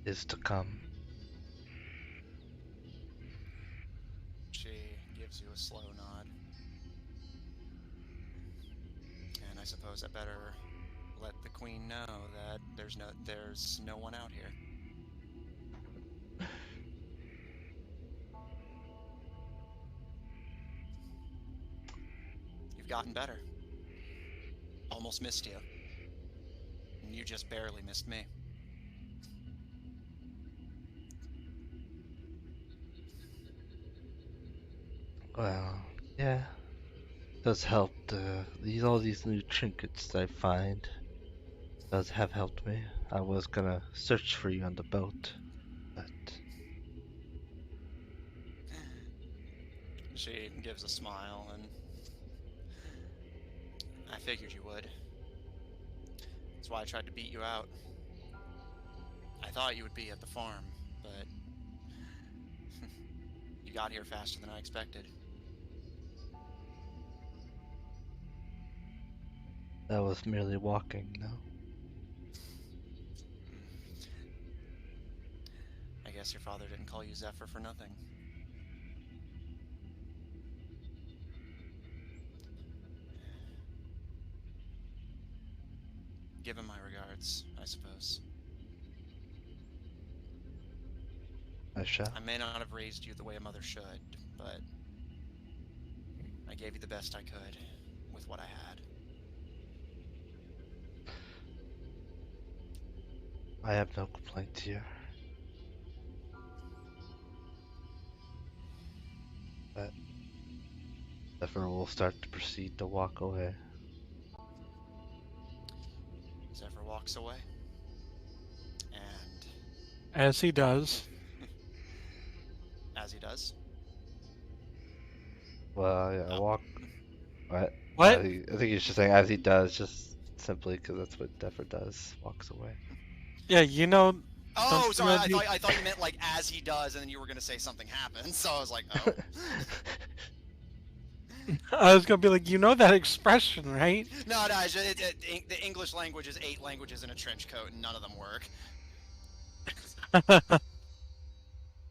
is to come. She gives you a slow nod. And I suppose I better let the queen know that there's no one out here. You've gotten better. Almost missed you. And you just barely missed me. Well, yeah, does help. All these new trinkets that I find does have helped me. I was gonna search for you on the boat, but She gives a smile, and I figured you would. That's why I tried to beat you out. I thought you would be at the farm, but you got here faster than I expected. that was merely walking, no? I guess your father didn't call you Zephyr for nothing. Give him my regards, I suppose. I shall. I may not have raised you the way a mother should, but I gave you the best I could with what I had. I have no complaints here. But Zephyr will start to proceed to walk away. Zephyr walks away. And As he does. as he does, Well, yeah, oh, walk. What? What? I think he's just saying as he does, just simply because that's what Zephyr does. Walks away. Yeah, you know. oh, don't sorry. you know I thought you meant like as he does, and then you were gonna say something happens. So I was like, oh. I was gonna be like, you know that expression, right? No, the English language is 8 languages in a trench coat, and none of them work.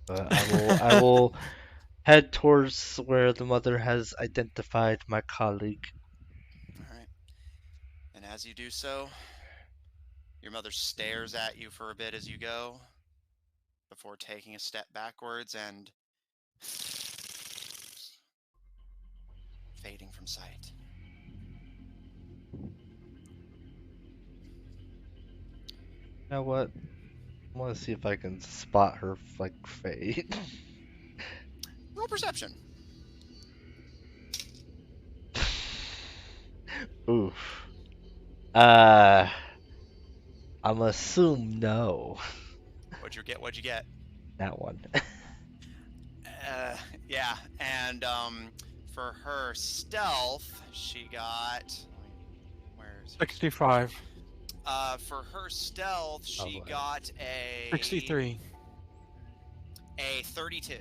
I will head towards where the mother has identified my colleague. All right. And as you do so, your mother stares at you for a bit as you go, before taking a step backwards and fading from sight. You know what? I want to see if I can spot her like fade. Roll perception. Oof. I'm assume no. What'd you get? What'd you get? That one. Yeah, and for her stealth, she got. Where's 65. For her stealth, she boy. got a 63. a 32.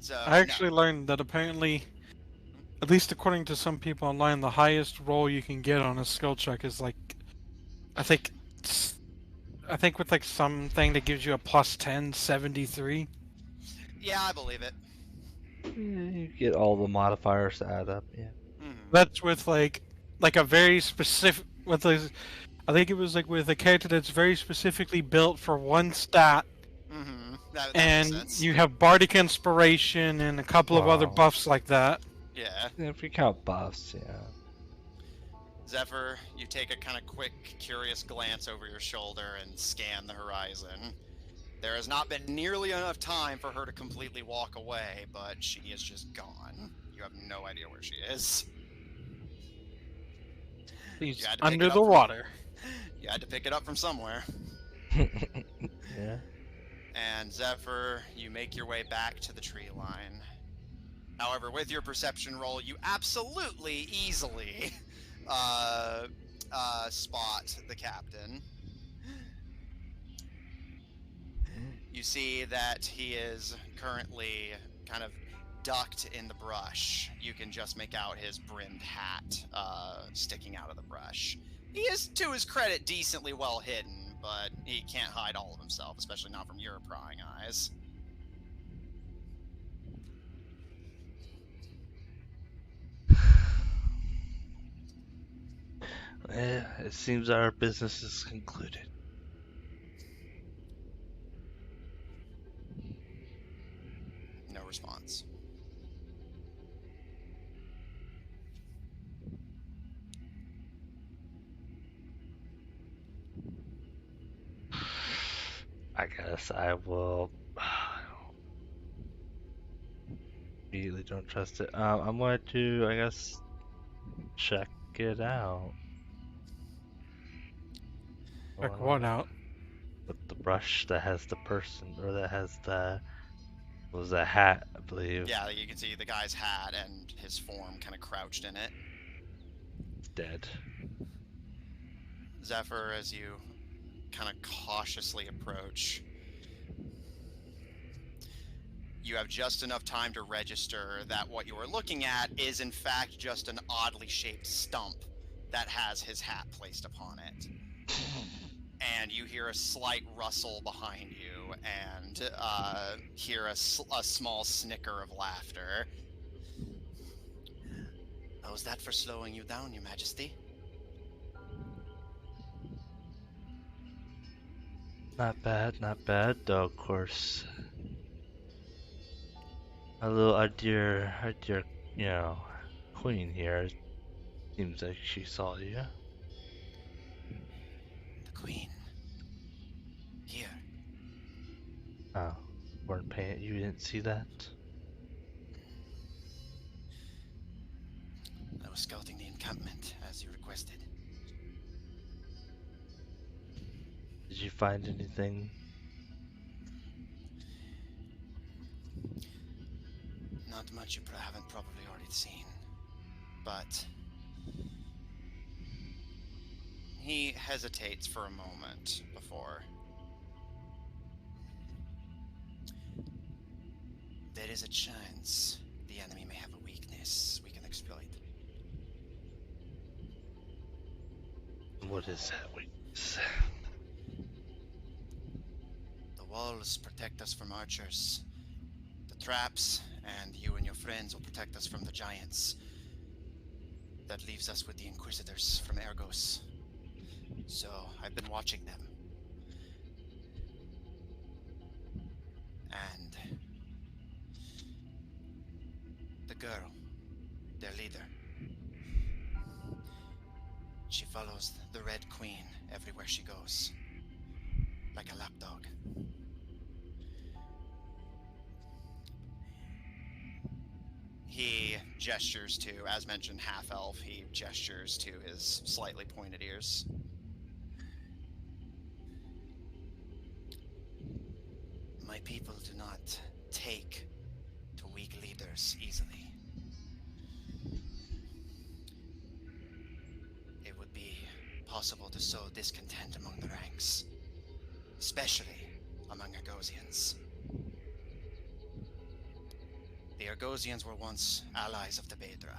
So I actually learned that apparently, at least according to some people online, the highest roll you can get on a skill check is like, I think with like something that gives you a plus 10, 73. Yeah, I believe it. You get all the modifiers to add up. Yeah. That's with like a very specific with a, I think it was like with a character that's very specifically built for one stat. That And makes sense. you have Bardic Inspiration and a couple of other Wow. buffs like that. Yeah. If we count buffs, yeah. Zephyr, you take a kind of quick, curious glance over your shoulder and scan the horizon. There has not been nearly enough time for her to completely walk away, but she is just gone. You have no idea where she is. He's You had to pick under it the up water. You had to pick it up from somewhere. Yeah. And Zephyr, you make your way back to the tree line. However, with your perception roll, you absolutely easily spot the captain. You see that he is currently kind of ducked in the brush. You can just make out his brimmed hat sticking out of the brush. He is, to his credit, decently well hidden, but he can't hide all of himself, especially not from your prying eyes. It seems our business is concluded. No response. I guess I will. Immediately don't trust it. I'm going to, I guess, check it out. Check what out? With the brush that has the person, or that has the, what was that hat, I believe. Yeah, you can see the guy's hat and his form kind of crouched in it. It's dead. Zephyr, as you kind of cautiously approach, you have just enough time to register that what you are looking at is in fact just an oddly shaped stump that has his hat placed upon it. And you hear a slight rustle behind you and hear a small snicker of laughter. Oh, is that for slowing you down, Your Majesty? Not bad, though, of course. Our dear, you know, queen here, seems like she saw you. The Queen. Here. Oh. weren't paying. You didn't see that? I was scouting the encampment as you requested. Did you find anything? Not much you haven't probably already seen, but he hesitates for a moment before. There is a chance the enemy may have a weakness we can exploit. What is that weakness? The walls protect us from archers. The traps, and you and your friends will protect us from the giants. That leaves us with the Inquisitors from Argos. So, I've been watching them. And the girl, their leader. She follows the Red Queen everywhere she goes, like a lapdog. He gestures to, as mentioned, half-elf, he gestures to his slightly pointed ears. My people do not take to weak leaders easily. It would be possible to sow discontent among the ranks, especially among Argosians. The Argosians were once allies of the Bedra,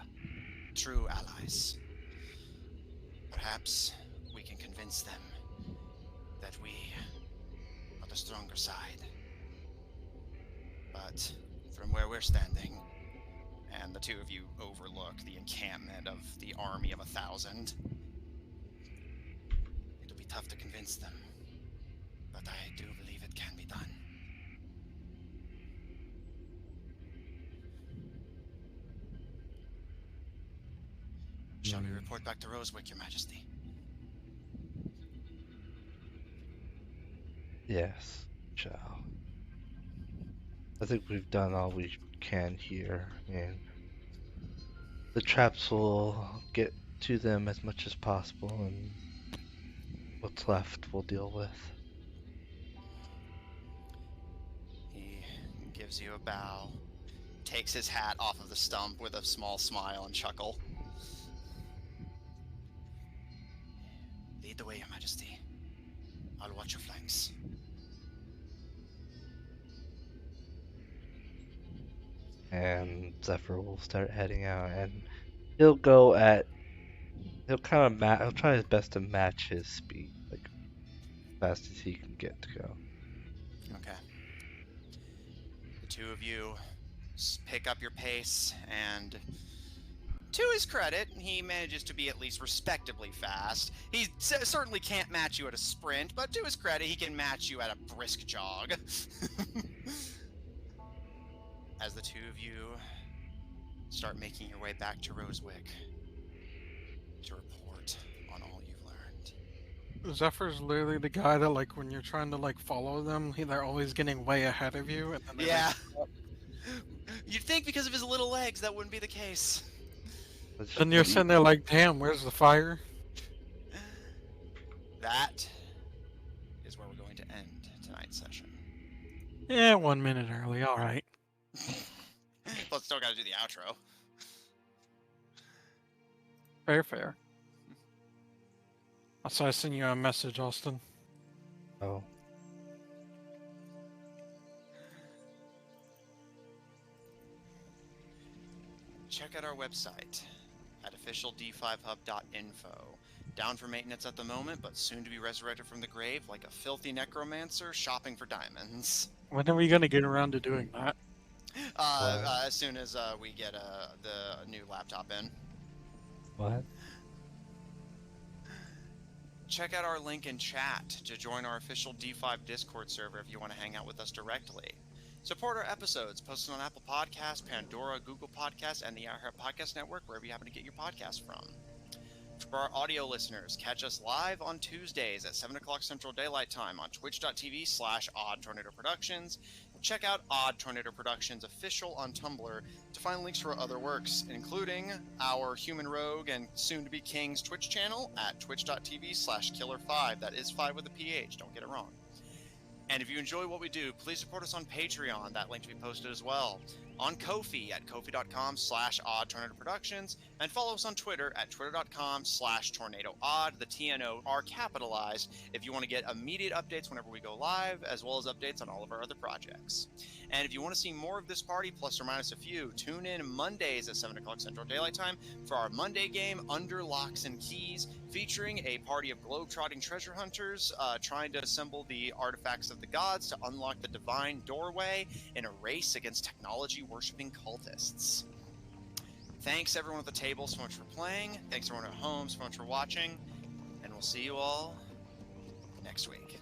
true allies. Perhaps we can convince them that we are the stronger side. But from where we're standing, and the two of you overlook the encampment of the army of 1,000, it'll be tough to convince them, but I do believe it can be done. Shall we report back to Rosewick, Your Majesty? Yes, shall. I think we've done all we can here. I mean, the traps will get to them as much as possible, and what's left we'll deal with. He gives you a bow, takes his hat off of the stump with a small smile and chuckle. Lead the way, Your Majesty. I'll watch your flanks. And Zephyr will start heading out, and he'll go at. He'll kind of he'll try his best to match his speed, like fast as he can get to go. Okay. The two of you pick up your pace, and to his credit, he manages to be at least respectably fast. He certainly can't match you at a sprint, but to his credit, he can match you at a brisk jog. As the two of you start making your way back to Rosewick to report on all you've learned. Zephyr's literally the guy that, like, when you're trying to, like, follow them, they're always getting way ahead of you. And then Yeah. You'd think because of his little legs that wouldn't be the case. And you're sitting there like, damn, where's the fire? That is where we're going to end tonight's session. Yeah, 1 minute early, alright. But still gotta do the outro. Fair. So I sent you a message, Austin. Oh. Check out our website at officiald5hub.info. Down for maintenance at the moment, but soon to be resurrected from the grave like a filthy necromancer shopping for diamonds. When are we gonna get around to doing that? As soon as we get the new laptop in. What? Check out our link in chat to join our official D5 Discord server if you want to hang out with us directly. Support our episodes posted on Apple Podcasts, Pandora, Google Podcasts, and the iHeart Podcast Network, wherever you happen to get your podcast from. For our audio listeners, catch us live on Tuesdays at 7 o'clock Central Daylight Time on twitch.tv/Odd Tornado Productions. check out Odd Tornado Productions official on Tumblr to find links for other works, including our Human Rogue and soon-to-be King's Twitch channel at twitch.tv/killer5. That is 5 with a PH, don't get it wrong. And if you enjoy what we do, please support us on Patreon. That link to be posted as well. On Ko-fi at kofi.com/oddtornadoproductions, and follow us on Twitter at twitter.com/tornadoodd. The TNO are capitalized if you want to get immediate updates whenever we go live, as well as updates on all of our other projects. And if you want to see more of this party, plus or minus a few, tune in Mondays at 7 o'clock Central Daylight Time for our Monday game, Under Locks and Keys, featuring a party of globe-trotting treasure hunters trying to assemble the artifacts of the gods to unlock the divine doorway in a race against technology-worshipping cultists. Thanks everyone at the table so much for playing. Thanks everyone at home so much for watching. And we'll see you all next week.